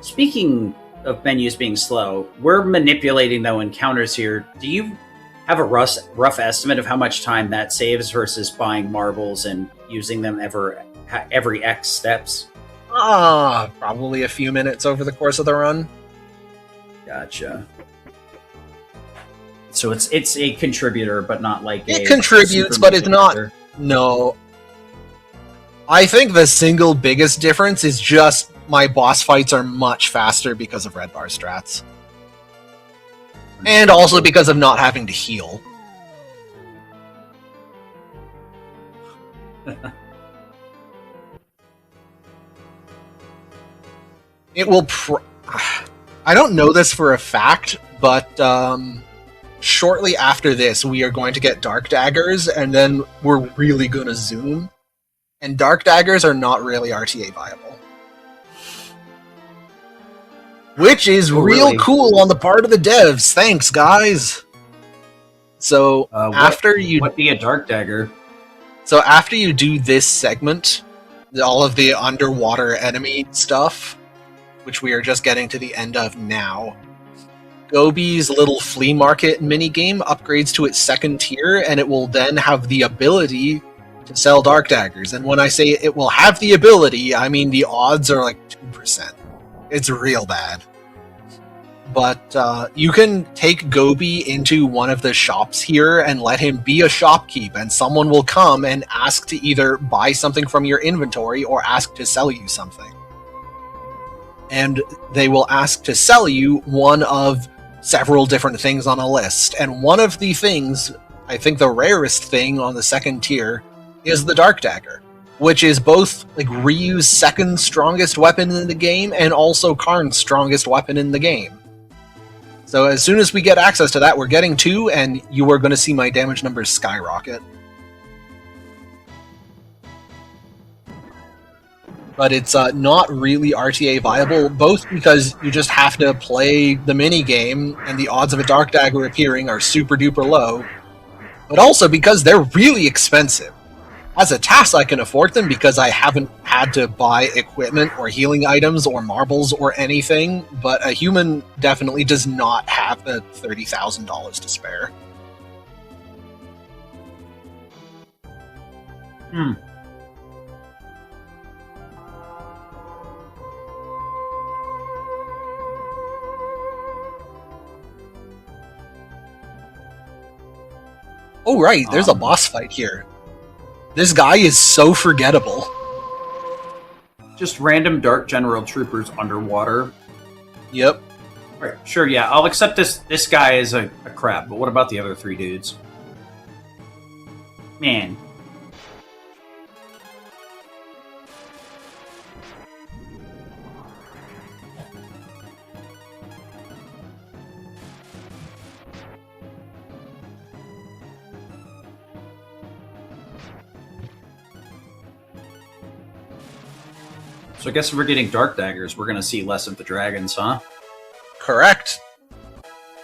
Speaking of menus being slow, we're manipulating though encounters here. Do you have a rough estimate of how much time that saves versus buying marbles and using them every X steps? Probably a few minutes over the course of the run. Gotcha. So it's a contributor, but not like it contributes, super but it's not. manipulator. No. I think the single biggest difference is just my boss fights are much faster because of red bar strats. And also because of not having to heal. It will I don't know this for a fact, but shortly after this, we are going to get Dark Daggers, and then we're really going to zoom. And Dark Daggers are not really RTA viable. Which is real cool on the part of the devs. Thanks, guys! So, after you... What be a Dark Dagger? So after you do this segment, all of the underwater enemy stuff, which we are just getting to the end of now, Gobi's little flea market minigame upgrades to its second tier, and it will then have the ability to sell Dark Daggers. And when I say it will have the ability, I mean the odds are like 2%. It's real bad. But you can take Gobi into one of the shops here and let him be a shopkeep, and someone will come and ask to either buy something from your inventory or ask to sell you something. And they will ask to sell you one of several different things on a list. And one of the things, I think the rarest thing on the second tier, is the Dark Dagger, which is both like Ryu's second strongest weapon in the game and also Karn's strongest weapon in the game. So as soon as we get access to that, we're getting 2, and you are going to see my damage numbers skyrocket. But it's not really RTA viable, both because you just have to play the minigame, and the odds of a Dark Dagger appearing are super duper low, but also because they're really expensive. As a TAS, I can afford them because I haven't had to buy equipment or healing items or marbles or anything, but a human definitely does not have the $30,000 to spare. Oh, right, there's a boss fight here. This guy is so forgettable. Just random Dark General troopers underwater. Yep. Right, sure, yeah, I'll accept this guy is a crab, but what about the other 3 dudes? Man. So I guess if we're getting Dark Daggers, we're going to see less of the dragons, huh? Correct.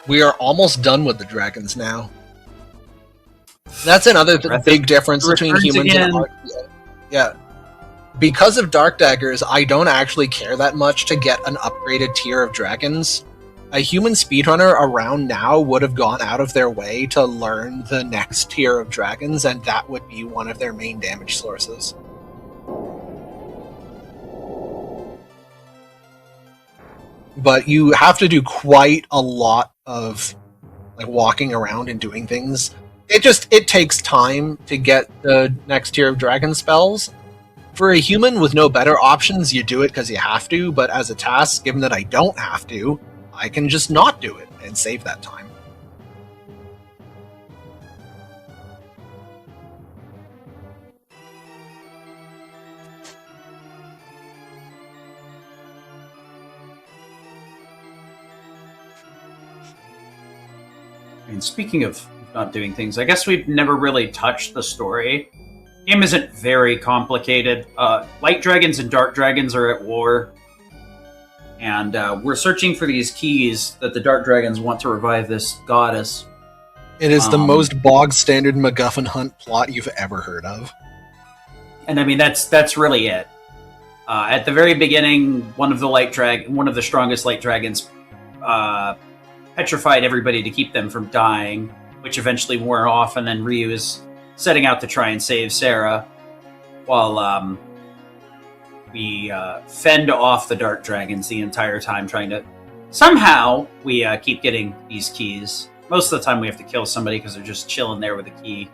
We are almost done with the dragons now. That's another big difference between humans and RPG. Yeah. Because of Dark Daggers, I don't actually care that much to get an upgraded tier of dragons. A human speedrunner around now would have gone out of their way to learn the next tier of dragons, and that would be one of their main damage sources. But you have to do quite a lot of like walking around and doing things. It takes time to get the next tier of dragon spells. For a human with no better options, you do it because you have to, but as a task, given that I don't have to, I can just not do it and save that time. And speaking of not doing things, I guess we've never really touched the story. The game isn't very complicated. Light dragons and dark dragons are at war. And we're searching for these keys that the dark dragons want to revive this goddess. It is the most bog standard MacGuffin hunt plot you've ever heard of. And I mean, that's really it. At the very beginning, one of the strongest light dragons petrified everybody to keep them from dying, which eventually wore off, and then Ryu is setting out to try and save Sarah, while we fend off the dark dragons the entire time, trying to... Somehow, we keep getting these keys. Most of the time we have to kill somebody because they're just chilling there with a key,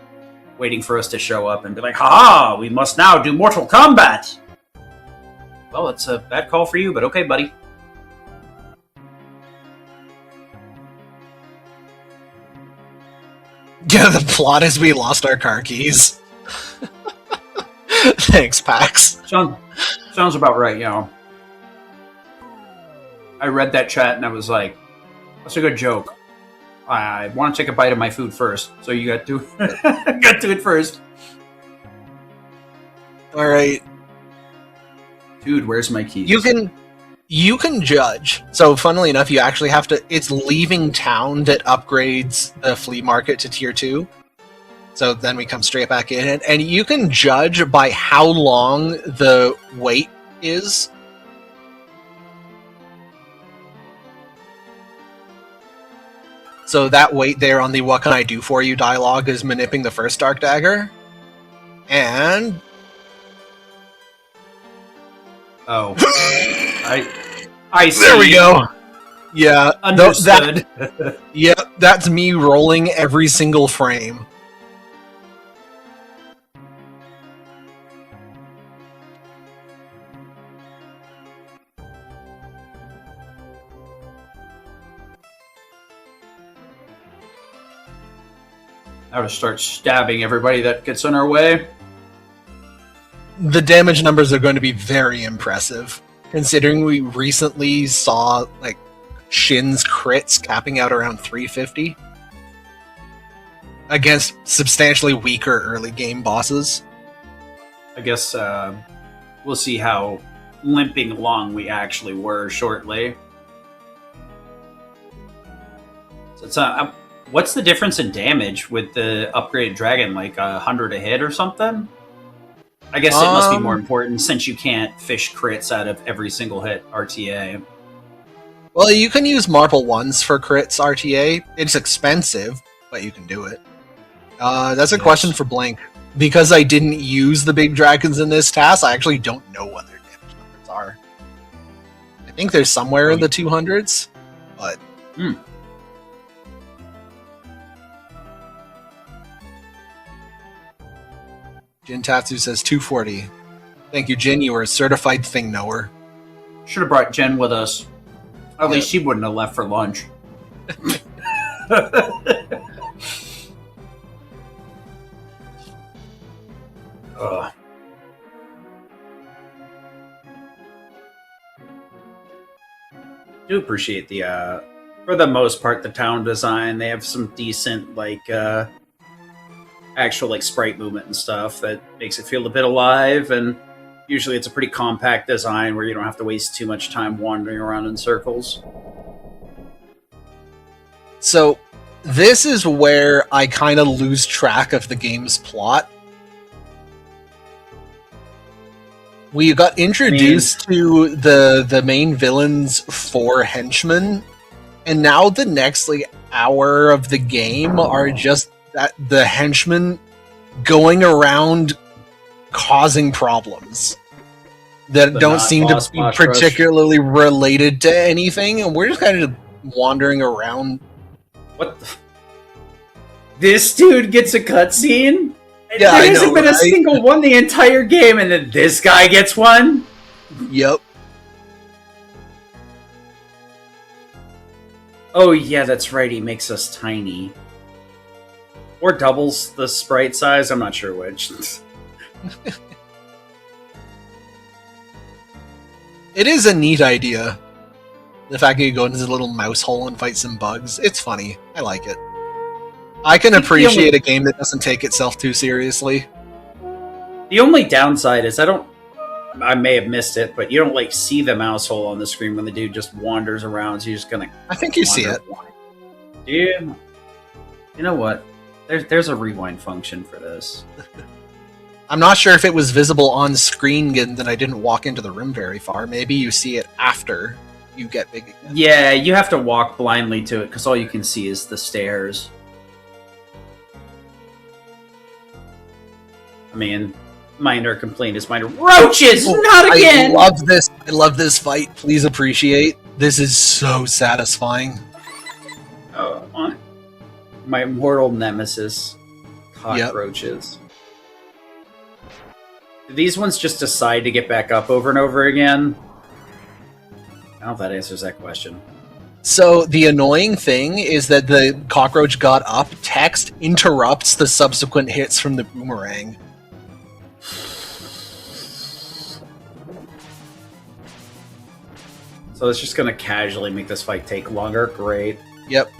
waiting for us to show up and be like, "Ha! We must now do Mortal Kombat!" Well, it's a bad call for you, but okay, buddy. Yeah, the plot is we lost our car keys. Thanks, Pax. Sounds about right, you know. I read that chat and I was like, that's a good joke. I want to take a bite of my food first, so you got to got to it first. All right, dude. Where's my keys? You can judge. So, funnily enough, you actually have to. It's leaving town that upgrades the flea market to tier 2. So then we come straight back in, and you can judge by how long the wait is. So that wait there on the "What can I do for you" dialogue is manipping the first Dark Dagger. And... Oh. I see. There we go. Yeah. Understood. Yeah, that's me rolling every single frame. Now to start stabbing everybody that gets in our way. The damage numbers are going to be very impressive, considering we recently saw like Shin's crits capping out around 350 against substantially weaker early game bosses. I guess we'll see how limping along we actually were shortly. So it's what's the difference in damage with the upgraded dragon? Like 100 a hit or something? I guess it must be more important since you can't fish crits out of every single hit RTA. Well, you can use Marble 1s for crits RTA. It's expensive, but you can do it. That's a question for Blank. Because I didn't use the big dragons in this task, I actually don't know what their damage numbers are. I think they're somewhere in the 200s, but... Jin Tatsu says 240. Thank you, Jin. You are a certified thing knower. Should have brought Jen with us. At least she wouldn't have left for lunch. Ugh. Do appreciate the for the most part the town design. They have some decent actual like sprite movement and stuff that makes it feel a bit alive, and usually it's a pretty compact design where you don't have to waste too much time wandering around in circles. So this is where I kind of lose track of the game's plot. We got introduced to the main villain's 4 henchmen, and now the next hour of the game are just the henchmen going around causing problems that don't seem to be particularly related to anything, and we're just kind of wandering around. What the? This dude gets a cutscene? Yeah, there hasn't been a single one the entire game, and then this guy gets one? Yep. Oh yeah, that's right, he makes us tiny. Or doubles the sprite size, I'm not sure which. It is a neat idea. The fact that you go into the little mouse hole and fight some bugs. It's funny. I like it. I can appreciate a game that doesn't take itself too seriously. The only downside is I may have missed it, but you don't see the mouse hole on the screen when the dude just wanders around, so you're just gonna... I think you see it. Do you? You know what? There's a rewind function for this. I'm not sure if it was visible on screen given that I didn't walk into the room very far. Maybe you see it after you get big again. Yeah, you have to walk blindly to it, because all you can see is the stairs. I mean, minor complaint is minor. Roaches! Not again! I love this. I love this fight. Please appreciate. This is so satisfying. Oh, my mortal nemesis. Cockroaches. Yep. Do these ones just decide to get back up over and over again? I don't know if that answers that question. So the annoying thing is that the cockroach got up text interrupts the subsequent hits from the boomerang. So it's just going to casually make this fight take longer? Great. Yep.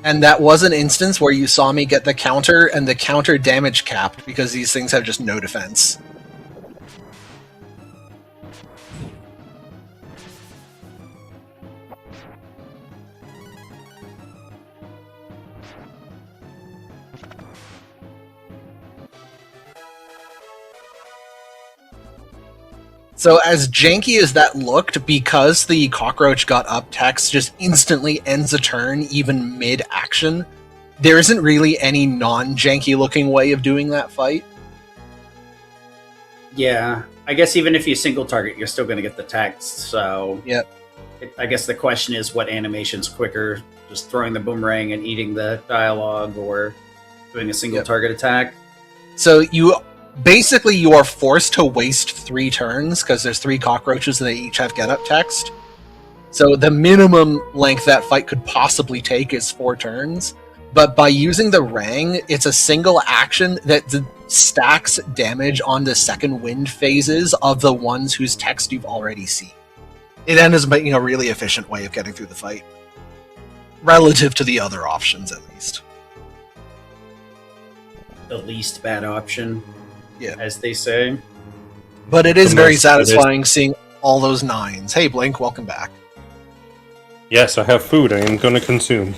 And that was an instance where you saw me get the counter, and the counter damage capped, because these things have just no defense. So as janky as that looked, because the cockroach got up text just instantly ends a turn, even mid-action, there isn't really any non-janky looking way of doing that fight. Yeah, I guess even if you single target, you're still going to get the text, so... Yep. I guess the question is what animation's quicker, just throwing the boomerang and eating the dialogue, or doing a single target attack? So you are forced to waste 3 turns, because there's 3 cockroaches and they each have get up text. So the minimum length that fight could possibly take is 4 turns. But by using the Rang, it's a single action that stacks damage on the second wind phases of the ones whose text you've already seen. It ends up being a really efficient way of getting through the fight. Relative to the other options, at least. The least bad option. Yeah. As they say. But it is very satisfying seeing all those 9s. Hey, Blink, welcome back. Yes, I have food I am going to consume.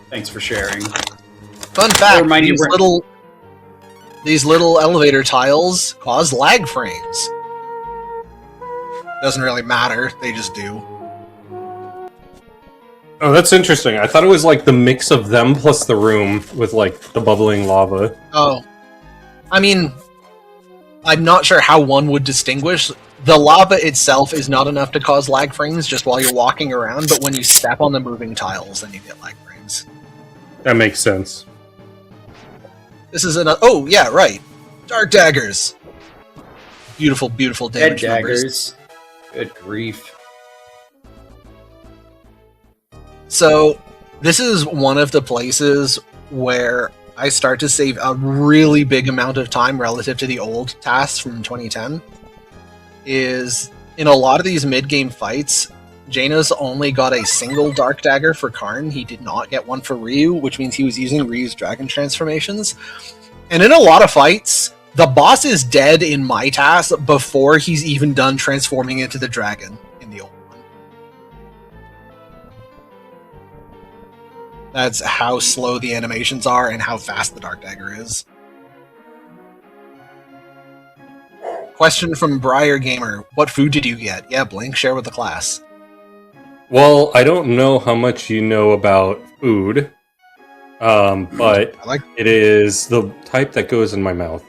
Thanks for sharing. Fun fact, these little elevator tiles cause lag frames. Doesn't really matter, they just do. Oh, that's interesting. I thought it was like the mix of them plus the room with like the bubbling lava. Oh. I mean, I'm not sure how one would distinguish. The lava itself is not enough to cause lag frames just while you're walking around, but when you step on the moving tiles, then you get lag frames. That makes sense. This is another. Oh yeah, right. Dark daggers. Beautiful, beautiful Dead damage numbers. daggers. Good grief. So this is one of the places where I start to save a really big amount of time relative to the old TAS from 2010. Is in a lot of these mid-game fights, Janos only got a single Dark Dagger for Karn. He did not get one for Ryu, which means he was using Ryu's Dragon transformations. And in a lot of fights, the boss is dead in my TAS before he's even done transforming into the dragon in the old one. That's how slow the animations are and how fast the Dark Dagger is. Question from Briar Gamer. What food did you get? Yeah, Blink, share with the class. Well, I don't know how much you know about food, but it is the type that goes in my mouth.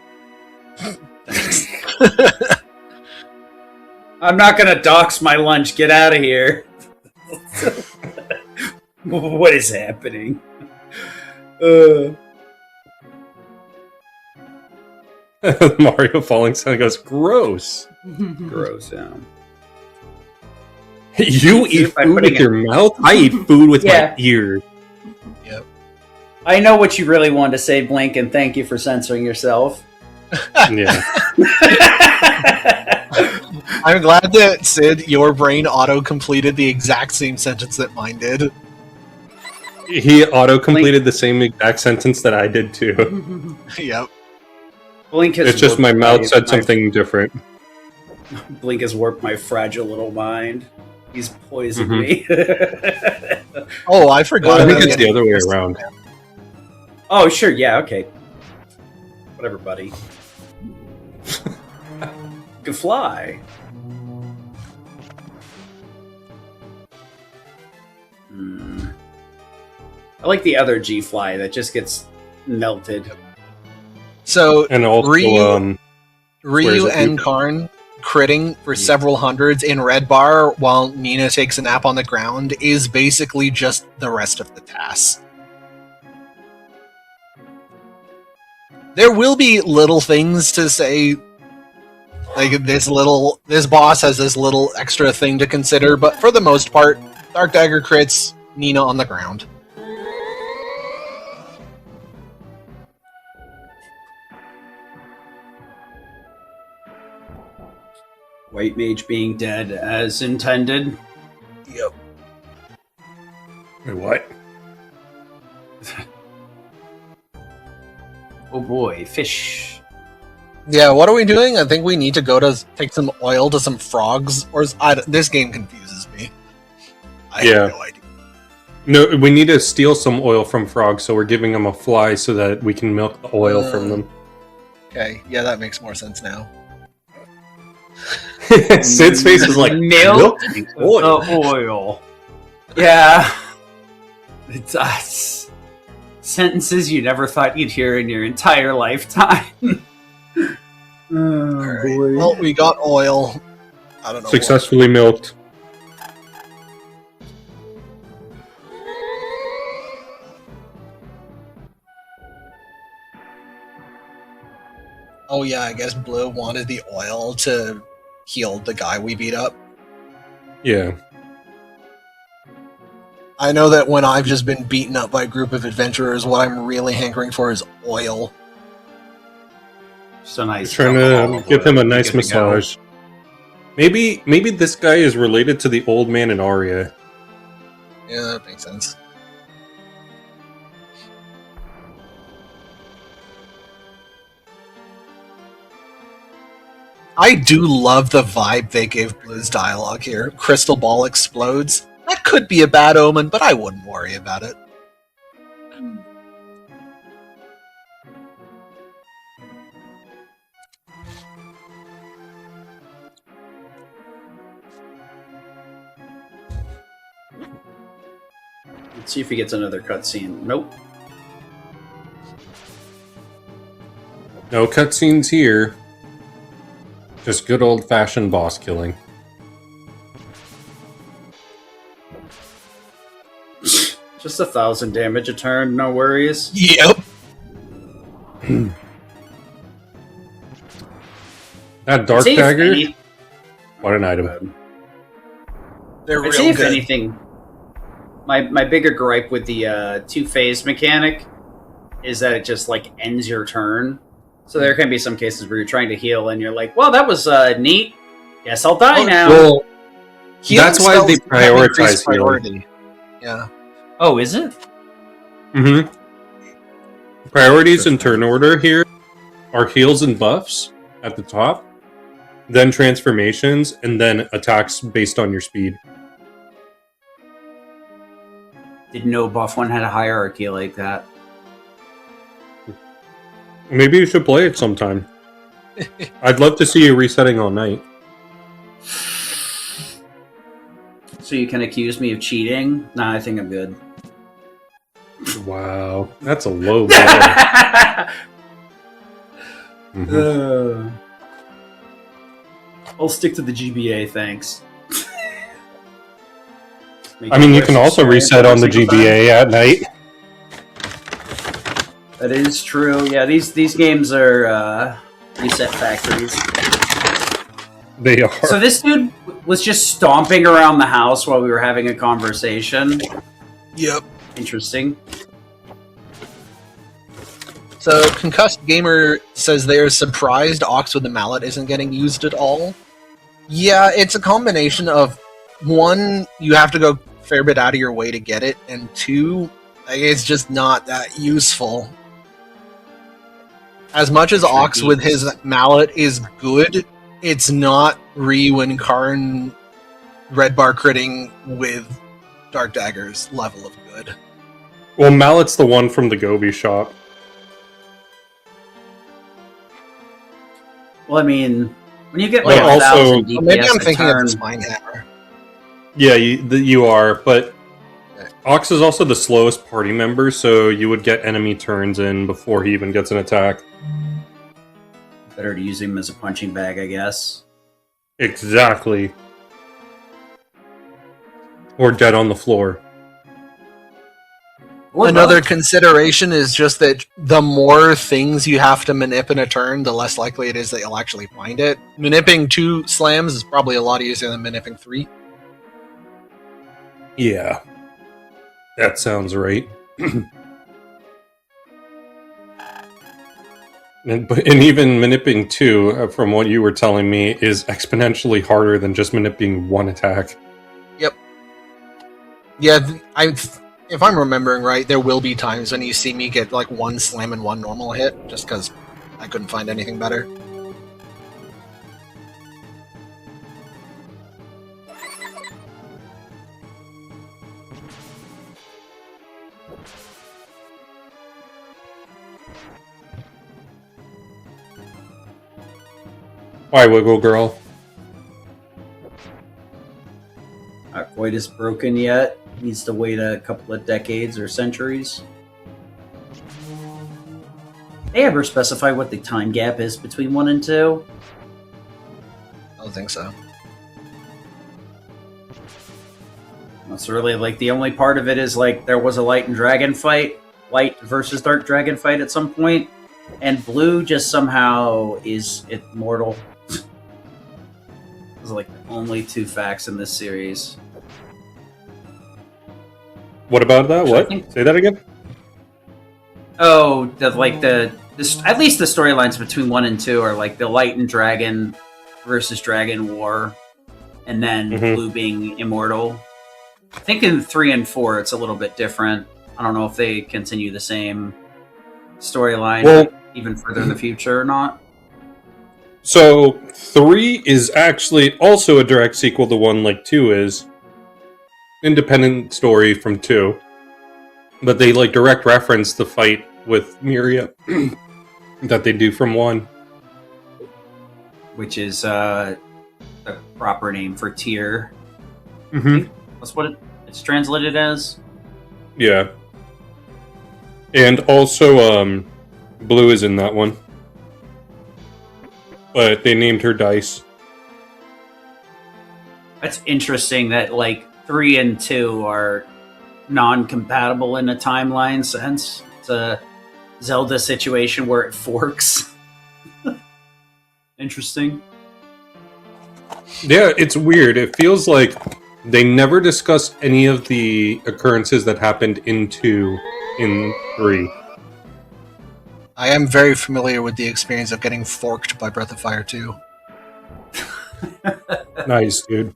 I'm not gonna dox my lunch. Get out of here. What is happening? Mario falling sound goes, gross. Gross, yeah. You eat By food putting with your mouth? I eat food with Yeah. my ears. Yep. I know what you really wanted to say, Blink, and thank you for censoring yourself. Yeah. I'm glad that, Sid, your brain auto-completed the exact same sentence that mine did. He auto-completed the same exact sentence that I did too. Yep. Blink has It's just my warped mouth said something different. Blink has warped my fragile little mind. He's poisoned me. Oh, I forgot. I think about it's the getting other way this. around. Oh, sure, yeah, okay. Whatever, buddy. You can fly. I like the other G-Fly that just gets melted. So, And also, Ryu it? and Karn critting for several hundreds in red bar while Nina takes a nap on the ground is basically just the rest of the TAS. There will be little things to say, like this boss has this little extra thing to consider, but for the most part, Dark Dagger crits, Nina on the ground. White Mage being dead as intended. Yep. wait, what? Oh boy, fish. Yeah, what are we doing? I think we need to go to take some oil to some frogs, or this game confuses me. I have no idea. No, we need to steal some oil from frogs, so we're giving them a fly so that we can milk the oil from them. Okay, yeah, that makes more sense now. Sid's face is like, milk the oil. oil. Yeah. It's sentences you never thought you'd hear in your entire lifetime. Oh, boy. Well, we got oil. I don't know. Successfully milked. Oh yeah, I guess Blue wanted the oil to heal the guy we beat up. Yeah. I know that when I've just been beaten up by a group of adventurers, what I'm really hankering for is oil. Just a nice Trying to give him a nice massage. Maybe this guy is related to the old man in Aria. Yeah, that makes sense. I do love the vibe they gave Blue's dialogue here. Crystal ball explodes. That could be a bad omen, but I wouldn't worry about it. Let's see if he gets another cutscene. Nope. No cutscenes here. Just good old-fashioned boss killing. Just 1,000 damage a turn, no worries. Yep. That dark See if dagger. any- What an item. They're I'd real say if good. anything, my bigger gripe with the two-phase mechanic is that it just like ends your turn. So there can be some cases where you're trying to heal and you're like, well, that was neat. Guess I'll die now. Well, Healing that's why they spells have increased prioritize healing. priority. Yeah. Oh, is it? Mm-hmm. Priorities in turn order here are heals and buffs at the top, then transformations, and then attacks based on your speed. Didn't know buff one had a hierarchy like that. Maybe you should play it sometime. I'd love to see you resetting all night. So you can accuse me of cheating? Nah, I think I'm good. Wow, that's a low blow. Mhm. I'll stick to the GBA, thanks. I mean, you can also reset on the GBA at night. That is true. Yeah, these games are reset factories. They are. So this dude was just stomping around the house while we were having a conversation. Yep. Interesting. So, Concussed Gamer says they're surprised Ox with the mallet isn't getting used at all. Yeah, it's a combination of, one, you have to go a fair bit out of your way to get it, and two, it's just not that useful. As much as Ox with his mallet is good, it's not Ryu and Karn red bar critting with Dark Daggers level of good. Well, Mallet's the one from the Gobi shop. Well, I mean, when you get like Well, also- 1,000 DPS Well, maybe I'm a thinking turn, of the Spine Hammer. Yeah, you are, but Ox is also the slowest party member, so you would get enemy turns in before he even gets an attack. better to use him as a punching bag, I guess. Exactly. Or dead on the floor. Or Another both. consideration is just that the more things you have to manip in a turn, the less likely it is that you'll actually find it. Manipping 2 slams is probably a lot easier than manipping 3. Yeah. That sounds right. And even manipping 2, from what you were telling me, is exponentially harder than just manipping 1 attack. Yeah, if I'm remembering right, there will be times when you see me get like 1 slam and 1 normal hit, just because I couldn't find anything better. Why, Wiggle Girl? Not quite as broken yet. Needs to wait a couple of decades or centuries. They ever specify what the time gap is between 1 and 2? I don't think so. That's really like the only part of it is like there was a light and dragon fight, light versus dark dragon fight at some point, and blue just somehow is immortal. Those are like the only 2 facts in this series. What about that? So I What? think- Say that again? Oh, at least the storylines between 1 and 2 are like the light and dragon versus dragon war, and then Mhm. blue being immortal. I think in 3 and 4 it's a little bit different. I don't know if they continue the same storyline Well- even further in the future or not. So, 3 is actually also a direct sequel to 1 like 2 is. Independent story from 2. But they like direct reference the fight with Miria that they do from 1. Which is the proper name for Tyr. Mm-hmm. That's what it's translated as. Yeah. And also, Blue is in that one. but they named her Dice. That's interesting that like 3 and 2 are non-compatible in a timeline sense. It's a Zelda situation where it forks. Interesting. Yeah, it's weird. It feels like they never discussed any of the occurrences that happened in 2 in 3. I am very familiar with the experience of getting forked by Breath of Fire 2. Nice, dude.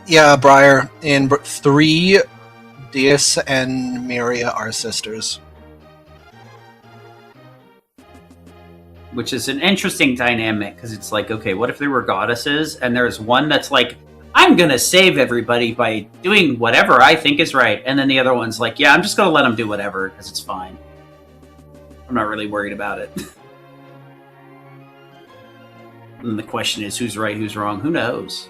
Yeah, Briar, in 3, Deus and Miria are sisters. Which is an interesting dynamic, because it's like, okay, what if there were goddesses, and there's one that's like, I'm gonna save everybody by doing whatever I think is right, and then the other one's like, yeah, I'm just gonna let them do whatever, because it's fine. I'm not really worried about it. And the question is, who's right, who's wrong? Who knows?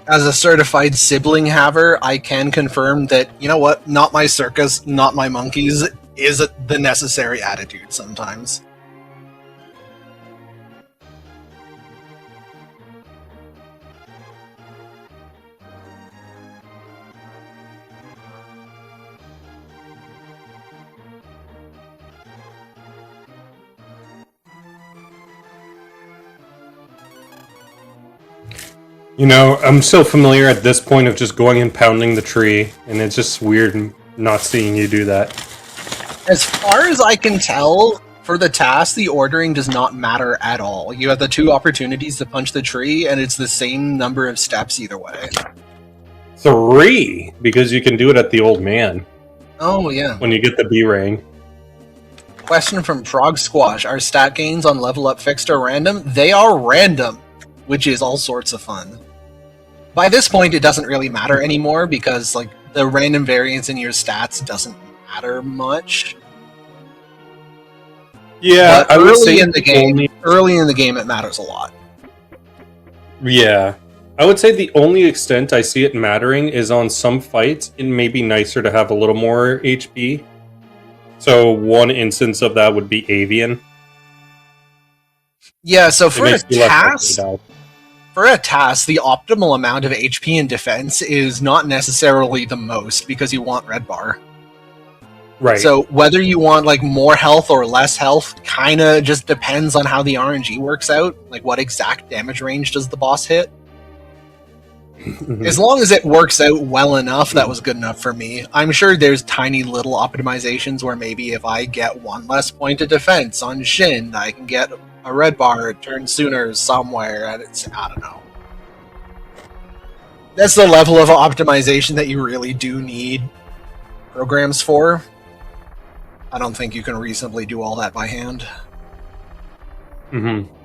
As a certified sibling haver, I can confirm that, you know what, not my circus, not my monkeys, is the necessary attitude sometimes. You know, I'm so familiar at this point of just going and pounding the tree, and it's just weird not seeing you do that. As far as I can tell, for the TAS, the ordering does not matter at all. You have the 2 opportunities to punch the tree, and it's the same number of steps either way. 3, because you can do it at the old man. Oh, yeah. When you get the B-Ring. Question from Frog Squash. Are stat gains on level up fixed or random? They are random, which is all sorts of fun. By this point, it doesn't really matter anymore because like the random variance in your stats doesn't matter much. Yeah, But I would early say in the game, it matters a lot. Yeah. I would say the only extent I see it mattering is on some fights, it may be nicer to have a little more HP. So one instance of that would be Avian. Yeah, so It for a makes you less likely TAS, to die. the optimal amount of HP and defense is not necessarily the most because you want red bar. Right. So whether you want like more health or less health kind of just depends on how the RNG works out. Like what exact damage range does the boss hit? As long as it works out well enough, that was good enough for me. I'm sure there's tiny little optimizations where maybe if I get 1 less point of defense on Shin, I can get a red bar turn sooner somewhere, and it's, I don't know. That's the level of optimization that you really do need programs for. I don't think you can reasonably do all that by hand. Mm-hmm.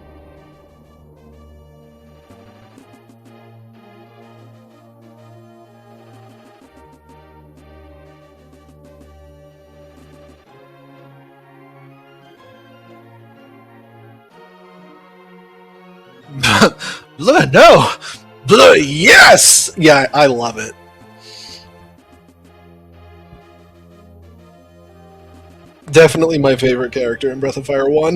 No! Yes! Yeah, I love it. Definitely my favorite character in Breath of Fire 1.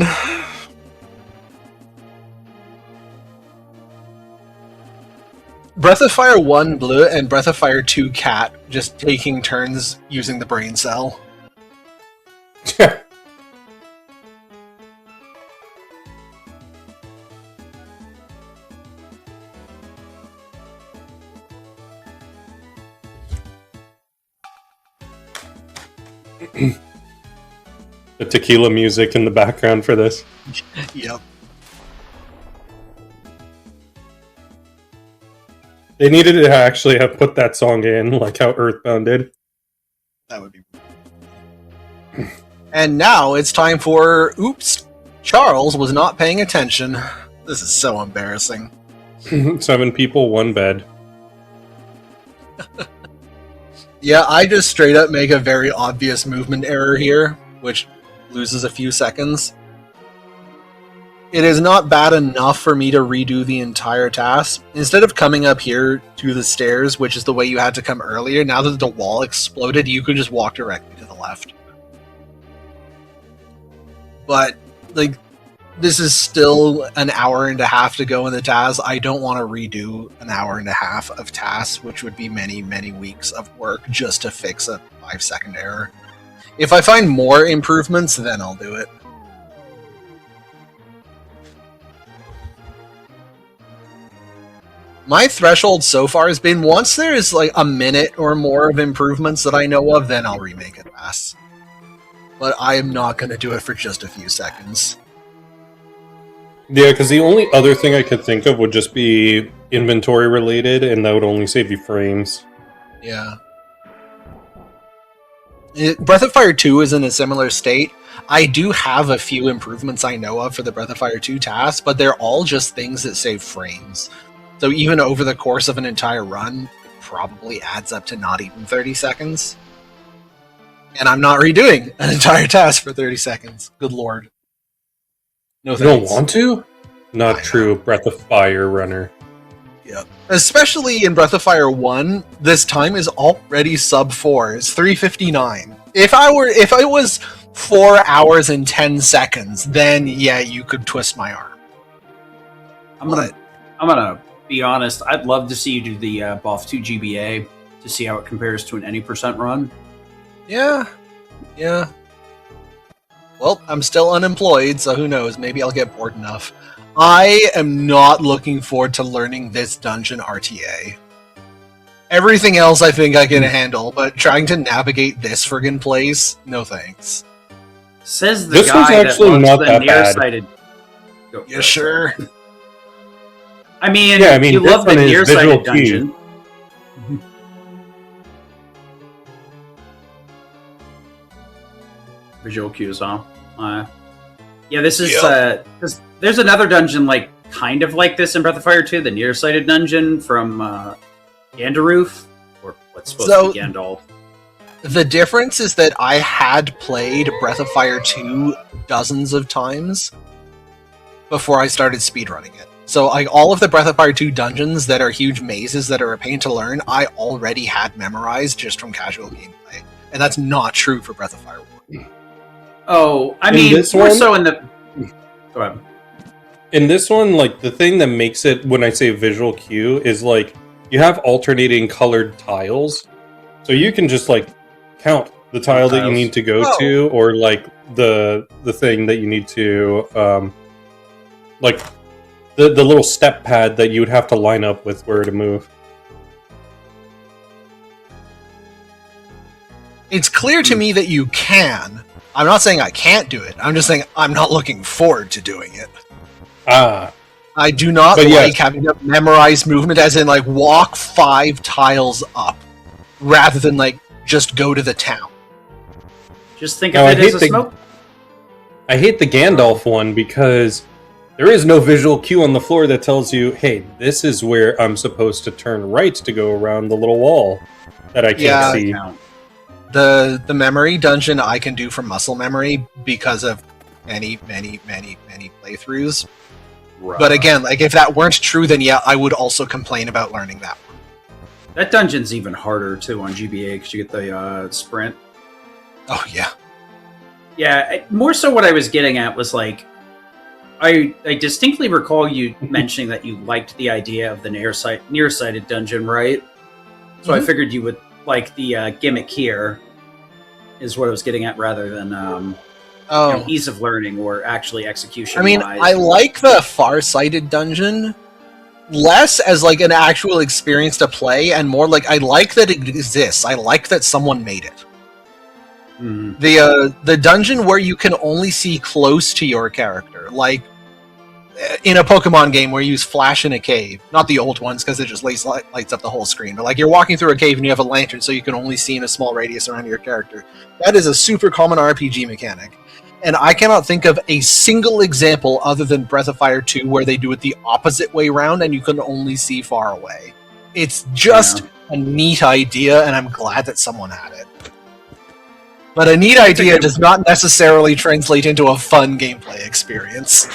Breath of Fire 1 Blue and Breath of Fire 2 Cat just taking turns using the brain cell. The tequila music in the background for this. Yep. They needed to actually have put that song in, like how Earthbound did. That would be... And now it's time for... Oops! Charles was not paying attention. This is so embarrassing. 7 people, 1 bed. Yeah, I just straight up make a very obvious movement error here, which loses a few seconds. it is not bad enough for me to redo the entire task. Instead of coming up here to the stairs, which is the way you had to come earlier, now that the wall exploded, you could just walk directly to the left. But, like, this is still an hour and a half to go in the TAS. I don't want to redo an hour and a half of TAS, which would be many, many weeks of work just to fix a 5-second error. If I find more improvements, then I'll do it. My threshold so far has been once there is like a minute or more of improvements that I know of, then I'll remake it fast. But I am not going to do it for just a few seconds. Yeah, because the only other thing I could think of would just be inventory related, and that would only save you frames. Yeah. Breath of Fire 2 is in a similar state. I do have a few improvements I know of for the Breath of Fire 2 task, but they're all just things that save frames. So even over the course of an entire run, it probably adds up to not even 30 seconds. And I'm not redoing an entire task for 30 seconds. Good lord. No You thanks. don't want to? Not true, Breath of Fire runner. Yeah. Especially in Breath of Fire 1, this time is already sub 4. It's 3:59. If it was 4 hours and 10 seconds, then yeah, you could twist my arm. I'm gonna be honest. I'd love to see you do the BOF 2 GBA to see how it compares to an any percent run. Yeah. Well, I'm still unemployed, so who knows? Maybe I'll get bored enough. I am not looking forward to learning this dungeon RTA. Everything else I think I can handle, but trying to navigate this friggin' place, no thanks. Says the This one's guy that actually loves not the that bad. nearsighted. Yeah, sure. I mean, Yeah, I mean, you this love the one is visual nearsighted cue. dungeon. Visual cues, huh? Yeah, this is because there's another dungeon like kind of like this in Breath of Fire 2, the nearsighted dungeon from Gandaroof, or what's supposed to be Gandalf. The difference is that I had played Breath of Fire 2 dozens of times before I started speedrunning it. So all of the Breath of Fire 2 dungeons that are huge mazes that are a pain to learn, I already had memorized just from casual gameplay. And that's not true for Breath of Fire 1. Oh, I In mean, this more one- so in the... Go ahead. In this one, like, the thing that makes it, when I say visual cue, is, like, you have alternating colored tiles. So you can just, like, count the tile that you need to go to, or, like, the thing that you need to, like, the little step pad that you would have to line up with where to move. It's clear to me that you can. I'm not saying I can't do it. I'm just saying I'm not looking forward to doing it. Ah. I do not like having to memorize movement, as in, like, walk 5 tiles up, rather than, like, just go to the town. Just think of it as a smoke. I hate the Gandalf one because there is no visual cue on the floor that tells you, hey, this is where I'm supposed to turn right to go around the little wall that I can't see. The memory dungeon I can do from muscle memory because of many playthroughs. Right. But again, like, if that weren't true, then yeah, I would also complain about learning that one. That dungeon's even harder too on GBA because you get the sprint. Oh yeah. Yeah, more so what I was getting at was, like, I distinctly recall you mentioning that you liked the idea of the nearsighted dungeon, right? So I figured you would like the gimmick here, is what I was getting at, rather than ease of learning or actually execution. I mean, I like the far-sighted dungeon less as, like, an actual experience to play, and more like I like that it exists. I like that someone made it. The dungeon where you can only see close to your character, like in a Pokemon game where you use flash in a cave. Not the old ones, because it just lights up the whole screen. But, like, you're walking through a cave and you have a lantern, so you can only see in a small radius around your character. That is a super common RPG mechanic. And I cannot think of a single example other than Breath of Fire 2 where they do it the opposite way around and you can only see far away. It's just a neat idea, and I'm glad that someone had it. But a neat idea does not necessarily translate into a fun gameplay experience.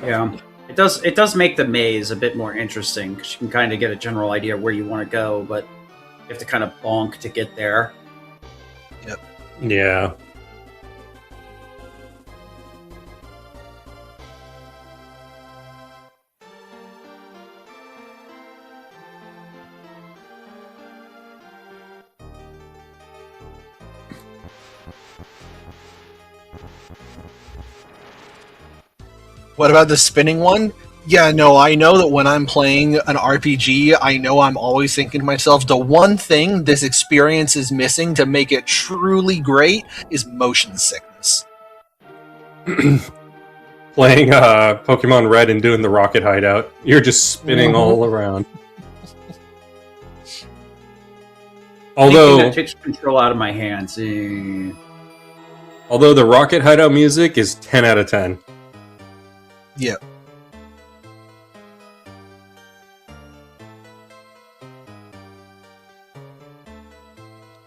Yeah, it does make the maze a bit more interesting because you can kind of get a general idea where you want to go, but you have to kind of bonk to get there. Yep. Yeah. What about the spinning one? Yeah, no, I know that when I'm playing an RPG, I know I'm always thinking to myself, the one thing this experience is missing to make it truly great is motion sickness. Playing Pokemon Red and doing the rocket hideout. You're just spinning all around. Although that takes control out of my hands. Although the rocket hideout music is 10 out of 10. Yeah.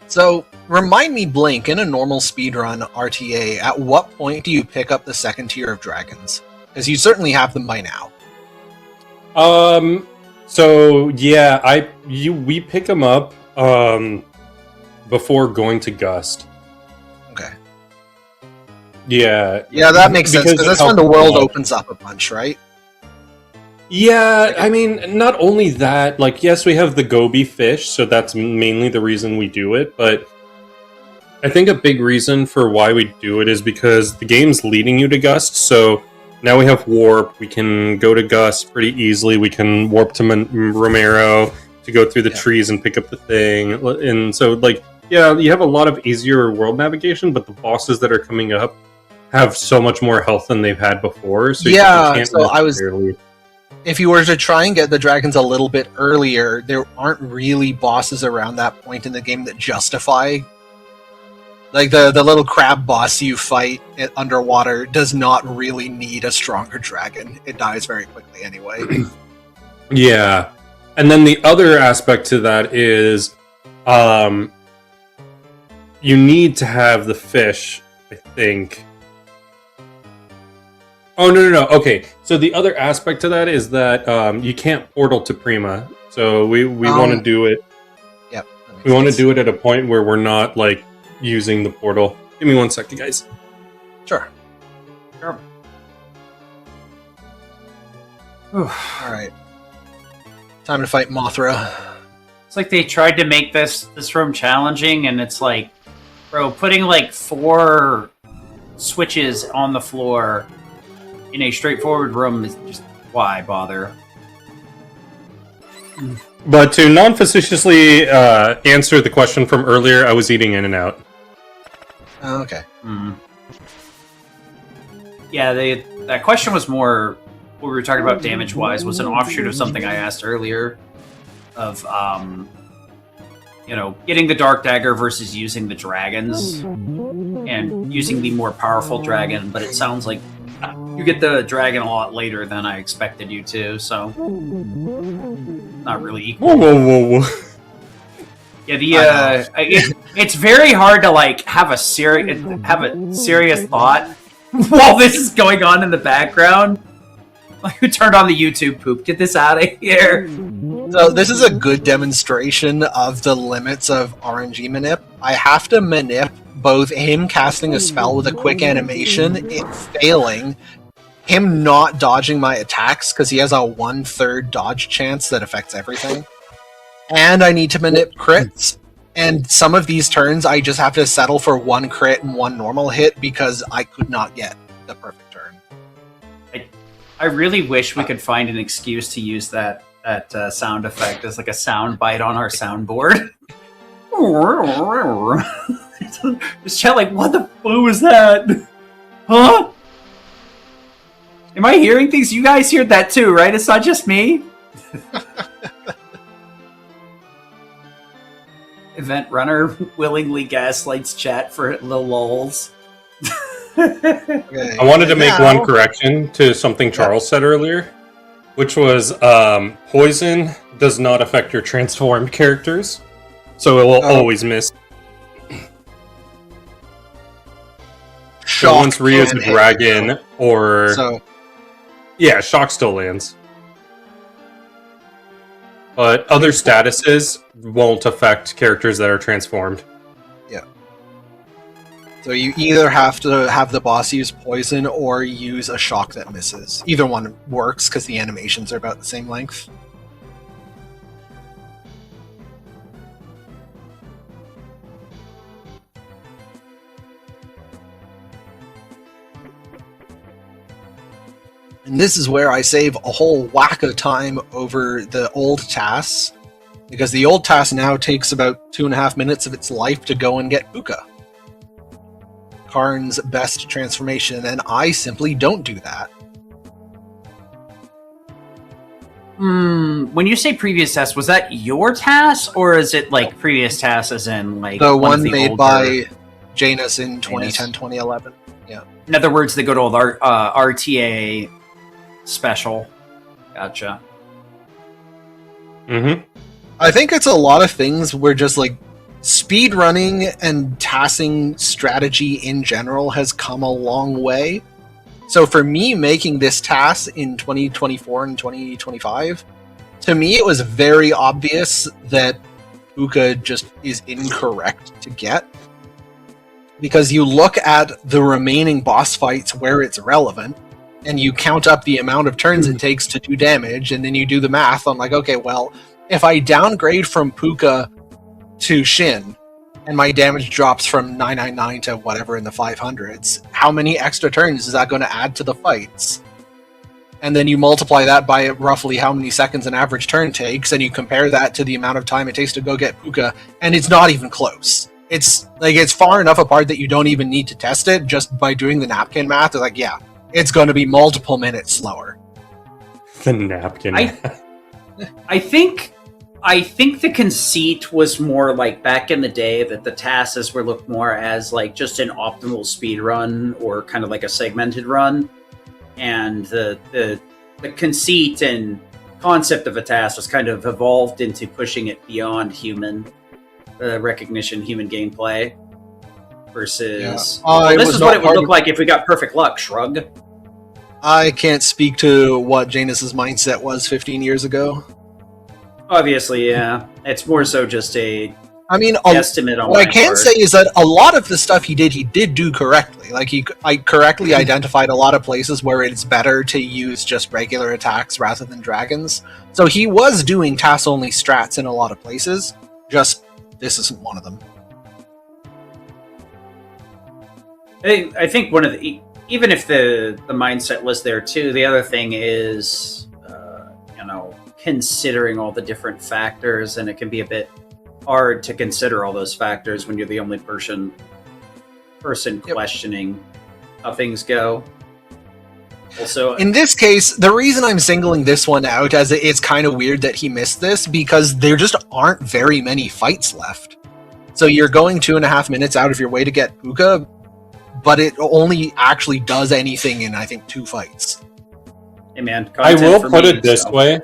So, remind me, Blink, in a normal speedrun RTA, at what point do you pick up the second tier of dragons? Because you certainly have them by now. So yeah, we pick them up before going to Gust. Okay. Yeah. Yeah, that makes sense, because that's when the world up. opens up a bunch, right? Yeah, I mean, not only that, like, yes, we have the goby fish, so that's mainly the reason we do it, but I think a big reason for why we do it is because the game's leading you to Gust, so now we have Warp, we can go to Gust pretty easily, we can warp to Romero to go through the trees and pick up the thing, and so, like, yeah, you have a lot of easier world navigation, but the bosses that are coming up have so much more health than they've had before, so you can't necessarily... If you were to try and get the dragons a little bit earlier, there aren't really bosses around that point in the game that justify. Like, the little crab boss you fight underwater does not really need a stronger dragon. It dies very quickly anyway. Yeah. And then the other aspect to that is you need to have the fish, I think. Oh, no. Okay, so the other aspect to that is that you can't portal to Prima. So we want to do it. Yep. We want to do it at a point where we're not, like, using the portal. Give me 1 second, guys. Sure. Sure. Alright. Time to fight Mothra. It's like they tried to make this room challenging, and it's like, bro, putting like 4 switches on the floor in a straightforward room is just, why bother? But to non-facetiously answer the question from earlier, I was eating In-N-Out. Oh, okay. Yeah, that question was more, what we were talking about damage-wise, was an offshoot of something I asked earlier, of, getting the Dark Dagger versus using the dragons, and using the more powerful dragon, but it sounds like you get the dragon a lot later than I expected you to, so not really equal. Whoa. Yeah, it's very hard to like have a serious thought while this is going on in the background. Like, who turned on the YouTube poop? Get this out of here. So this is a good demonstration of the limits of RNG manip. I have to manip both him casting a spell with a quick animation, it failing, him not dodging my attacks because he has a 1/3 dodge chance that affects everything, and I need to manip crits. And some of these turns I just have to settle for 1 crit and 1 normal hit because I could not get the perfect turn. I really wish we could find an excuse to use that sound effect as like a sound bite on our soundboard. Just chat like, what was that? Huh? Am I hearing things? You guys heard that too, right? It's not just me? Event runner willingly gaslights chat for little lulz. Okay. I wanted to make one correction to something Charles said earlier, which was poison does not affect your transformed characters, so it will always miss. So once Rhea's a dragon, or Yeah, shock still lands. But other statuses won't affect characters that are transformed. Yeah. So you either have to have the boss use poison or use a shock that misses. Either one works because the animations are about the same length. And this is where I save a whole whack of time over the old TAS, because the old TAS now takes about 2.5 minutes of its life to go and get Puka, Karn's best transformation, and I simply don't do that. When you say previous TAS, was that your TAS, or is it like previous TAS as in like The one of one the made older- by Janus in 2010, 2011. Yeah. In other words, the good old RTA special. Gotcha. Mm-hmm. I think it's a lot of things where just like speed running and tassing strategy in general has come a long way. So for me, making this TAS in 2024 and 2025, to me it was very obvious that Puka just is incorrect to get. Because you look at the remaining boss fights where it's relevant, and you count up the amount of turns it takes to do damage, and then you do the math on like, okay, well, if I downgrade from Puka to Shin, and my damage drops from 999 to whatever in the 500s, how many extra turns is that going to add to the fights? And then you multiply that by roughly how many seconds an average turn takes, and you compare that to the amount of time it takes to go get Puka, and it's not even close. It's like it's far enough apart that you don't even need to test it just by doing the napkin math. It's like, yeah, it's going to be multiple minutes slower. The napkin. I think the conceit was more like back in the day that the TASs were looked more as like just an optimal speed run or kind of like a segmented run, and the conceit and concept of a TAS was kind of evolved into pushing it beyond human recognition, human gameplay versus. Yeah. Well, this is what it would look like if we got perfect luck. Shrug. I can't speak to what Janus's mindset was 15 years ago. Obviously, yeah. It's more so just a estimate on what I can say is that a lot of the stuff he did do correctly. Like I correctly identified a lot of places where it's better to use just regular attacks rather than dragons. So he was doing TAS only strats in a lot of places. Just this isn't one of them. I think one of the, even if the mindset was there too, the other thing is, considering all the different factors, and it can be a bit hard to consider all those factors when you're the only person questioning how things go. Also, in this case, the reason I'm singling this one out as it's kind of weird that he missed this, because there just aren't very many fights left. So you're going 2.5 minutes out of your way to get Puka, but it only actually does anything in, I think, 2 fights. Hey man, I will put it this way.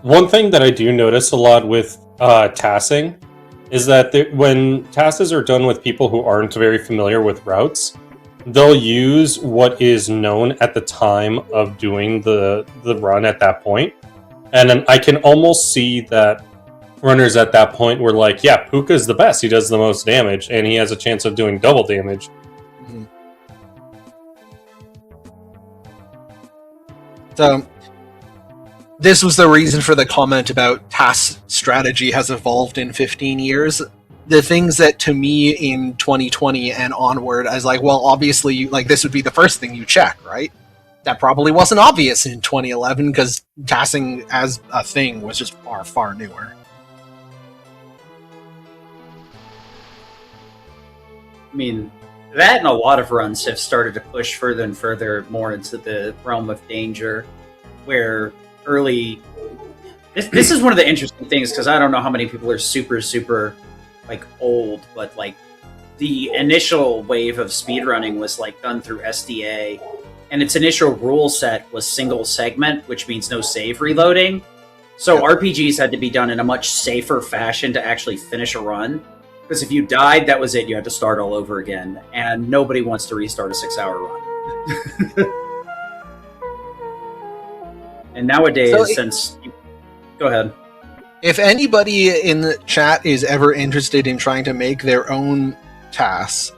One thing that I do notice a lot with tassing is that when tasses are done with people who aren't very familiar with routes, they'll use what is known at the time of doing the run at that point. And then I can almost see that runners at that point were like, yeah, Puka's the best. He does the most damage, and he has a chance of doing double damage. Mm-hmm. So this was the reason for the comment about TAS strategy has evolved in 15 years. The things that to me in 2020 and onward, I was like, well, obviously, like this would be the first thing you check, right? That probably wasn't obvious in 2011 because TASing as a thing was just far, far newer. I mean, that and a lot of runs have started to push further and further more into the realm of danger, where early... This is one of the interesting things, because I don't know how many people are super, like, old, but, like, the initial wave of speedrunning was, like, done through SDA, and its initial rule set was single segment, which means no save reloading. So RPGs had to be done in a much safer fashion to actually finish a run. Because if you died, that was it. You had to start all over again. And nobody wants to restart a 6-hour run. And nowadays, go ahead. If anybody in the chat is ever interested in trying to make their own TAS,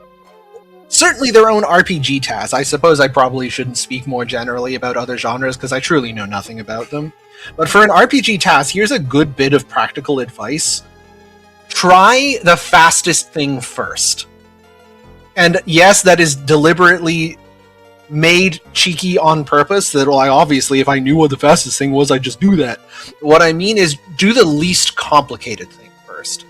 certainly their own RPG TAS, I suppose I probably shouldn't speak more generally about other genres because I truly know nothing about them. But for an RPG TAS, here's a good bit of practical advice. Try the fastest thing first. And yes, that is deliberately made cheeky on purpose, that obviously if I knew what the fastest thing was, I'd just do that. What I mean is do the least complicated thing first.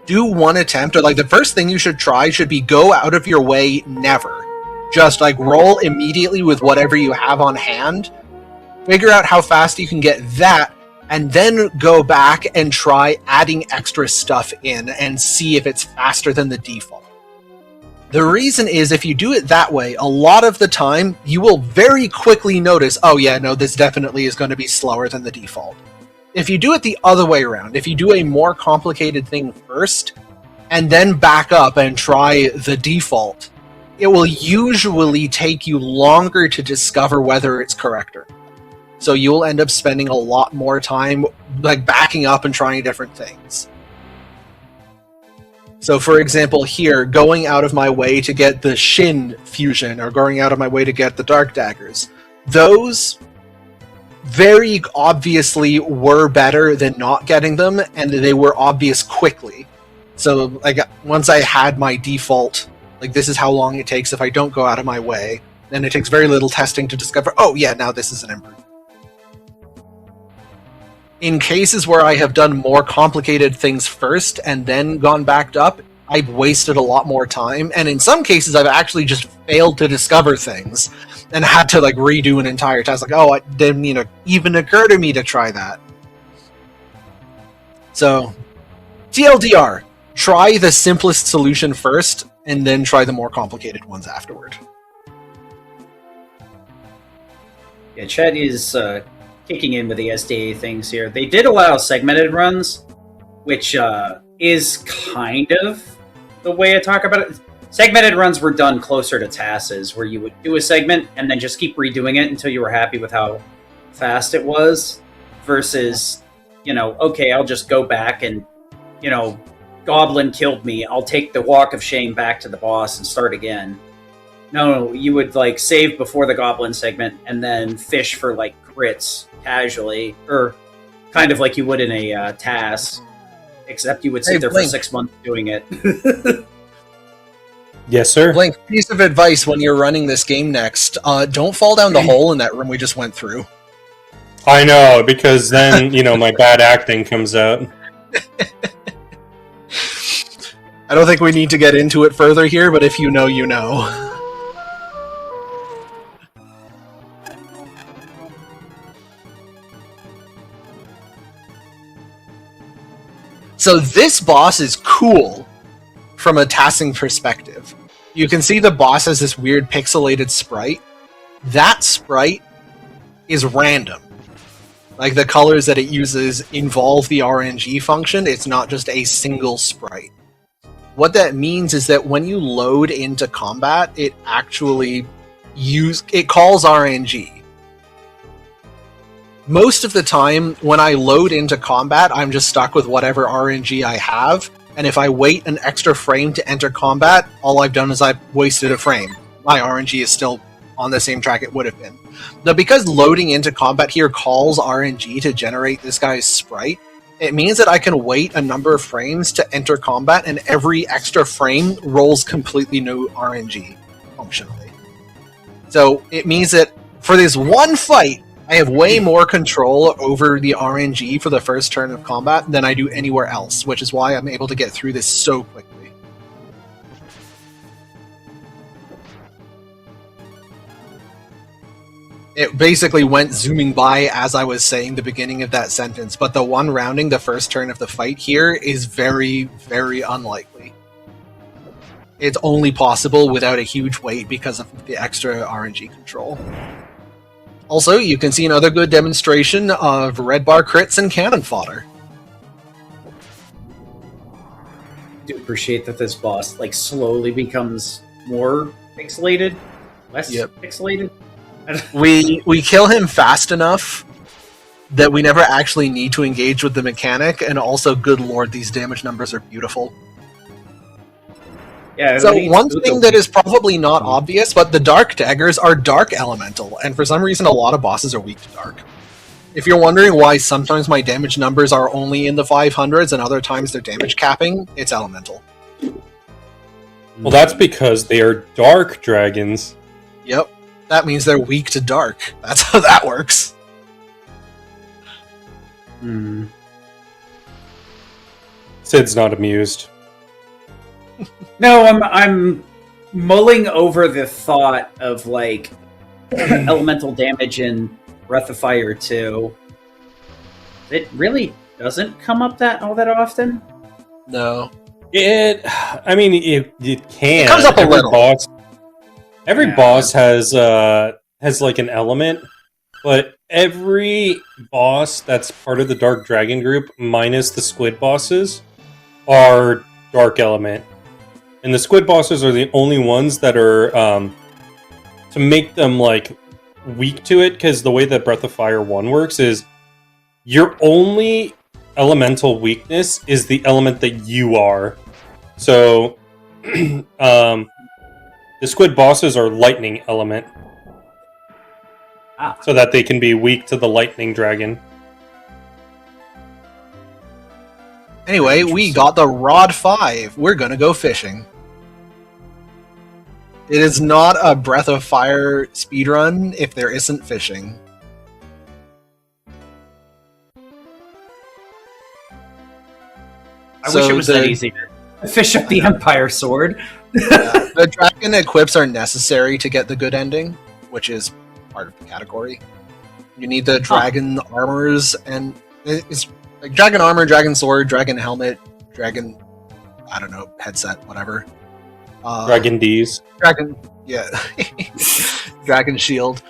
Do one attempt, or the first thing you should try should be go out of your way never. Just roll immediately with whatever you have on hand, figure out how fast you can get that, and then go back and try adding extra stuff in and see if it's faster than the default. The reason is if you do it that way, a lot of the time, you will very quickly notice, oh yeah, no, this definitely is going to be slower than the default. If you do it the other way around, if you do a more complicated thing first, and then back up and try the default, it will usually take you longer to discover whether it's correct or not. So you'll end up spending a lot more time backing up and trying different things. So for example here, going out of my way to get the Shin fusion, or going out of my way to get the Dark Daggers, those very obviously were better than not getting them, and they were obvious quickly. So once I had my default, this is how long it takes if I don't go out of my way, then it takes very little testing to discover, oh yeah, now this is an improvement. In cases where I have done more complicated things first and then gone backed up, I've wasted a lot more time, and in some cases I've actually just failed to discover things and had to redo an entire task. Oh, it didn't even occur to me to try that. So, TLDR, try the simplest solution first, and then try the more complicated ones afterward. Yeah, Chet is kicking in with the SDA things here. They did allow segmented runs, which is kind of the way I talk about it. Segmented runs were done closer to TASs, where you would do a segment and then just keep redoing it until you were happy with how fast it was, versus, okay, I'll just go back and, Goblin killed me, I'll take the Walk of Shame back to the boss and start again. No, you would save before the Goblin segment and then fish for crits casually, or kind of like you would in a TAS, except you would sit there for 6 months doing it. Yes, sir. Blink, piece of advice when you're running this game next, don't fall down the hole in that room we just went through. I know, because then, my bad acting comes out. I don't think we need to get into it further here, but if you know, you know. So this boss is cool from a tassing perspective. You can see the boss has this weird pixelated sprite. That sprite is random. The colors that it uses involve the RNG function. It's not just a single sprite. What that means is that when you load into combat, it actually calls RNG. Most of the time, when I load into combat, I'm just stuck with whatever RNG I have, and if I wait an extra frame to enter combat, all I've done is I've wasted a frame. My RNG is still on the same track it would have been. Now, because loading into combat here calls RNG to generate this guy's sprite, it means that I can wait a number of frames to enter combat, and every extra frame rolls completely new RNG, functionally. So it means that for this one fight, I have way more control over the RNG for the first turn of combat than I do anywhere else, which is why I'm able to get through this so quickly. It basically went zooming by as I was saying the beginning of that sentence, but the one rounding the first turn of the fight here is very, very unlikely. It's only possible without a huge wait because of the extra RNG control. Also, you can see another good demonstration of red bar crits and cannon fodder. I do appreciate that this boss slowly becomes more pixelated, less pixelated. We kill him fast enough that we never actually need to engage with the mechanic, and also, good lord, these damage numbers are beautiful. Yeah. So one thing that is probably not obvious, but the dark daggers are dark elemental, and for some reason a lot of bosses are weak to dark. If you're wondering why sometimes my damage numbers are only in the 500s and other times they're damage capping, it's elemental. Well, that's because they are dark dragons. Yep. That means they're weak to dark. That's how that works. Sid's not amused. No, I'm mulling over the thought of like elemental damage in Breath of Fire 2. It really doesn't come up all that often. No. It can. It comes up a little. Every boss has like an element, but every boss that's part of the Dark Dragon group, minus the squid bosses, are dark element. And the squid bosses are the only ones that are to make them like weak to it, because the way that Breath of Fire 1 works is your only elemental weakness is the element that you are. So the squid bosses are lightning element. So that they can be weak to the lightning dragon. Anyway, we got the Rod 5. We're gonna go fishing. It is not a Breath of Fire speedrun if there isn't fishing. I wish it was that easy to fish up the Empire Sword. Yeah, the dragon equips are necessary to get the good ending, which is part of the category. You need the dragon armors, and it's like dragon armor, dragon sword, dragon helmet, dragon, I don't know, headset, whatever. Dragon D's. Dragon, yeah. Dragon shield.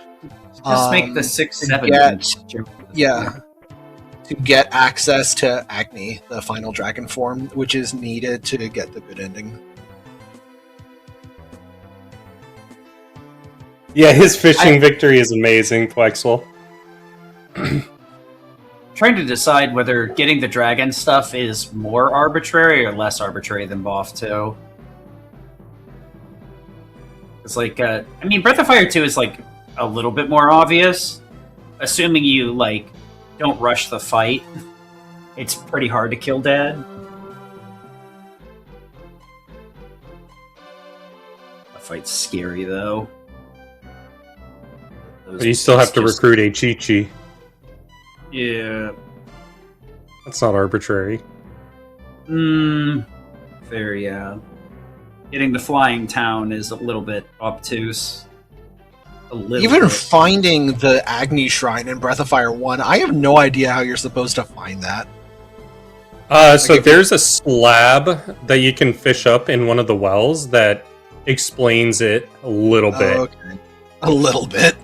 Just make the 6-7. Yeah. To get access to Agni, the final dragon form, which is needed to get the good ending. Yeah, his fishing victory is amazing, Quexel. Trying to decide whether getting the dragon stuff is more arbitrary or less arbitrary than BOF 2. It's like, Breath of Fire 2 is like a little bit more obvious. Assuming you like don't rush the fight, it's pretty hard to kill Dad. The fight's scary though. But you still have to recruit a Chi-Chi. Yeah. That's not arbitrary. Fair, yeah. Getting the flying town is a little bit obtuse. Even finding the Agni Shrine in Breath of Fire 1, I have no idea how you're supposed to find that. So there's a slab that you can fish up in one of the wells that explains it a little bit. Okay. A little bit.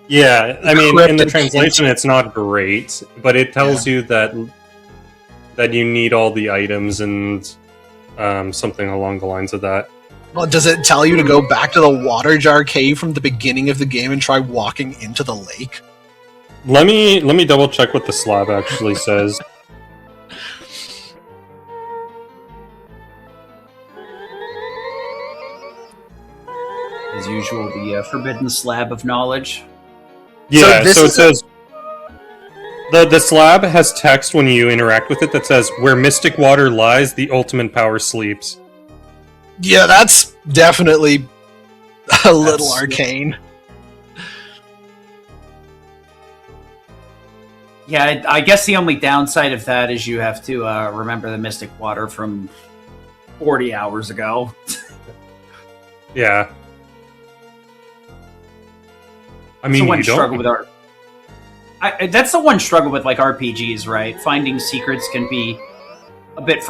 Yeah, I mean, in the translation it's not great, but it tells you that you need all the items and something along the lines of that. Well, does it tell you to go back to the water jar cave from the beginning of the game and try walking into the lake? Let me double check what the slab actually says. As usual, the forbidden slab of knowledge. Yeah, so it says the slab has text when you interact with it that says, "Where mystic water lies, the ultimate power sleeps." Yeah, that's definitely a little arcane. Yeah, I guess the only downside of that is you have to remember the mystic water from 40 hours ago. Yeah. I mean, you don't struggle with art. That's the one struggle with like RPGs, right? Finding secrets can be a bit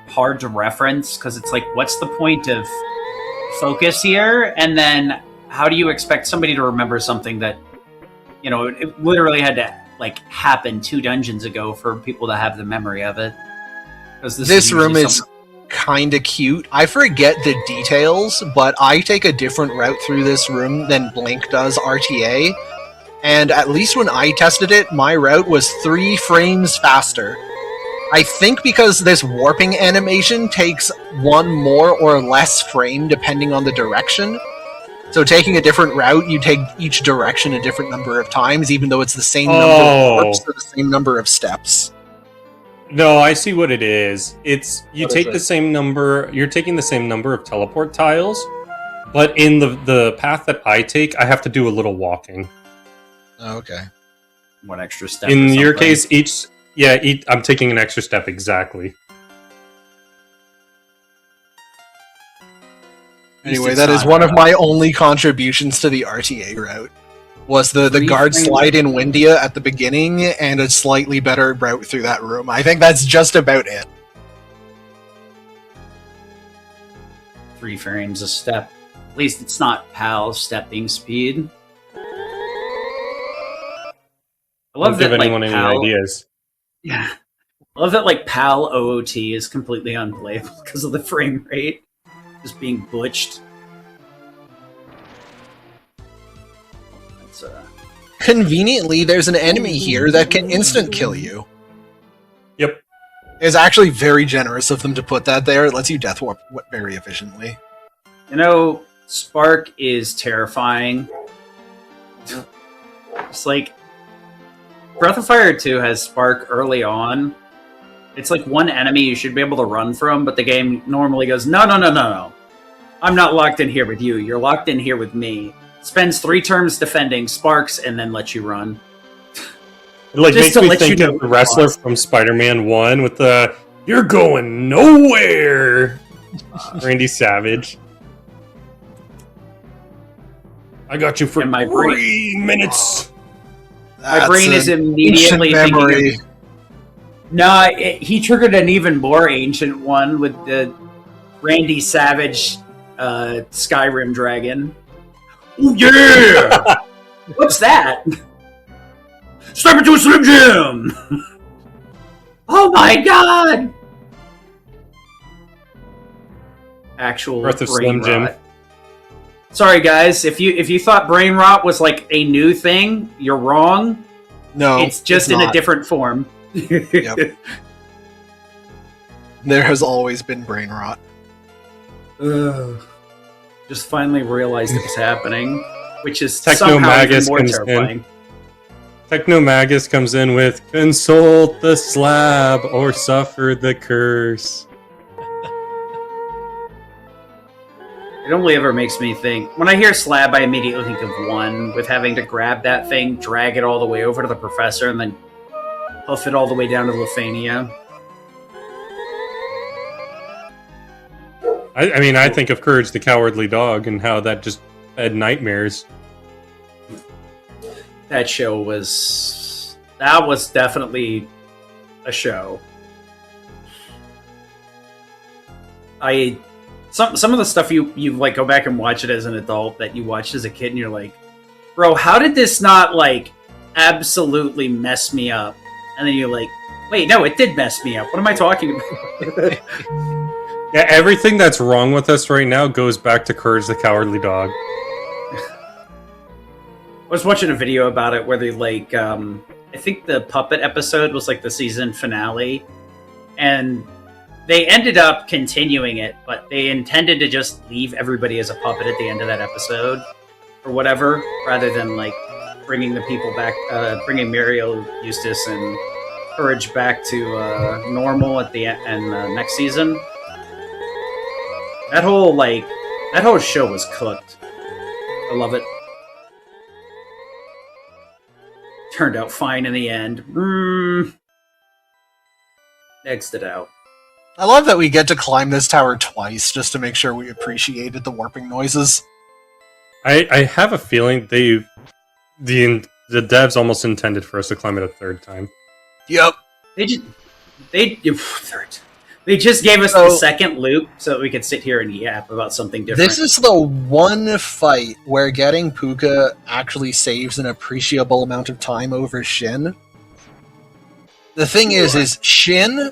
hard to reference because it's like, what's the point of focus here? And then how do you expect somebody to remember something that, you know, it literally had to like happen 2 dungeons ago for people to have the memory of it? Because this room is kinda cute. I forget the details, but I take a different route through this room than Blink does RTA, and at least when I tested it, my route was 3 frames faster. I think because this warping animation takes 1 more or less frame depending on the direction. So taking a different route, you take each direction a different number of times, even though it's the same number of warps or the same number of steps. No, I see what it is. It's you What is take it? the same number. You're taking the same number of teleport tiles, but in the path that I take, I have to do a little walking. Oh, okay. One extra step. In or your something. case, I'm taking an extra step exactly. Anyway, that is one of my only contributions to the RTA route. Was the guard slide in Windia at the beginning and a slightly better route through that room. I think that's just about it. 3 frames a step. At least it's not PAL stepping speed. I love Don't give that, anyone like, any PAL, ideas. yeah. I love that, like, PAL OOT is completely unplayable because of the frame rate. Just being butched. That's, Conveniently, there's an enemy here that can instant kill you. Yep. It's actually very generous of them to put that there. It lets you death warp very efficiently. You know, Spark is terrifying. It's like Breath of Fire 2 has Spark early on. It's like one enemy you should be able to run from, but the game normally goes, no. I'm not locked in here with you. You're locked in here with me. Spends 3 turns defending, sparks, and then lets you run. It like Just makes to me let think you know of the wrestler what's from Spider-Man 1 with the "You're going nowhere," Randy Savage. I got you for And my 3 minutes. My brain is an immediately ancient memory. thinking of, no, he triggered an even more ancient one with the Randy Savage Skyrim dragon. Oh yeah! What's that? Step into a Slim Jim! Oh my god! Actual Breath of brain Slim Jim. rot. Sorry guys, if you thought brain rot was like a new thing, you're wrong. No, It's just in a not. different form. Yep. There has always been brain rot. Ugh. Just finally realized it was happening, which is Techno somehow even Magus more comes in. terrifying. Technomagus comes in with consult the slab or suffer the curse. It only ever makes me think. When I hear slab, I immediately think of 1 with having to grab that thing, drag it all the way over to the professor, and then hoof it all the way down to Lufania. I mean, I think of Courage the Cowardly Dog and how that just fed nightmares. That show was. That was definitely a show. Some of the stuff you like go back and watch it as an adult that you watched as a kid and you're like, bro, how did this not like absolutely mess me up? And then you're like, wait, no, it did mess me up. What am I talking about? Yeah, everything that's wrong with us right now goes back to Courage the Cowardly Dog. I was watching a video about it where they like I think the puppet episode was like the season finale, and they ended up continuing it, but they intended to just leave everybody as a puppet at the end of that episode or whatever, rather than like bringing the people back, bringing Muriel, Eustace, and Courage back to normal at the end next season. That whole show was cooked. I love it. Turned out fine in the end. Exited out. I love that we get to climb this tower twice just to make sure we appreciated the warping noises. I have a feeling the devs almost intended for us to climb it a 3rd time. Yep. They just gave us the second loop so that we could sit here and yap about something different. This is the one fight where getting Puka actually saves an appreciable amount of time over Shin. The thing is Shin,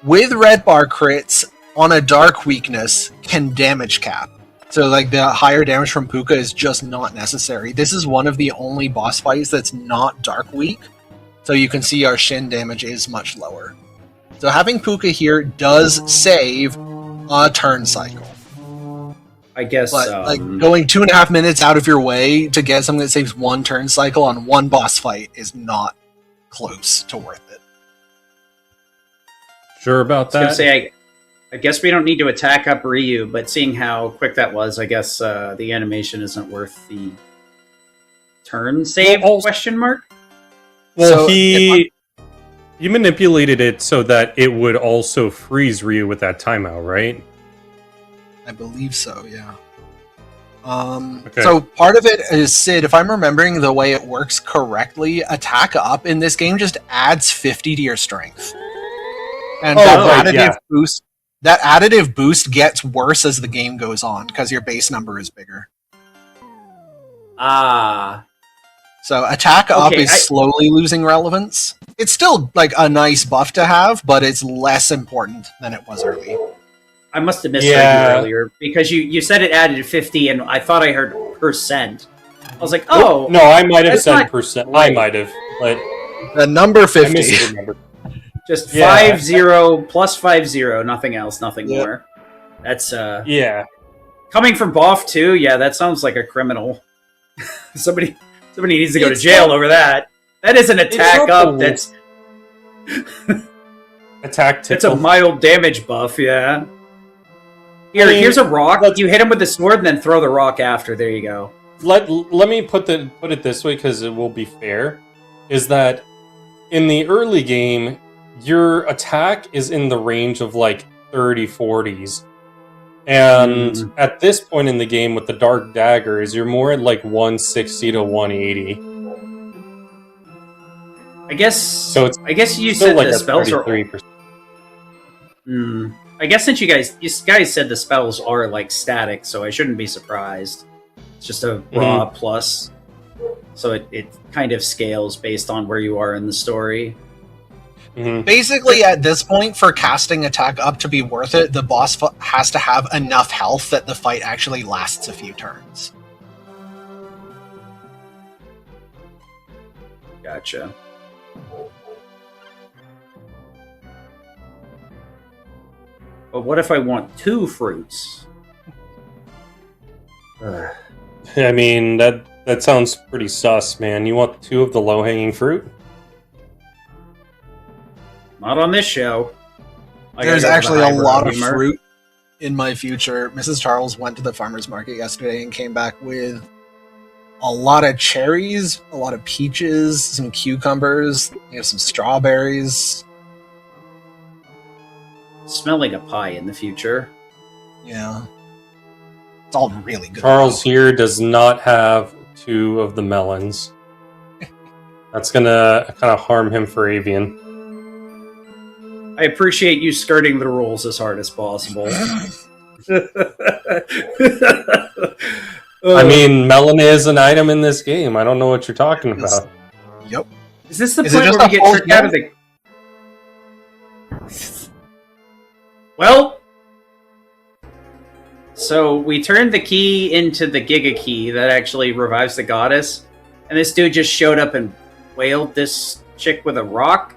with red bar crits, on a dark weakness can damage cap. So like the higher damage from Puka is just not necessary. This is one of the only boss fights that's not dark weak. So you can see our Shin damage is much lower. So having Puka here does save a turn cycle. I guess. But like going 2.5 minutes out of your way to get something that saves one turn cycle on one boss fight is not close to worth it. Sure about I was gonna that? say, I guess we don't need to attack up Ryu, but seeing how quick that was, I guess the animation isn't worth the turn save? Well, also- question mark. Well, So, you manipulated it so that it would also freeze Ryu with that timeout, right? I believe so, yeah. Okay. So part of it is, Sid, if I'm remembering the way it works correctly, attack up in this game just adds 50 to your strength. And that additive boost gets worse as the game goes on, because your base number is bigger. Ah. So attack up Okay, is slowly losing relevance. It's still like a nice buff to have, but it's less important than it was early. I must have misheard you earlier, because you said it added 50, and I thought I heard percent. I was like, oh. No, I might have that's said not percent. right. I might have, but The number I 50. misremembered. Just Yeah. 50 plus 50, nothing else, nothing Yep. more. That's Yeah. coming from Boff too. Yeah, that sounds like a criminal. somebody needs to go to It's jail not- over that. That is an attack not up. the- That's Attack it's a tickle. mild damage buff. Yeah. Here's a rock. You hit him with the sword, and then throw the rock after. There you go. Let me put it this way, because it will be fair. Is that in the early game, your attack is in the range of like 30-40s. And at this point in the game with the Dark Daggers, you're more at like 160 to 180. I guess. So it's I guess you still said like the a spells are. 33%. I guess since you guys said the spells are like static, so I shouldn't be surprised. It's just a raw plus, so it kind of scales based on where you are in the story. Basically, at this point, for casting attack up to be worth it, the boss has to have enough health that the fight actually lasts a few turns. Gotcha. But what if I want 2 fruits? I mean, that sounds pretty sus, man. You want 2 of the low-hanging fruit? Not on this show. I There's gotta go for actually the a highbrow lot of humor. fruit in my future. Mrs. Charles went to the farmer's market yesterday and came back with a lot of cherries, a lot of peaches, some cucumbers, you have some strawberries. Smell like a pie in the future. Yeah. It's all really good. Charles here does not have 2 of the melons. That's gonna kind of harm him for avian. I appreciate you skirting the rules as hard as possible. I mean, melon is an item in this game. I don't know what you're talking about. Yep. Is this the Is it point just where a we get full tricked out of the... Well... So, we turned the key into the Giga Key that actually revives the goddess, and this dude just showed up and wailed this chick with a rock,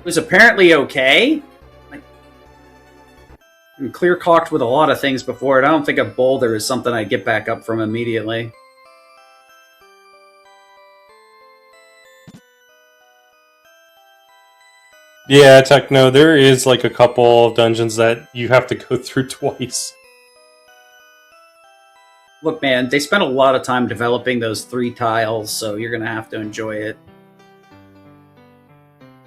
who's apparently okay. Like, I'm clear-cocked with a lot of things before, and I don't think a boulder is something I get back up from immediately. Yeah, Techno, there is like a couple of dungeons that you have to go through twice. Look, man, they spent a lot of time developing those 3 tiles, so you're gonna have to enjoy it.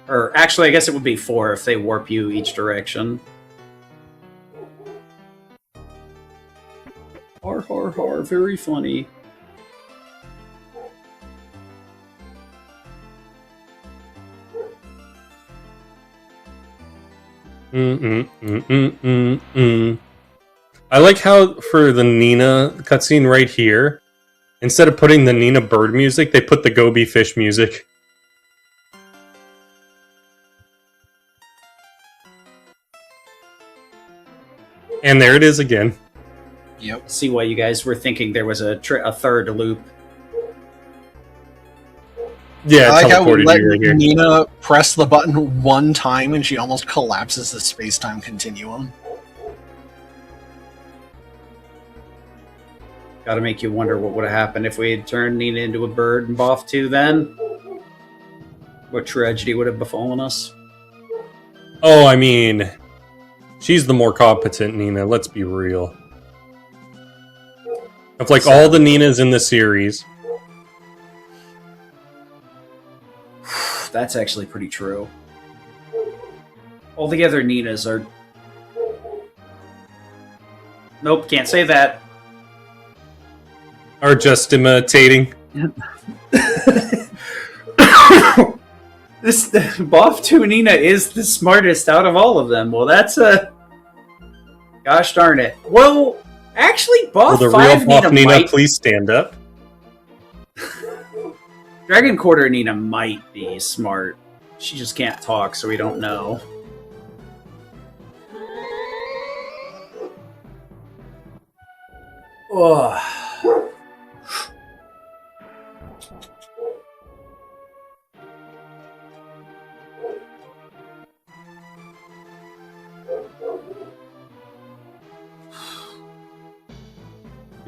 Or, actually, I guess it would be 4 if they warp you each direction. Har, har, har, very funny. I like how for the Nina cutscene right here, instead of putting the Nina bird music, they put the Gobi fish music. And there it is again. Yep. See why you guys were thinking there was a third loop. Yeah, I like how we teleported let you right here. Nina press the button one time and she almost collapses the space-time continuum. Gotta make you wonder what would have happened if we had turned Nina into a bird and BOF 2 then. What tragedy would have befallen us? Oh, I mean, she's the more competent Nina, let's be real. Of like all the Ninas in the series. That's actually pretty true. All the other Ninas are... Nope, can't say that. Are just imitating. This BOF 2 Nina is the smartest out of all of them. Well, that's a... Gosh darn it. Well, actually, Will BOF the 5 real Buff Nina might... please stand up? Dragon Quarter Nina might be smart. She just can't talk, so we don't know. Oh.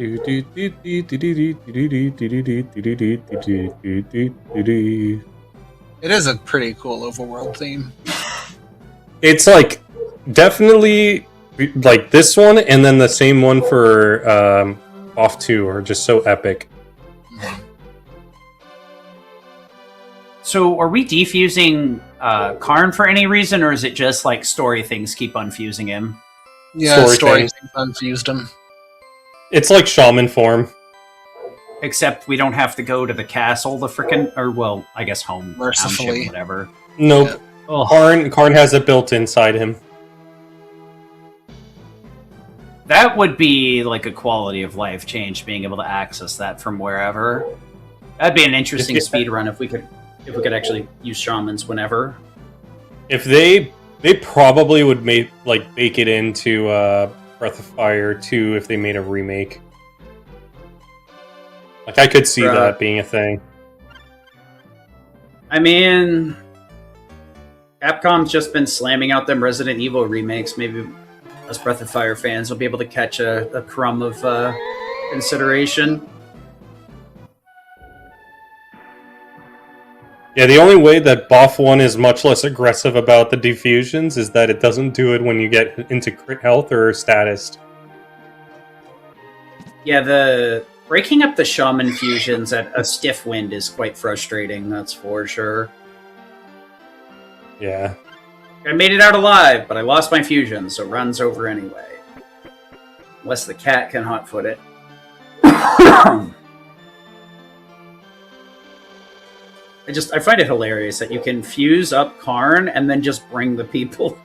It is a pretty cool overworld theme. It's like definitely like this one, and then the same one for Off 2 are just so epic. So, are we defusing Karn for any reason, or is it just like story things keep unfusing him? Yeah, Story story thing. things unfused him. It's like shaman form. Except we don't have to go to the castle, the frickin'... Or, well, I guess home. Mercifully. Township, whatever. Nope. Oh, Karn has it built inside him. that would be like a quality of life change, being able to access that from wherever. That'd be an interesting If you- speed run if we could actually use shamans whenever. If they probably would bake it into Breath of Fire 2 if they made a remake. Like I could see Bruh. that being a thing. I mean, Capcom's just been slamming out them Resident Evil remakes. Maybe us Breath of Fire fans will be able to catch a crumb of consideration. Yeah, the only way that BOF 1 is much less aggressive about the defusions is that it doesn't do it when you get into crit health or status. Yeah, the breaking up the shaman fusions at a stiff wind is quite frustrating, that's for sure. Yeah. I made it out alive, but I lost my fusion, so run's over anyway. Unless the cat can hotfoot it. I find it hilarious that you can fuse up Karn and then just bring the people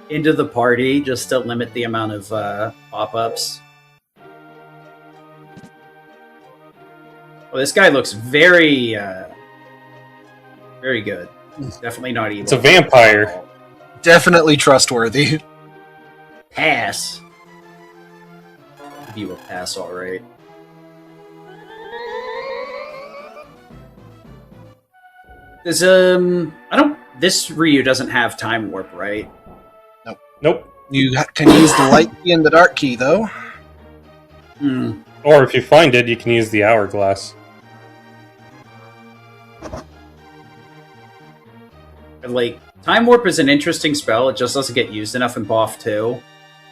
into the party just to limit the amount of pop-ups. Well, this guy looks very, very good. Definitely not evil. It's a vampire. Definitely trustworthy. Pass. Give you a pass, all right. There's This Ryu doesn't have time warp, right? Nope. You can use the light key and the dark key, though. Hmm. Or if you find it, you can use the hourglass. Like, time warp is an interesting spell. It just doesn't get used enough in BOF 2.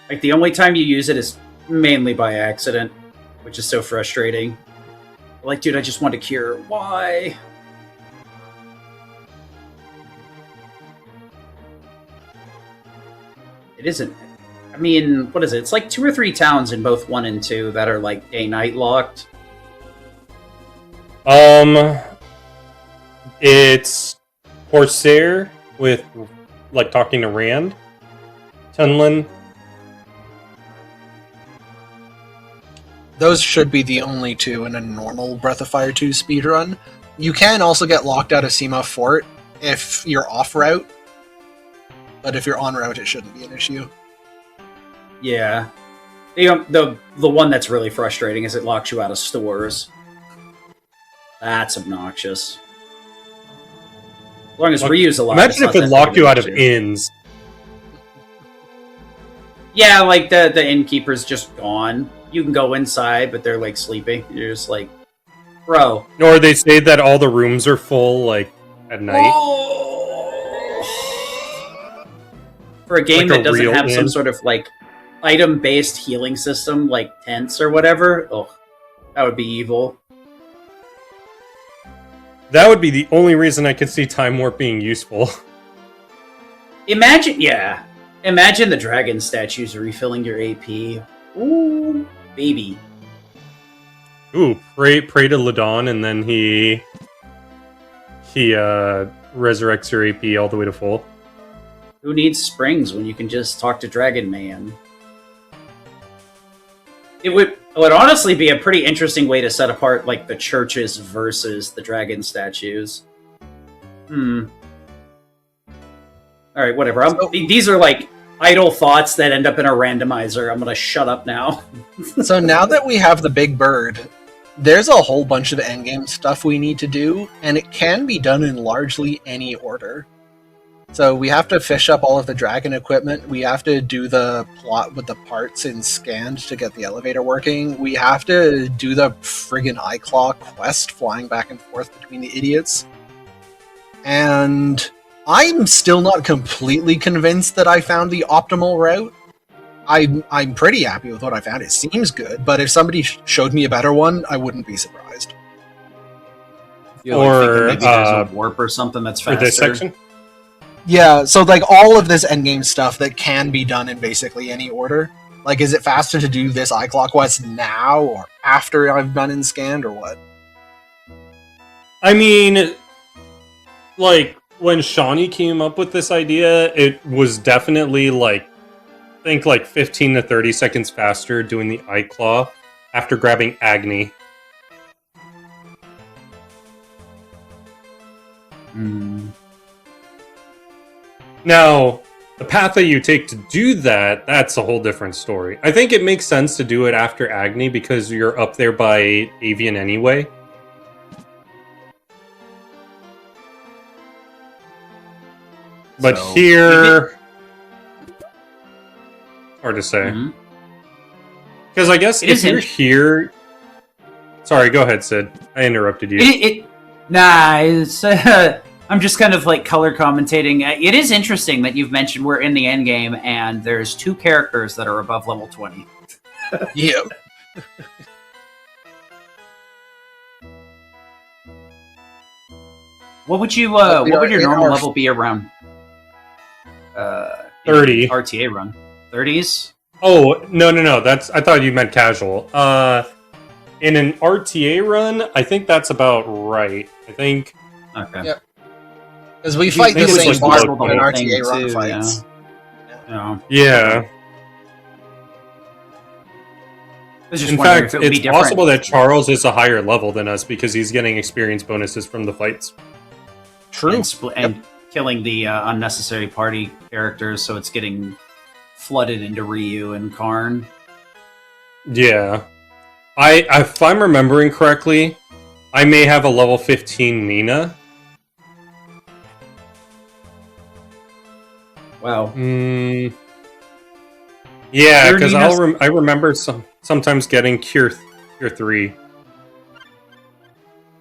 Like, the only time you use it is mainly by accident, which is so frustrating. Like, dude, I just want to cure. Why? It isn't. I mean, what is it? It's like 2 or 3 towns in both 1 and 2 that are like day-night locked. It's Corsair with like talking to Rand, Tunlin. Those should be the only 2 in a normal Breath of Fire 2 speedrun. You can also get locked out of Sema Fort if you're off route, but if you're on route, it shouldn't be an issue. Yeah. The one that's really frustrating is it locks you out of stores. That's obnoxious. As long as Ryu's alive. Imagine if it locked you out of inns. Yeah, like the innkeeper's just gone. You can go inside, but they're like sleeping. You're just like, bro. Or they say that all the rooms are full, like, at night. For a game Like that doesn't have some inn. sort of like item-based healing system, like tents or whatever, that would be evil. That would be the only reason I could see Time Warp being useful. Imagine the dragon statues refilling your AP. Ooh, baby. Ooh, pray to Ladon, and then he resurrects your AP all the way to full. Who needs springs when you can just talk to Dragon Man? It would honestly be a pretty interesting way to set apart like the churches versus the dragon statues. All right, whatever. These are like idle thoughts that end up in a randomizer. I'm gonna shut up now. So now that we have the big bird, there's a whole bunch of endgame stuff we need to do, and it can be done in largely any order. So we have to fish up all of the dragon equipment. We have to do the plot with the parts in Scanned to get the elevator working. We have to do the friggin' iClaw quest flying back and forth between the idiots. And I'm still not completely convinced that I found the optimal route. I'm pretty happy with what I found. It seems good, but if somebody showed me a better one, I wouldn't be surprised. You're like thinking maybe there's a warp or something that's For faster. this section? Yeah, so like all of this endgame stuff that can be done in basically any order. Like, is it faster to do this iClock quest now or after I've done in Scanned or what? I mean, like, when Shawnee came up with this idea, it was definitely like, I think like 15 to 30 seconds faster doing the iClaw after grabbing Agni. Now, the path that you take to do that, that's a whole different story. I think it makes sense to do it after Agni because you're up there by Avian anyway. But So, here... Hard to say. Because I guess if you're here... Sorry, go ahead, Sid. I interrupted you. It's... I'm just kind of like color commentating. It is interesting that you've mentioned we're in the end game and there's 2 characters that are above level 20. Yeah. What would you? What would your normal level be around? 30. RTA run. 30s. Oh, no. That's I thought you meant casual. In an RTA run, I think that's about right. I think... Okay. Yep. Because we fight the Maybe same it's boss like when an the whole RTA thing run too, fights. Yeah. In fact, it's possible that Charles is a higher level than us because he's getting experience bonuses from the fights. True. And killing the unnecessary party characters, so it's getting flooded into Ryu and Karn. Yeah. If I'm remembering correctly, I may have a level 15 Nina. Wow. Yeah, because I remember sometimes getting Cure 3.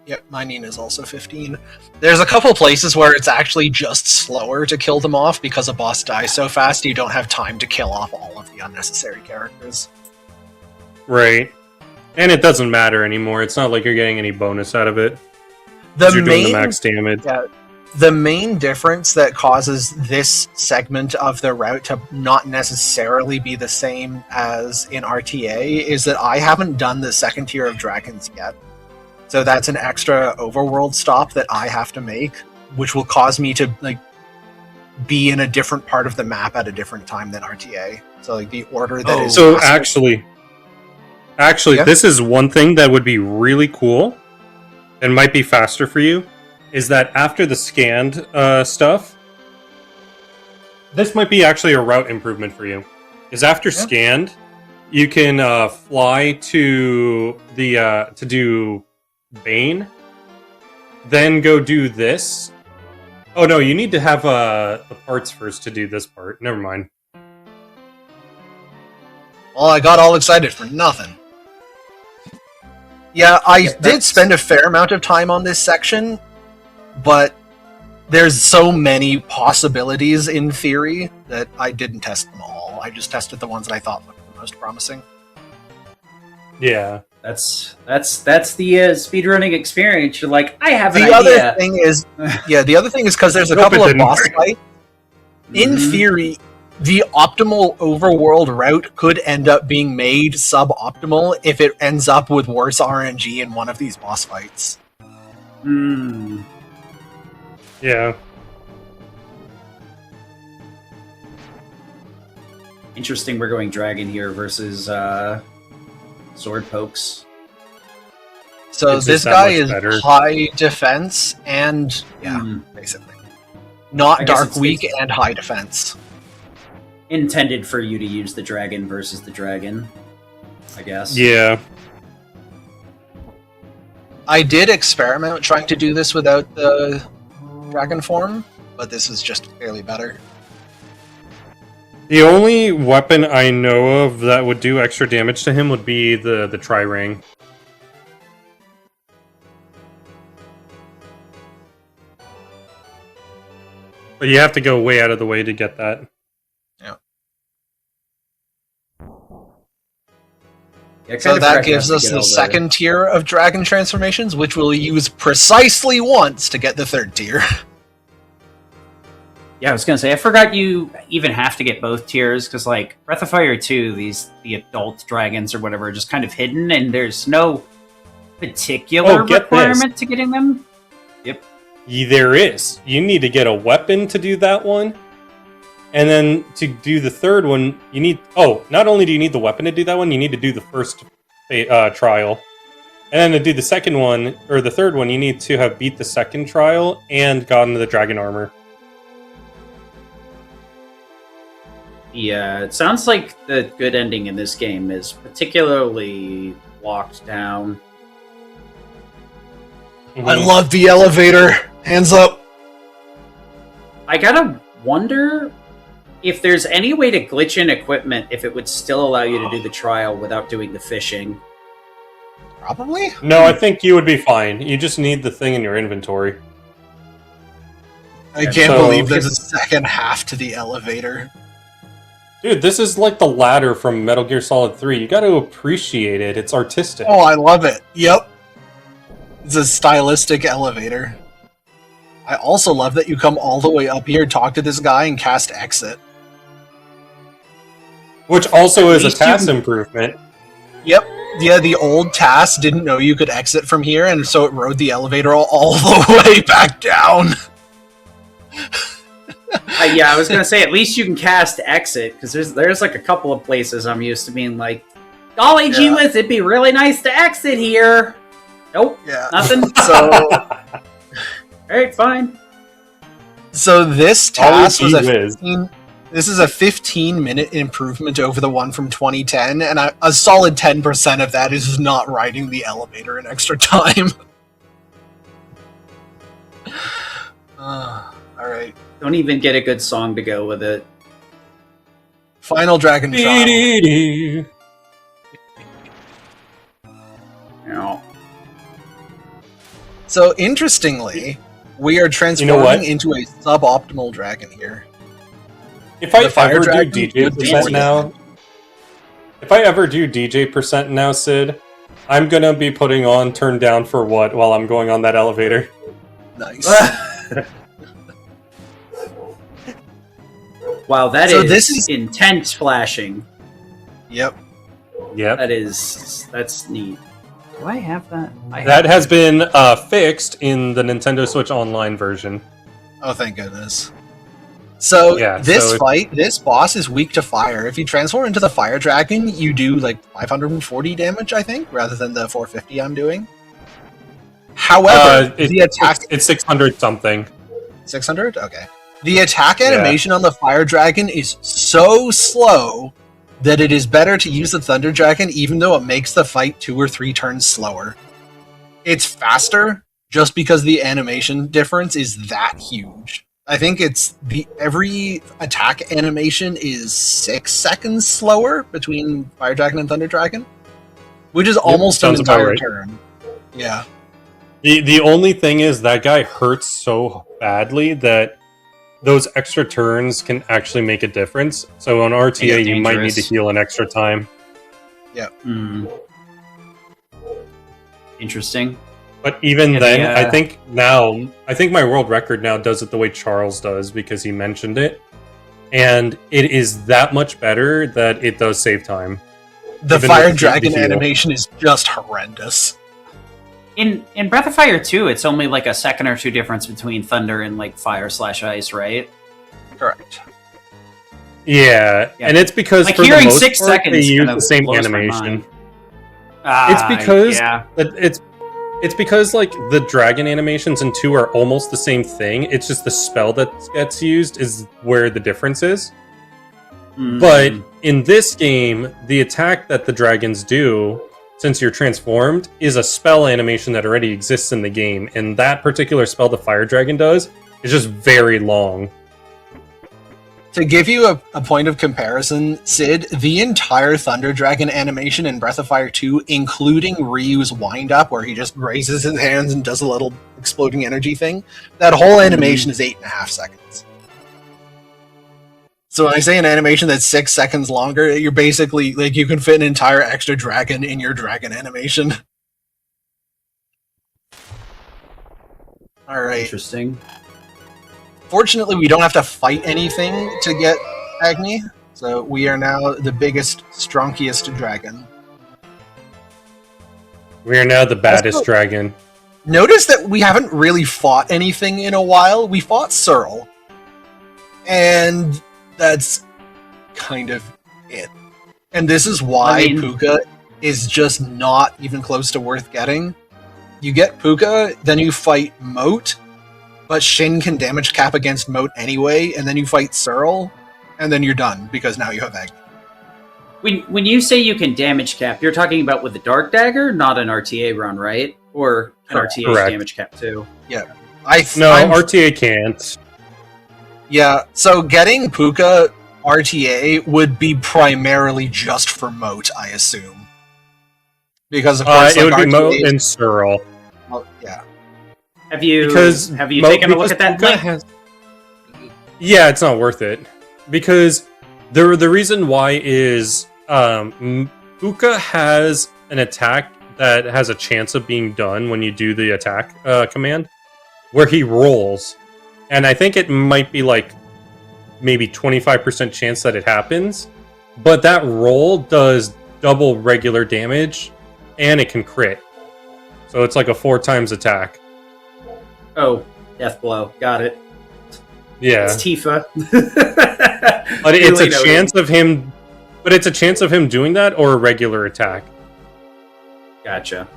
Yep, my Nina's also 15. There's a couple places where it's actually just slower to kill them off because a boss dies so fast you don't have time to kill off all of the unnecessary characters. Right. And it doesn't matter anymore. It's not like you're getting any bonus out of it. You're doing the max damage. Yeah, the main difference that causes this segment of the route to not necessarily be the same as in RTA is that I haven't done the second tier of dragons yet. So that's an extra overworld stop that I have to make, which will cause me to be in a different part of the map at a different time than RTA. So the order that is So possible. Actually, Yeah? this is one thing that would be really cool and might be faster for you, is that after the scanned stuff, this might be actually a route improvement for you. is after scanned, you can fly to the to do Bane, then go do this. Oh no, you need to have the parts first to do this part. Never mind. Well, I got all excited for nothing. Yeah, I did spend a fair amount of time on this section, but there's so many possibilities in theory that I didn't test them all. I just tested the ones that I thought looked the most promising. Yeah. That's the speedrunning experience. You're like, I have an The idea. other thing is, the other thing is because there's a Hope it couple of didn't boss work. fights. In theory, the optimal overworld route could end up being made suboptimal if it ends up with worse RNG in one of these boss fights. Hmm. Yeah. Interesting. We're going dragon here versus sword pokes. So It's this just that guy much is better. high defense and basically not I guess dark it's weak and high defense. Intended for you to use the dragon versus the dragon, I guess. Yeah. I did experiment trying to do this without the dragon form, but this is just fairly better. The only weapon I know of that would do extra damage to him would be the tri-ring. But you have to go way out of the way to get that. Yeah, I So kinda that forgot you gives have to us get the all second tier of dragon transformations, which we'll use precisely once to get the third tier. Yeah, I was gonna say I forgot you even have to get both tiers because, like, Breath of Fire 2, the adult dragons or whatever are just kind of hidden, and there's no particular Oh, get requirement to getting them. There is. You need to get a weapon to do that one. And then to do the third one, you need... Oh, not only do you need the weapon to do that one, you need to do the first trial. And then to do the second one, or the third one, you need to have beat the second trial and gotten the dragon armor. Yeah, it sounds like the good ending in this game is particularly locked down. I love the elevator. Hands up. I gotta wonder if there's any way to glitch in equipment if it would still allow you to do the trial without doing the fishing. Probably. No, I think you would be fine. You just need the thing in your inventory. I can't So- believe there's a second half to the elevator. Dude, this is like the ladder from Metal Gear Solid 3. You gotta appreciate it. It's artistic. Oh, I love it. Yep. It's a stylistic elevator. I also love that you come all the way up here, talk to this guy, and cast exit. Which also is a least you TAS can- improvement. Yep. Yeah, the old TAS didn't know you could exit from here, and so it rode the elevator all the way back down. Yeah, I was gonna say at least you can cast exit because there's like a couple of places I'm used to being like, golly gee Yeah. whiz, it'd be really nice to exit here. Nope, Yeah. nothing. So, Alright, fine. so this Always TAS was a gee whiz. 15, this is a 15-minute improvement over the one from 2010, and a solid 10% of that is not riding the elevator an extra time. Alright. Don't even get a good song to go with it. Final dragon trial. You know. So, interestingly, we are what? transforming into a suboptimal dragon here. If I The fire ever do dragon DJ would be percent more now, if I ever do DJ percent now, Sid, I'm gonna be putting on "Turn Down for What" while I'm going on that elevator. Nice. Wow, that So is this is- intense flashing. Yep. Yep. That's neat. Do I have that? That has been fixed in the Nintendo Switch Online version. Oh, thank goodness. So, Yeah, this so it- fight, this boss is weak to fire. If you transform into the fire dragon, you do like 540 damage, I think, rather than the 450 I'm doing. However, the attack... It's 600 something. 600? Okay. The attack animation on the fire dragon is so slow that it is better to use the Thunder Dragon even though it makes the fight 2 or 3 turns slower. It's faster just because the animation difference is that huge. I think every attack animation is 6 seconds slower between Fire Dragon and Thunder Dragon, which is almost an entire turn. Yeah. The only thing is that guy hurts so badly that those extra turns can actually make a difference. So on RTA, you might need to heal an extra time. Yeah. Interesting. But even then, I think my world record now does it the way Charles does because he mentioned it. And it is that much better that it does save time. The Fire Dragon animation is just horrendous. In Breath of Fire 2, it's only like a second or two difference between Thunder and like Fire/Ice, right? Correct. Yeah, and it's because like for hearing the most 6 part, seconds they use the same animation. It's because like the dragon animations in 2 are almost the same thing. It's just the spell that gets used is where the difference is. But in this game, the attack that the dragons do, since you're transformed, is a spell animation that already exists in the game, and that particular spell the Fire Dragon does is just very long. To give you a point of comparison, Sid, the entire Thunder Dragon animation in Breath of Fire 2, including Ryu's wind-up, where he just raises his hands and does a little exploding energy thing, that whole animation is 8.5 seconds. So when I say an animation that's 6 seconds longer, you're basically, like, you can fit an entire extra dragon in your dragon animation. Alright. Interesting. Fortunately, we don't have to fight anything to get Agni, so we are now the biggest, stronkiest dragon. We are now the baddest dragon. Notice that we haven't really fought anything in a while. We fought Searle. And that's kind of it. And this is why Puka is just not even close to worth getting. You get Puka, then you fight Moat, but Shin can damage cap against Moat anyway, and then you fight Searle, and then you're done, because now you have Agni. When you say you can damage cap, you're talking about with the Dark Dagger, not an RTA run, right? Or an RTA damage cap too? Yeah. RTA can't. Yeah, so getting Puka RTA would be primarily just for Moat, I assume. Because of course, it would be Moat and Searle. Well, yeah. Have you taken a look at that link? Yeah, it's not worth it. Because the reason why is Puka has an attack that has a chance of being done when you do the attack command, where he rolls. And I think it might be like maybe 25% chance that it happens. But that roll does double regular damage, and it can crit. So it's like a 4 times attack. Oh, death blow. Got it. Yeah. It's Tifa. But it's a chance of him. But it's a chance of him doing that or a regular attack. Gotcha.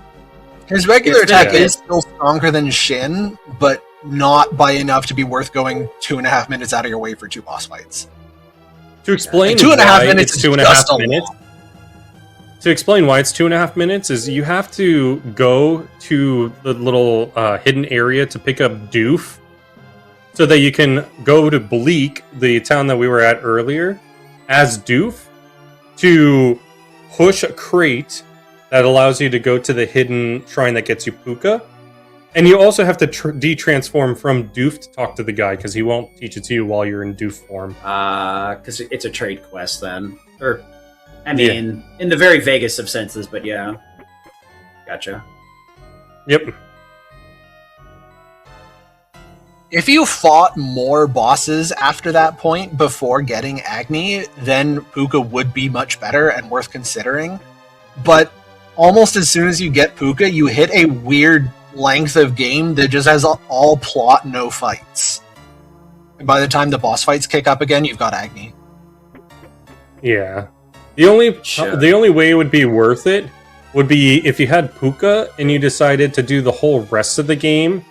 His regular attack is still stronger than Shin, but not by enough to be worth going 2.5 minutes out of your way for 2 boss fights. To explain 2.5 minutes it's 2.5 minutes. To explain why it's 2.5 minutes is you have to go to the little hidden area to pick up Doof, so that you can go to Bleak, the town that we were at earlier, as Doof, to push a crate that allows you to go to the hidden shrine that gets you Puka. And you also have to de-transform from Doof to talk to the guy, because he won't teach it to you while you're in Doof form. Because it's a trade quest then. Or, I mean, in the very vaguest of senses, but yeah. Gotcha. Yep. If you fought more bosses after that point before getting Agni, then Puka would be much better and worth considering. But almost as soon as you get Puka, you hit a weird length of game that just has all plot, no fights. And by the time the boss fights kick up again, you've got Agni. Yeah. The only way it would be worth it would be if you had Puka and you decided to do the whole rest of the game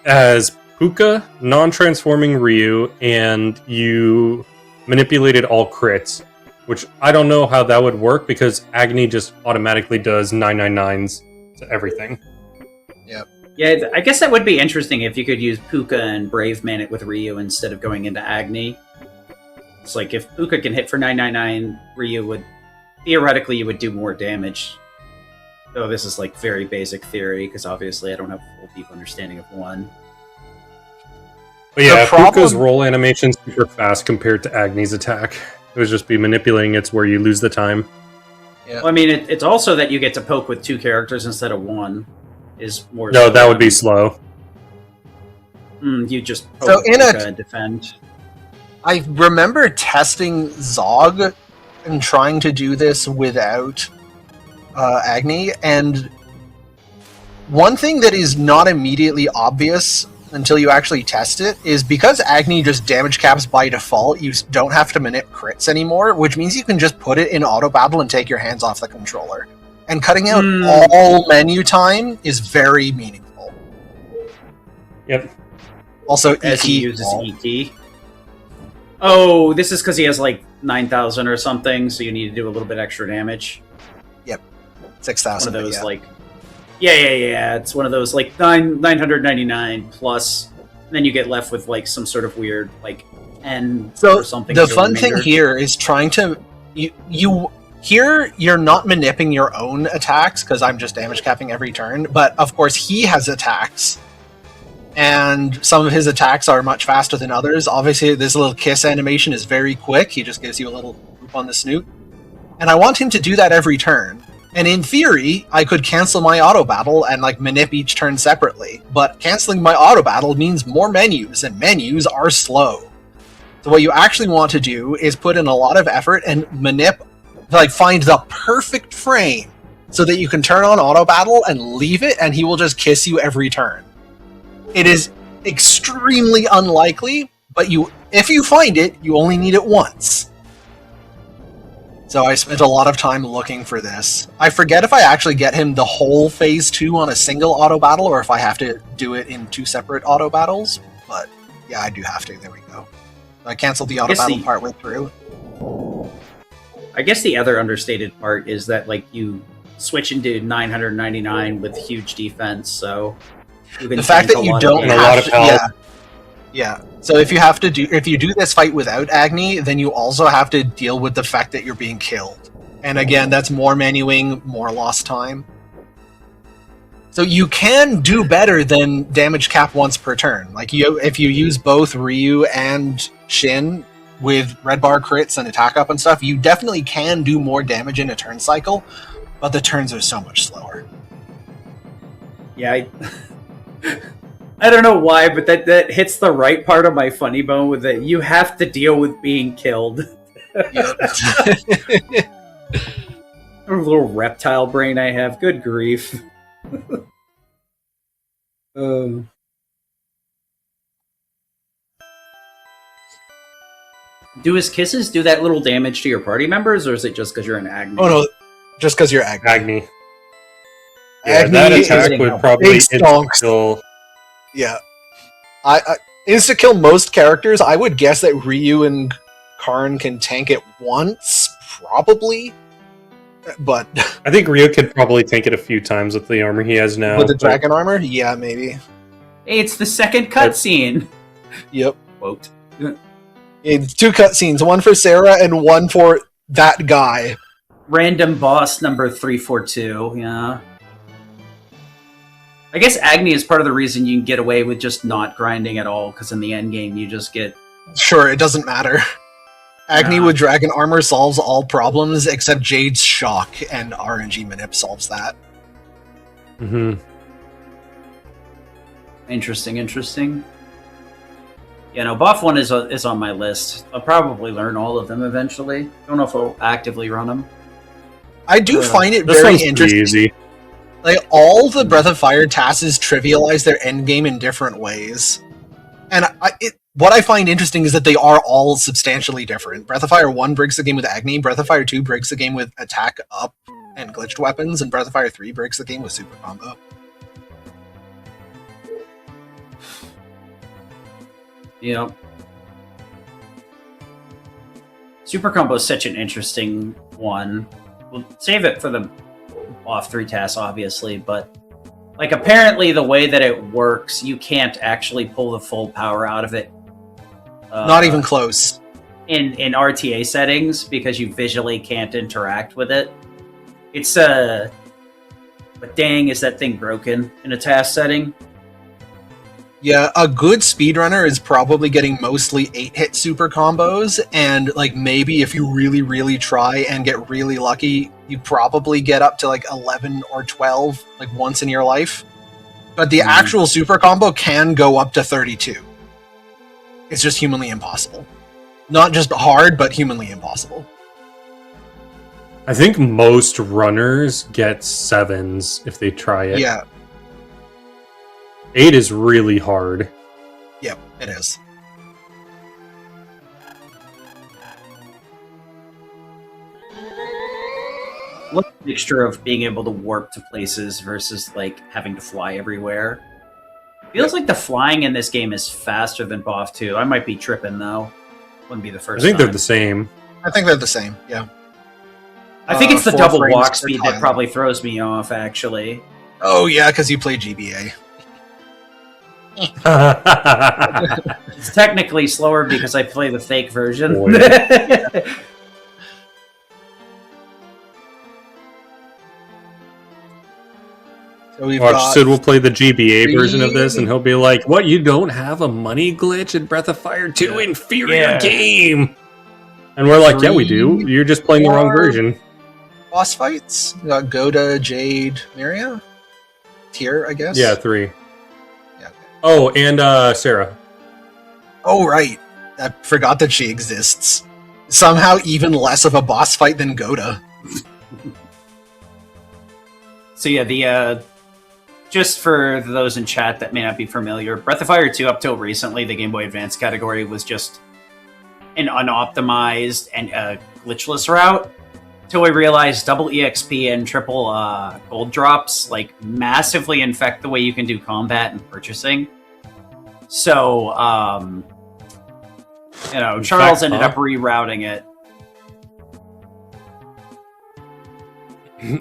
as Puka, non-transforming Ryu, and you manipulated all crits. which I don't know how that would work because Agni just automatically does 999s to everything. Yeah, I guess that would be interesting if you could use Puka and Brave Man it with Ryu instead of going into Agni. It's like if Puka can hit for 999, Ryu would theoretically you would do more damage. Though this is like very basic theory because obviously I don't have a full deep understanding of one. But yeah, Puka's roll animation's super fast compared to Agni's attack. It would just be manipulating it's where you lose the time. Yeah. Well, I mean, it's also that you get to poke with 2 characters instead of 1. Is more. No, that would be slow. You just poke So in and defend. I remember testing Zog and trying to do this without Agni, and one thing that is not immediately obvious until you actually test it is because Agni just damage caps by default, you don't have to manip crits anymore, which means you can just put it in auto battle and take your hands off the controller. And cutting out all menu time is very meaningful. Yep. Also, as he uses E-key. Oh, this is because he has like 9,000 or something, so you need to do a little bit extra damage. Yep. 6,000. One of those like... Yeah. It's one of those like 999 plus, and then you get left with like some sort of weird like N or something. The fun thing here is trying to... Here, you're not manipping your own attacks, because I'm just damage capping every turn, but of course he has attacks, and some of his attacks are much faster than others. Obviously, this little kiss animation is very quick. He just gives you a little whoop on the snoot. And I want him to do that every turn. And in theory, I could cancel my auto battle and like manip each turn separately, but canceling my auto battle means more menus, and menus are slow. So what you actually want to do is put in a lot of effort and manip, like find the perfect frame so that you can turn on auto battle and leave it, and he will just kiss you every turn. It is extremely unlikely, but if you find it, you only need it once. So I spent a lot of time looking for this. I forget if I actually get him the whole phase 2 on a single auto battle, or if I have to do it in 2 separate auto battles, but yeah, I do have to. There we go. I canceled the auto battle partway through. I guess the other understated part is that like you switch into 999 with huge defense, so you can the fact that you don't have a lot of health. Yeah. So if you do this fight without Agni, then you also have to deal with the fact that you're being killed. And again, that's more menuing, more lost time. So you can do better than damage cap once per turn. Like if you use both Ryu and Shin with red bar crits and attack up and stuff, you definitely can do more damage in a turn cycle, but the turns are so much slower. Yeah, I don't know why, but that hits the right part of my funny bone with that you have to deal with being killed. A little reptile brain I have. Good grief. Do his kisses do that little damage to your party members, or is it just because you're an Agni? Oh no, just because you're Agni. Yeah, Agni that attack would probably insta-kill. Yeah. I insta-kill most characters. I would guess that Ryu and Karn can tank it once, probably. But I think Ryu could probably tank it a few times with the armor he has now. With the dragon armor? Yeah, maybe. Hey, it's the second cutscene. Yep. Quote. It's 2 cutscenes, one for Sarah and one for that guy. Random boss number 342, yeah. I guess Agni is part of the reason you can get away with just not grinding at all, because in the end game you just get... Sure, it doesn't matter. Agni with dragon armor solves all problems except Jade's shock, and RNG manip solves that. Mm-hmm. Interesting. Yeah, no, Buff 1 is on my list. I'll probably learn all of them eventually. Don't know if I'll actively run them. I do find it very interesting. Easy. Like, all the Breath of Fire TASs trivialize their endgame in different ways. And what I find interesting is that they are all substantially different. Breath of Fire 1 breaks the game with Agni, Breath of Fire 2 breaks the game with attack up and glitched weapons, and Breath of Fire 3 breaks the game with super combo. Yep. Super Combo is such an interesting one. We'll save it for the off 3 tasks, obviously, but like apparently the way that it works, you can't actually pull the full power out of it. Not even close. In RTA settings, because you visually can't interact with it. It's but dang, is that thing broken in a task setting? Yeah, a good speedrunner is probably getting mostly 8-hit super combos, and like maybe if you really, really try and get really lucky, you probably get up to like 11 or 12 like once in your life. But the actual super combo can go up to 32. It's just humanly impossible. Not just hard, but humanly impossible. I think most runners get 7s if they try it. Yeah. 8 is really hard. Yep, it is. What a mixture of being able to warp to places versus like having to fly everywhere. Feels like the flying in this game is faster than BOF 2. I might be tripping though. Wouldn't be the first I think time. they're the same. I think they're the same, yeah. I think it's the 4 double frames walk per speed time. that probably throws me off, actually. Oh yeah, because you play GBA. It's technically slower because I play the fake version. Boy. So we've Watch, got Sid will play the GBA version of this, three- and he'll be like, "What? You don't have a money glitch in Breath of Fire 2? Yeah. Inferior Yeah. game." And we're like, "Yeah, we do. You're just playing the wrong 4 version." boss fights. We got Goda, Jade, Miria. Tier, I guess. Yeah, 3. Yeah. Okay. Oh, and Sarah. Oh right, I forgot that she exists. Somehow even less of a boss fight than Goda. So yeah, the just for those in chat that may not be familiar, Breath of Fire 2 up till recently, the Game Boy Advance category was just an unoptimized and glitchless route. Till we realized double EXP and triple gold drops like massively infect the way you can do combat and purchasing. So, Charles ended up rerouting it.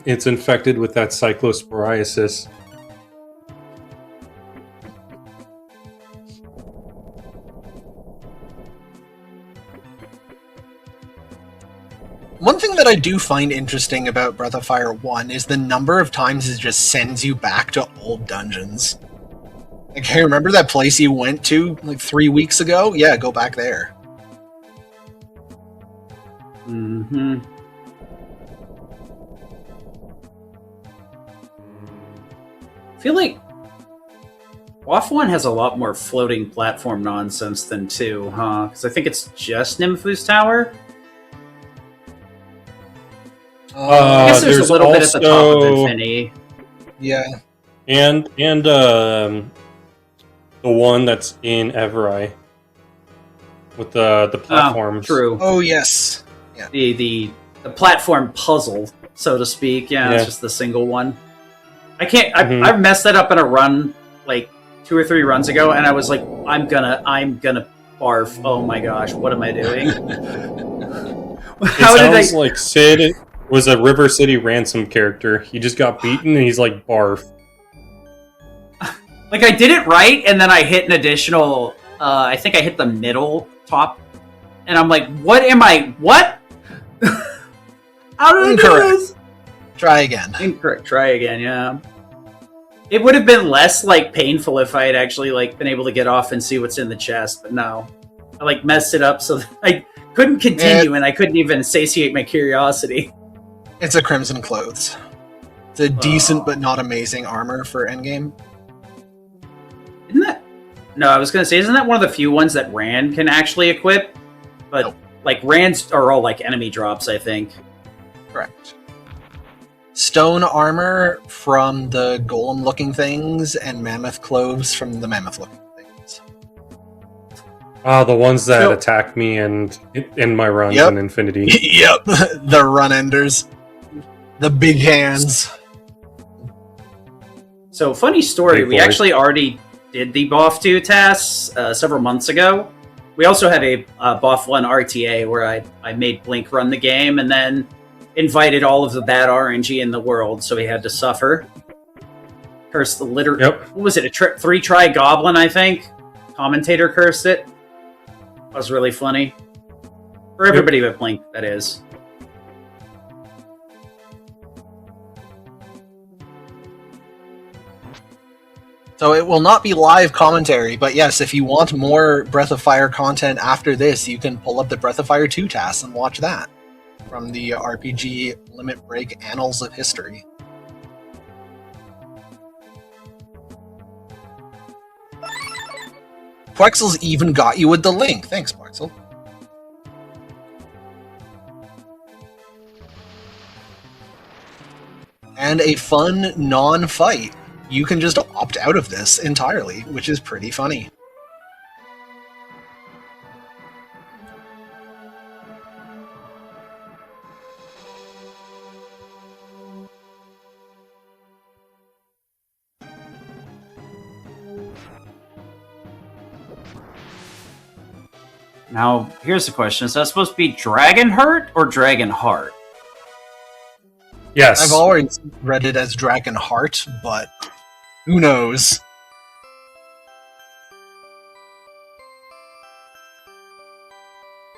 It's infected with that cyclosporiasis. One thing that I do find interesting about Breath of Fire 1 is the number of times it just sends you back to old dungeons. Like, hey, remember that place you went to like 3 weeks ago? Yeah, go back there. Mm-hmm. I feel like WAF 1 has a lot more floating platform nonsense than 2, huh? Because I think it's just Nymphu's Tower. I guess there's a little bit at the top of Infinity. Yeah. And the one that's in Everai with the platforms. True. Oh, yes. The platform puzzle, so to speak. Yeah, it's just the single one. I can't. I messed that up in a run like 2 or 3 runs ago, and I was like, I'm gonna barf. Oh my gosh, what am I doing? It sounds like Sid was a River City Ransom character. He just got beaten, and he's like, barf. Like, I did it right, and then I hit an additional... I think I hit the middle top, and I'm like, what? How did I do this? Try again. Incorrect. Try again, yeah. It would have been less, like, painful if I had actually, like, been able to get off and see what's in the chest, but no. I, like, messed it up so that I couldn't continue, and I couldn't even satiate my curiosity. It's a Crimson Clothes. It's a decent but not amazing armor for endgame. Isn't that... No, I was going to say, isn't that one of the few ones that Rand can actually equip? But, Nope. like, Rands are all, like, enemy drops, I think. Correct. Stone armor from the golem-looking things, and mammoth cloves from the mammoth-looking things. The ones that So- attack me and in my runs Yep. in Infinity. Yep, the run-enders. The big hands. So, funny story, Big we boys. actually already did the BOF 2 tasks several months ago. We also had a BOF1 RTA where I made Blink run the game and then invited all of the bad RNG in the world, so he had to suffer. Cursed the litter. Yep. What was it? A 3-try goblin, I think. Commentator cursed it. That was really funny. For everybody but Blink, that is. So it will not be live commentary, but yes, if you want more Breath of Fire content after this, you can pull up the Breath of Fire 2 TAS and watch that from the RPG Limit Break Annals of History. Quexel's even got you with the link. Thanks, Quexel. And a fun non-fight. You can just opt out of this entirely, which is pretty funny. Now, here's the question. Is that supposed to be Dragon Heart or Dragon Heart? Yes. I've always read it as Dragon Heart, but who knows?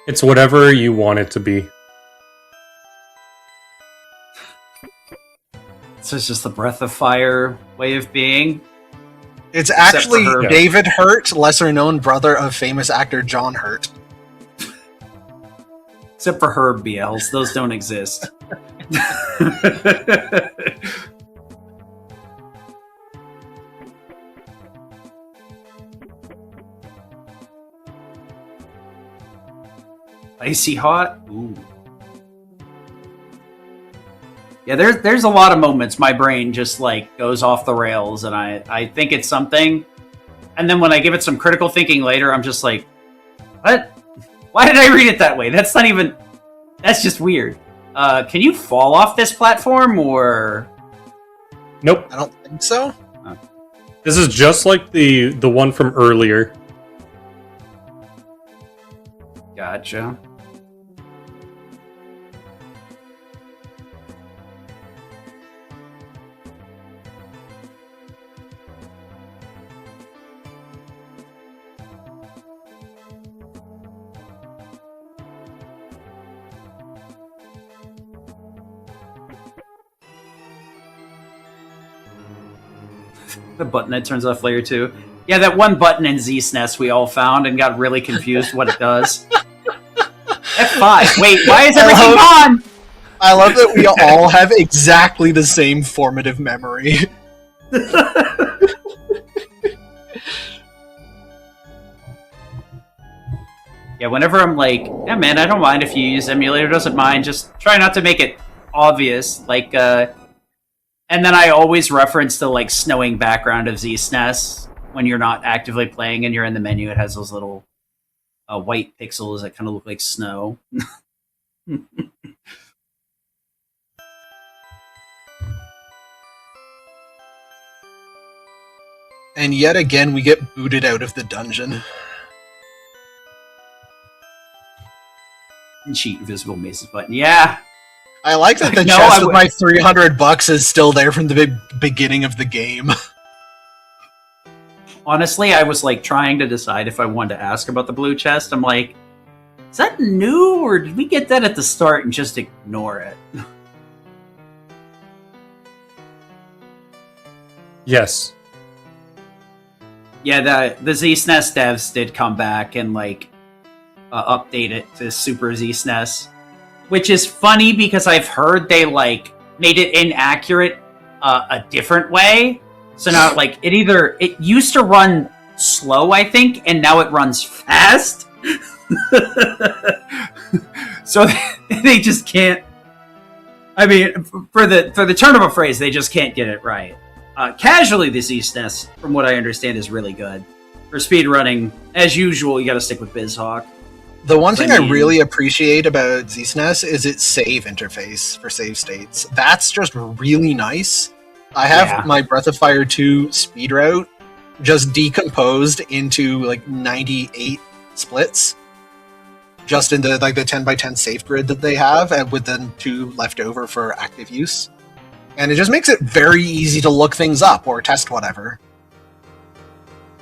It's whatever you want it to be. So it's just the Breath of Fire way of being? It's Except actually for her. David Hurt, lesser known brother of famous actor John Hurt. Except for Herb BLs. Those don't exist. Icy hot? Ooh. Yeah, there's a lot of moments my brain just like goes off the rails and I think it's something. And then when I give it some critical thinking later, I'm just like, what? Why did I read it that way? That's not even... That's just weird. Can you fall off this platform, or... Nope. I don't think so. This is just like the one from earlier. Gotcha. The button that turns off layer 2. Yeah, that one button in Z-SNES we all found and got really confused what it does. F5. Wait, why is everything gone? I love that we all have exactly the same formative memory. Yeah, whenever I'm like, yeah, man, I don't mind if you use emulator, doesn't mind. Just try not to make it obvious. Like, and then I always reference the like snowing background of Z-SNES when you're not actively playing and you're in the menu. It has those little white pixels that kind of look like snow. And yet again, we get booted out of the dungeon. And cheat invisible mazes button. Yeah. I like that the No, chest with my $300 is still there from the beginning of the game. Honestly, I was like trying to decide if I wanted to ask about the blue chest. I'm like, is that new, or did we get that at the start and just ignore it? Yes. Yeah, the Z-SNES devs did come back and like update it to Super Z-SNES, which is funny because I've heard they like made it inaccurate a different way. So now like it used to run slow, I think, and now it runs fast. So they just can't. I mean, for the turn of a phrase, they just can't get it right. Casually, the Z-SNES, from what I understand, is really good. For speedrunning, as usual, you gotta stick with BizHawk. The one thing I really appreciate about Z-SNES is its save interface for save states. That's just really nice. I have my Breath of Fire 2 speed route just decomposed into like 98 splits, just in the 10x10 safe grid that they have, and with then 2 left over for active use. And it just makes it very easy to look things up or test whatever.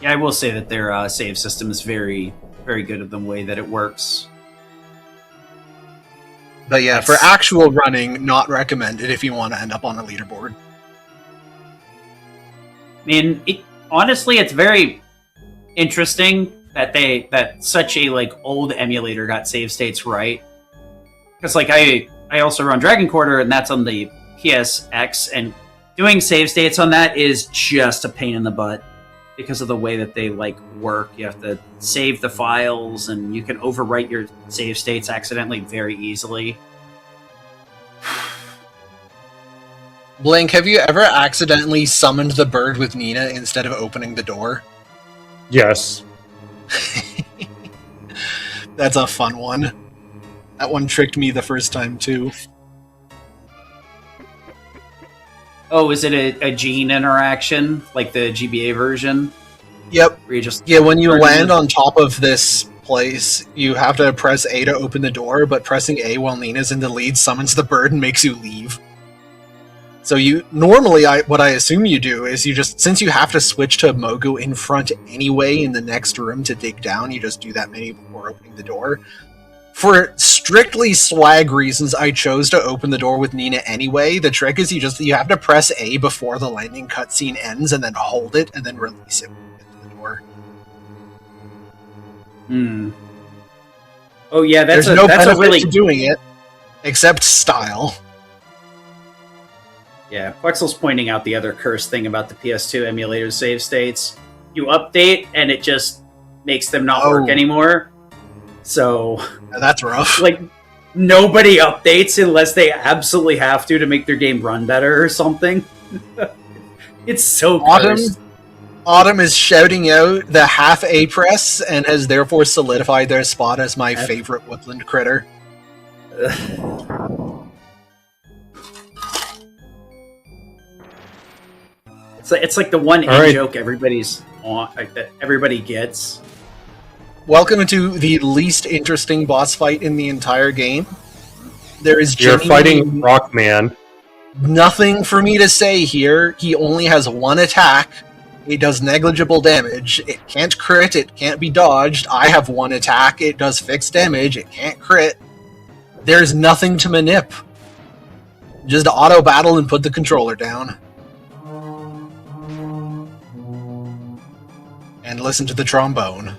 Yeah, I will say that their save system is very, very good at the way that it works. But yeah, for actual running, not recommended if you want to end up on a leaderboard. I mean, honestly, it's very interesting that such a old emulator got save states right. Because I also run Dragon Quarter, and that's on the PSX, and doing save states on that is just a pain in the butt because of the way that they work. You have to save the files, and you can overwrite your save states accidentally very easily. Blink, have you ever accidentally summoned the bird with Nina instead of opening the door? Yes. That's a fun one. That one tricked me the first time, too. Oh, is it a gene interaction, like the GBA version? Yep. Where you just when you land on top of this place, you have to press A to open the door, but pressing A while Nina's in the lead summons the bird and makes you leave. So normally, what I assume you do is you just, since you have to switch to Mogu in front anyway in the next room to dig down, you just do that many before opening the door. For strictly swag reasons, I chose to open the door with Nina anyway. The trick is you have to press A before the landing cutscene ends, and then hold it, and then release it into the door. Oh yeah, that's no benefit really to doing it, except style. Yeah, Quexel's pointing out the other cursed thing about the PS2 emulator save states. You update, and it just makes them not work anymore. So... that's rough. Nobody updates unless they absolutely have to make their game run better or something. It's so cursed. Autumn is shouting out the half A press, and has therefore solidified their spot as my favorite woodland critter. It's like the one in-joke everybody's on, that everybody gets. Welcome to the least interesting boss fight in the entire game. There is You're fighting Rockman. Nothing for me to say here. He only has one attack. It does negligible damage. It can't crit. It can't be dodged. I have one attack. It does fixed damage. It can't crit. There's nothing to manip. Just auto battle and put the controller down. And listen to the trombone.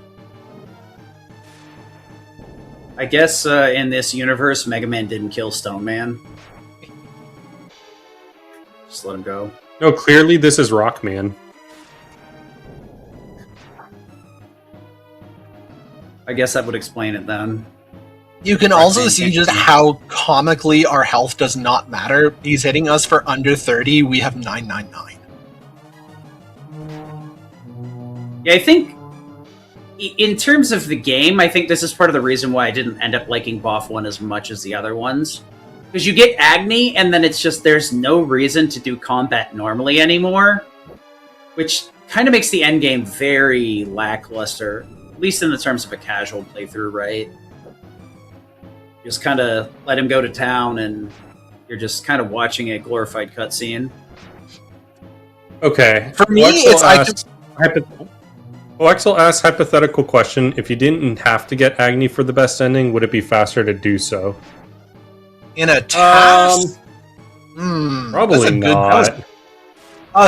I guess in this universe, Mega Man didn't kill Stone Man. Just let him go. No, clearly this is Rockman. I guess that would explain it then. You can also see just how comically our health does not matter. He's hitting us for under 30. We have 999. Yeah, I think in terms of the game, I think this is part of the reason why I didn't end up liking BOF 1 as much as the other ones. Because you get Agni, and then it's just there's no reason to do combat normally anymore. Which kind of makes the endgame very lackluster. At least in the terms of a casual playthrough, right? Just kind of let him go to town, and you're just kind of watching a glorified cutscene. Okay. For me, it's Axel asks hypothetical question: if you didn't have to get Agni for the best ending, would it be faster to do so? In a TAS? Probably not.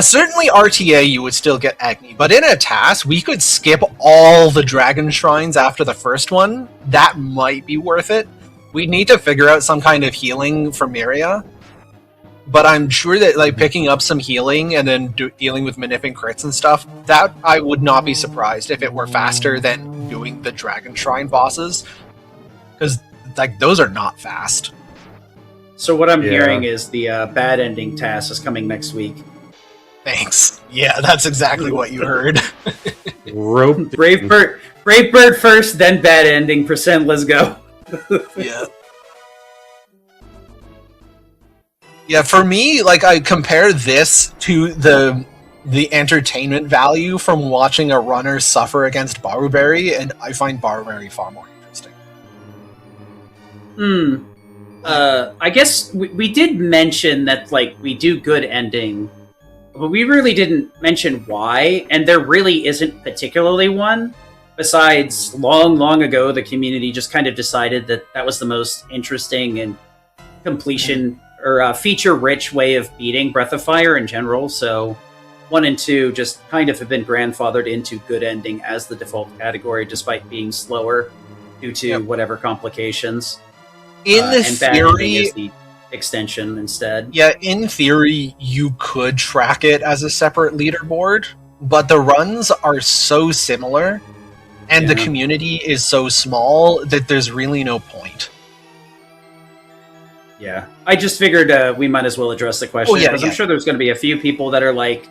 Certainly RTA you would still get Agni, but in a TAS, we could skip all the dragon shrines after the first one. That might be worth it. We'd need to figure out some kind of healing for Miria. But I'm sure that picking up some healing and then dealing with manipping crits and stuff, that I would not be surprised if it were faster than doing the Dragon Shrine bosses. Because those are not fast. So what I'm hearing is the bad ending TAS is coming next week. Thanks. Yeah, that's exactly what you heard. Brave Bird first, then bad ending %. Let's go. Yeah. Yeah, for me, I compare this to the the entertainment value from watching a runner suffer against Barberry, and I find Barberry far more interesting. I guess we did mention that, like, we do good ending, but we really didn't mention why, and there really isn't particularly one. Besides, long ago, the community just kind of decided that that was the most interesting and completion or feature-rich way of beating Breath of Fire in general. So 1 and 2 just kind of have been grandfathered into good ending as the default category, despite being slower due to whatever complications. In and bad ending theory, is the extension instead. yeah, in theory, you could track it as a separate leaderboard, but the runs are so similar, and the Yeah. community is so small that there's really no point. Yeah, I just figured we might as well address the question, because I'm sure there's going to be a few people that are like,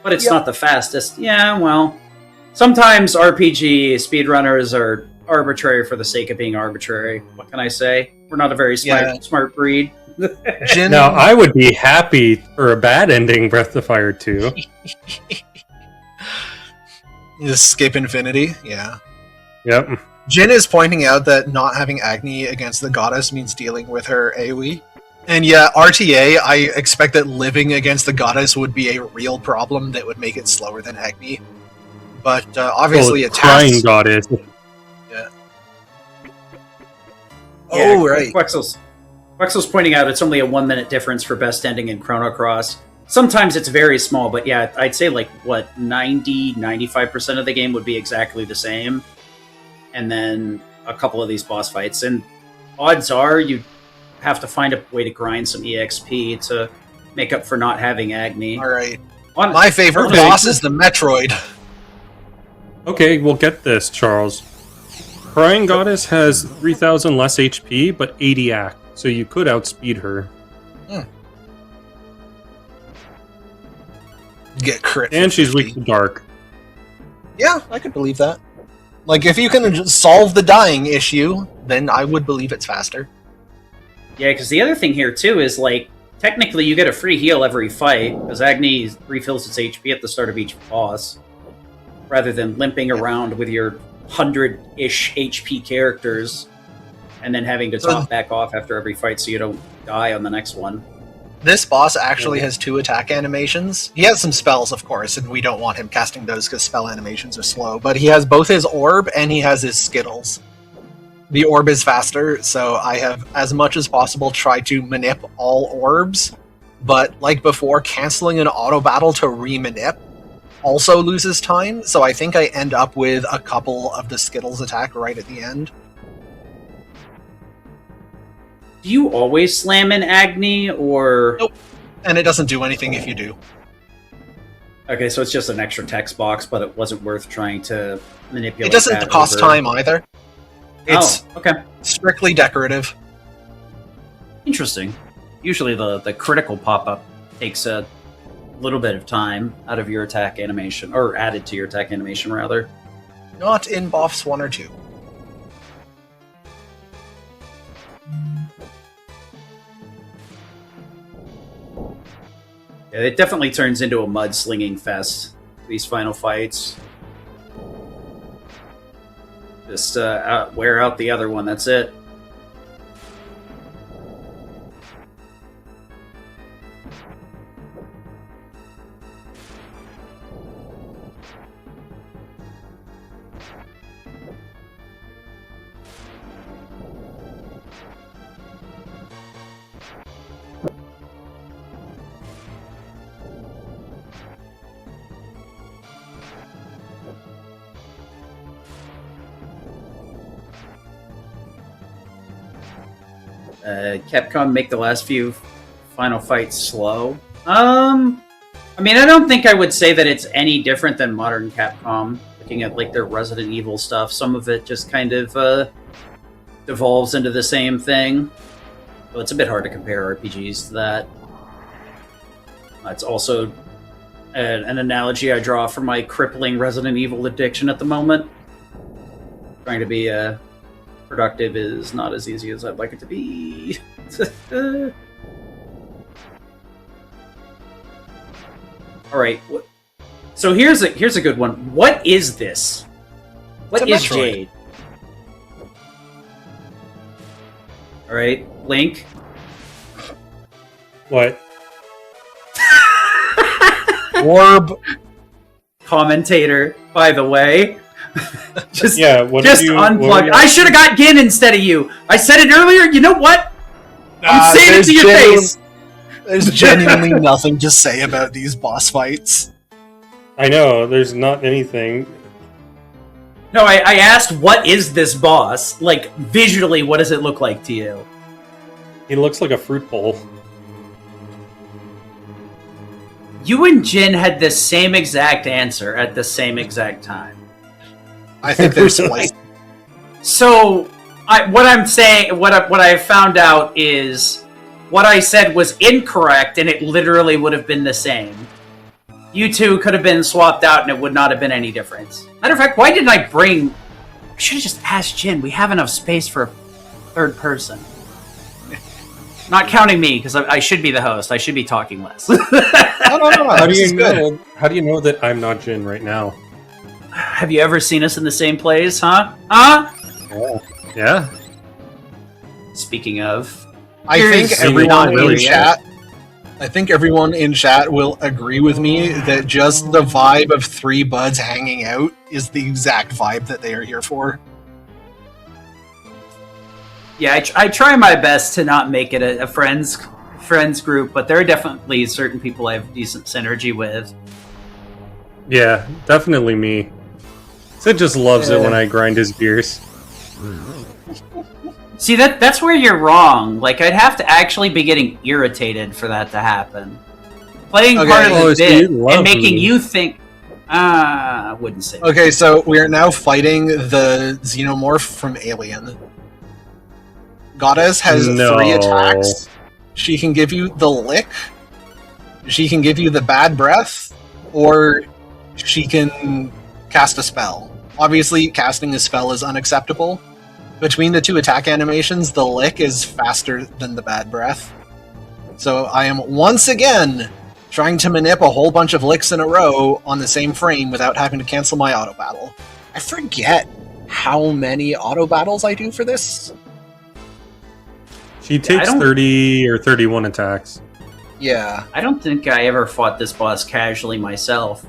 but it's not the fastest. Yeah, well, sometimes RPG speedrunners are arbitrary for the sake of being arbitrary. What can I say? We're not a very smart breed. Jin, Now, I would be happy for a bad ending Breath of Fire 2. Just skip Infinity, yeah. Yep. Jin is pointing out that not having Agni against the goddess means dealing with her AoE. And yeah, RTA, I expect that living against the goddess would be a real problem that would make it slower than Agni. But obviously Well, a crying task... goddess. Yeah. Yeah, Oh, right. Quexel's pointing out it's only a 1 minute difference for best ending in Chrono Cross. Sometimes it's very small, but yeah, I'd say like, 95% of the game would be exactly the same. And then a couple of these boss fights. And odds are you have to find a way to grind some EXP to make up for not having Agni. Alright. My favorite boss is the Metroid. Okay, well, get this, Charles. Crying Goddess has 3,000 less HP, but 80 act, so you could outspeed her. Get crit. And she's weak to dark. Yeah, I could believe that. Like, if you can just solve the dying issue, then I would believe it's faster. Yeah, because the other thing here, too, is, like, technically you get a free heal every fight, because Agni refills its HP at the start of each boss, rather than limping around with your 100-ish HP characters, and then having to top back off after every fight so you don't die on the next one. This boss actually has 2 attack animations. He has some spells, of course, and we don't want him casting those because spell animations are slow, but he has both his orb and he has his Skittles. The orb is faster, so I have, as much as possible, tried to manip all orbs, but like before, canceling an auto battle to re-manip also loses time, so I think I end up with a couple of the Skittles attack right at the end. Do you always slam in Agni, or... Nope. And it doesn't do anything if you do. Okay, so it's just an extra text box, but it wasn't worth trying to manipulate. It doesn't cost time either. It's okay. Strictly decorative. Interesting. Usually the critical pop-up takes a little bit of time out of your attack animation, or added to your attack animation, rather. Not in Boffs 1 or 2. Yeah, it definitely turns into a mudslinging fest, these final fights. Just wear out the other one, that's it. Capcom make the last few final fights slow. I mean, I don't think I would say that it's any different than modern Capcom. Looking at like their Resident Evil stuff, some of it just kind of devolves into the same thing. So it's a bit hard to compare RPGs to that. It's also an analogy I draw from my crippling Resident Evil addiction at the moment. Trying to be productive is not as easy as I'd like it to be. Alright, So here's a good one. What is this? What It's is a Metroid. Jade? All right, Link. What? Orb. Commentator, by the way. just Yeah, what just are you, unplug. I should have got Gin instead of you. I said it earlier. You know what? I'm saying it there's to your face. There's genuinely nothing to say about these boss fights. I know, there's not anything. No, I asked, what is this boss? Like, visually, what does it look like to you? He looks like a fruit bowl. You and Jin had the same exact answer at the same exact time. I think there's like So, what I found out is what I said was incorrect, and it literally would have been the same. You two could have been swapped out, and it would not have been any difference. Matter of fact, why didn't I bring? I should have just asked Jin. We have enough space for a third person. Not counting me, because I should be the host. I should be talking less. no. How do this you is good. know? How do you know that I'm not Jin right now? Have you ever seen us in the same place, huh? Huh? Yeah. Speaking of, I Here's think the everyone in non-really chat. I think everyone in chat will agree with me that just the vibe of three buds hanging out is the exact vibe that they are here for. yeah, I try my best to not make it a friends group, but there are definitely certain people I have decent synergy with. Yeah, definitely me. Sid just loves it when I grind his gears. See, that's where you're wrong. Like, I'd have to actually be getting irritated for that to happen. Playing Okay. part of the Oh, so bit you love and making me. you think. I wouldn't say. that. Okay, so we are now fighting the xenomorph from Alien. Goddess has 3 attacks. She can give you the lick, she can give you the bad breath, or she can cast a spell. Obviously, casting a spell is unacceptable. Between the 2 attack animations, the lick is faster than the bad breath. So I am once again trying to manip a whole bunch of licks in a row on the same frame without having to cancel my auto battle. I forget how many auto battles I do for this. She takes don't- 30 or 31 attacks. Yeah. I don't think I ever fought this boss casually myself.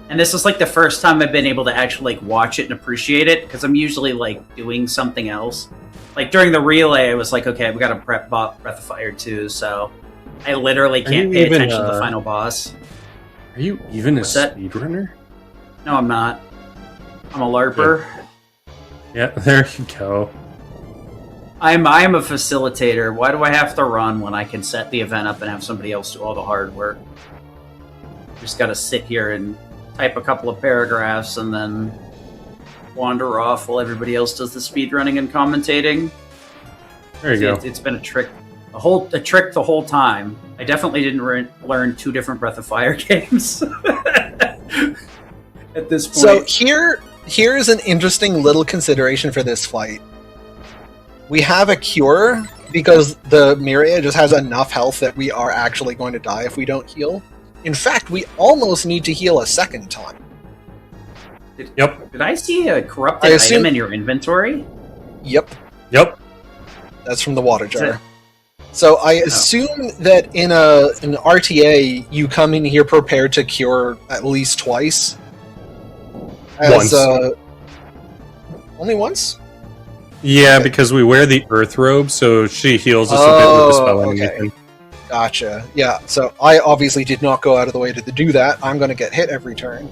And this is like the first time I've been able to actually like watch it and appreciate it, because I'm usually like doing something else. Like during the relay, I was like, okay, we got to prep Breath of Fire 2, so I literally can't you pay even, attention to the final boss. Are you even a What's that? speedrunner? No, I'm not. I'm a LARPer. Yeah, there you go. I am a facilitator. Why do I have to run when I can set the event up and have somebody else do all the hard work? Just got to sit here and type a couple of paragraphs and then wander off while everybody else does the speedrunning and commentating. There you go. It's been a trick, a trick the whole time. I definitely didn't learn 2 different Breath of Fire games at this point. So here's an interesting little consideration for this fight. We have a cure because the Miria just has enough health that we are actually going to die if we don't heal. In fact, we almost need to heal a second time. Yep. Did I see a corrupted I assume- item in your inventory? Yep, Yep. that's from the water Is it- jar. So I assume that in an RTA, you come in here prepared to cure at least twice. Once. Only once? Yeah, Okay. because we wear the earth robe, so she heals us a bit with the spell okay. animation. Gotcha. Yeah, so I obviously did not go out of the way to do that. I'm going to get hit every turn.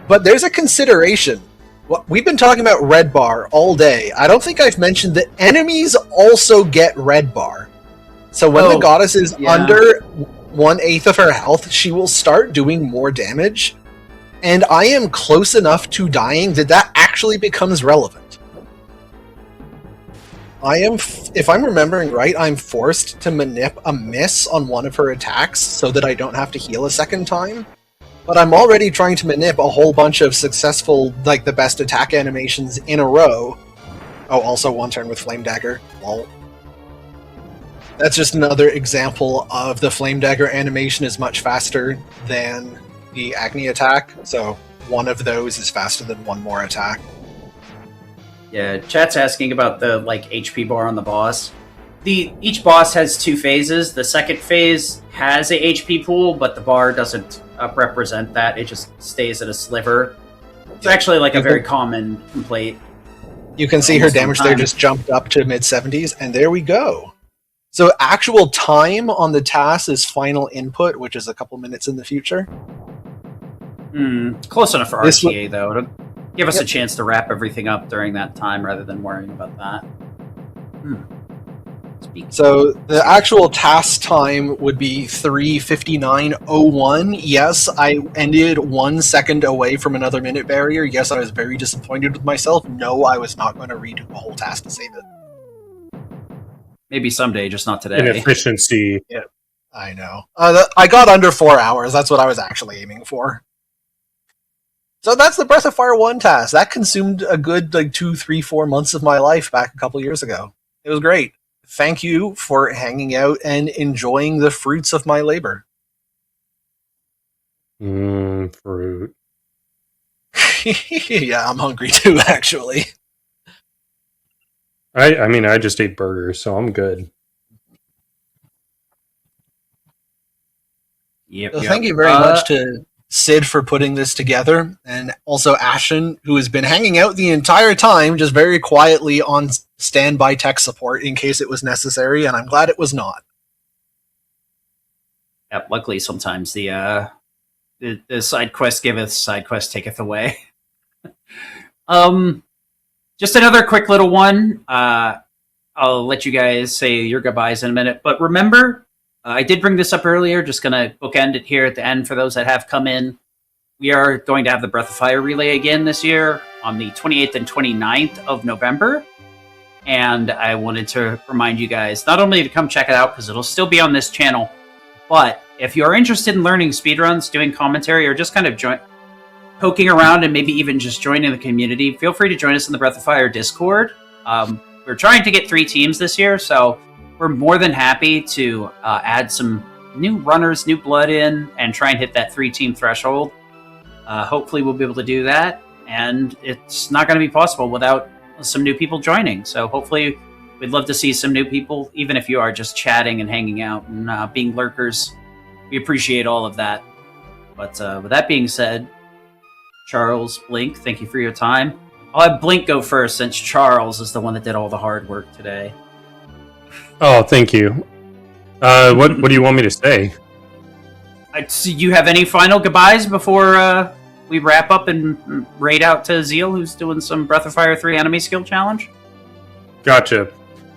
But there's a consideration. Well, we've been talking about red bar all day. I don't think I've mentioned that enemies also get red bar. So when the goddess is yeah. under 1/8 of her health, she will start doing more damage. And I am close enough to dying that actually becomes relevant. If I'm remembering right, I'm forced to manip a miss on one of her attacks so that I don't have to heal a second time. But I'm already trying to manip a whole bunch of successful, like the best attack animations in a row. Oh, also 1 turn with Flame Dagger. Lol. That's just another example of the Flame Dagger animation is much faster than the Agni attack, so one of those is faster than one more attack. Yeah, chat's asking about the HP bar on the boss. Each boss has 2 phases. The second phase has a HP pool, but the bar doesn't represent that. It just stays at a sliver. It's actually a very common complaint. You can see her damage there just jumped up to mid-70s, and there we go. So actual time on the TAS is final input, which is a couple minutes in the future. Close enough for RTA, though. It'll give us a chance to wrap everything up during that time rather than worrying about that. So the actual TAS time would be 3:59:01. Yes, I ended 1 second away from another minute barrier. Yes, I was very disappointed with myself. No, I was not going to redo a whole task to save it. Maybe someday, just not today. Inefficiency. Yeah, I know. I got under 4 hours. That's what I was actually aiming for. So that's the Breath of Fire 1 task. That consumed a good 2, 3, 4 months of my life back a couple years ago. It was great. Thank you for hanging out and enjoying the fruits of my labor. Fruit. Yeah, I'm hungry too, actually. I mean, I just ate burgers, so I'm good. Yep. So thank you very much to Sid for putting this together, and also Ashen, who has been hanging out the entire time, just very quietly on standby tech support in case it was necessary, and I'm glad it was not. Yep. Luckily, sometimes the side quest giveth, side quest taketh away. Just another quick little one. I'll let you guys say your goodbyes in a minute, but remember, I did bring this up earlier, just going to bookend it here at the end for those that have come in. We are going to have the Breath of Fire Relay again this year on the 28th and 29th of November. And I wanted to remind you guys not only to come check it out, because it'll still be on this channel, but if you're interested in learning speedruns, doing commentary, or just kind of poking around and maybe even just joining the community, feel free to join us in the Breath of Fire Discord. We're trying to get 3 teams this year, so we're more than happy to add some new runners, new blood in, and try and hit that 3-team threshold. Hopefully we'll be able to do that, and it's not going to be possible without some new people joining. So hopefully we'd love to see some new people, even if you are just chatting and hanging out and being lurkers. We appreciate all of that. But with that being said, Charles, Blink, thank you for your time. I'll have Blink go first, since Charles is the one that did all the hard work today. Oh, thank you. What do you want me to say? Do you have any final goodbyes before we wrap up and raid out to Zeal, who's doing some Breath of Fire 3 Anime Skill Challenge? Gotcha.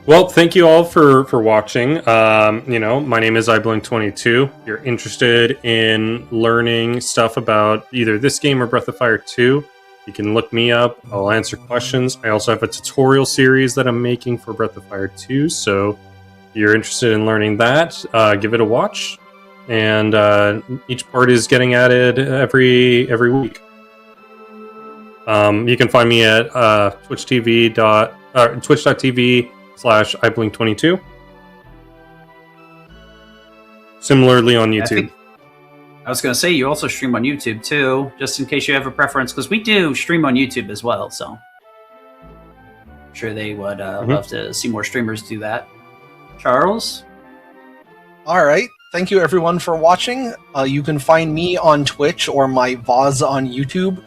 Well, thank you all for watching. My name is iBlink22. If you're interested in learning stuff about either this game or Breath of Fire 2, you can look me up. I'll answer questions. I also have a tutorial series that I'm making for Breath of Fire 2, so if you're interested in learning that, give it a watch. And each part is getting added every week. You can find me at twitch.tv/iblink22. Similarly on YouTube. I was going to say, you also stream on YouTube too, just in case you have a preference, because we do stream on YouTube as well, so I'm sure they would love to see more streamers do that. Charles? All right. Thank you, everyone, for watching. You can find me on Twitch or my VOZ on YouTube.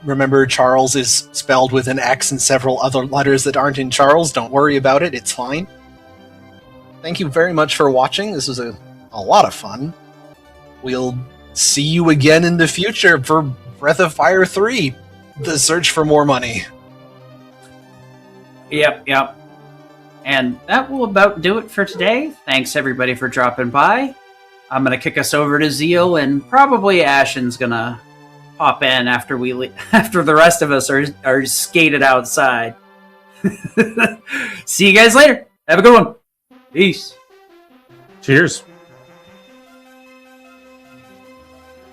Remember, Charles is spelled with an X and several other letters that aren't in Charles. Don't worry about it. It's fine. Thank you very much for watching. This was a lot of fun. We'll see you again in the future for Breath of Fire 3, the search for more money. Yep. And that will about do it for today. Thanks, everybody, for dropping by. I'm going to kick us over to Zeal, and probably Ashen's going to pop in after after the rest of us are skated outside. See you guys later. Have a good one. Peace. Cheers.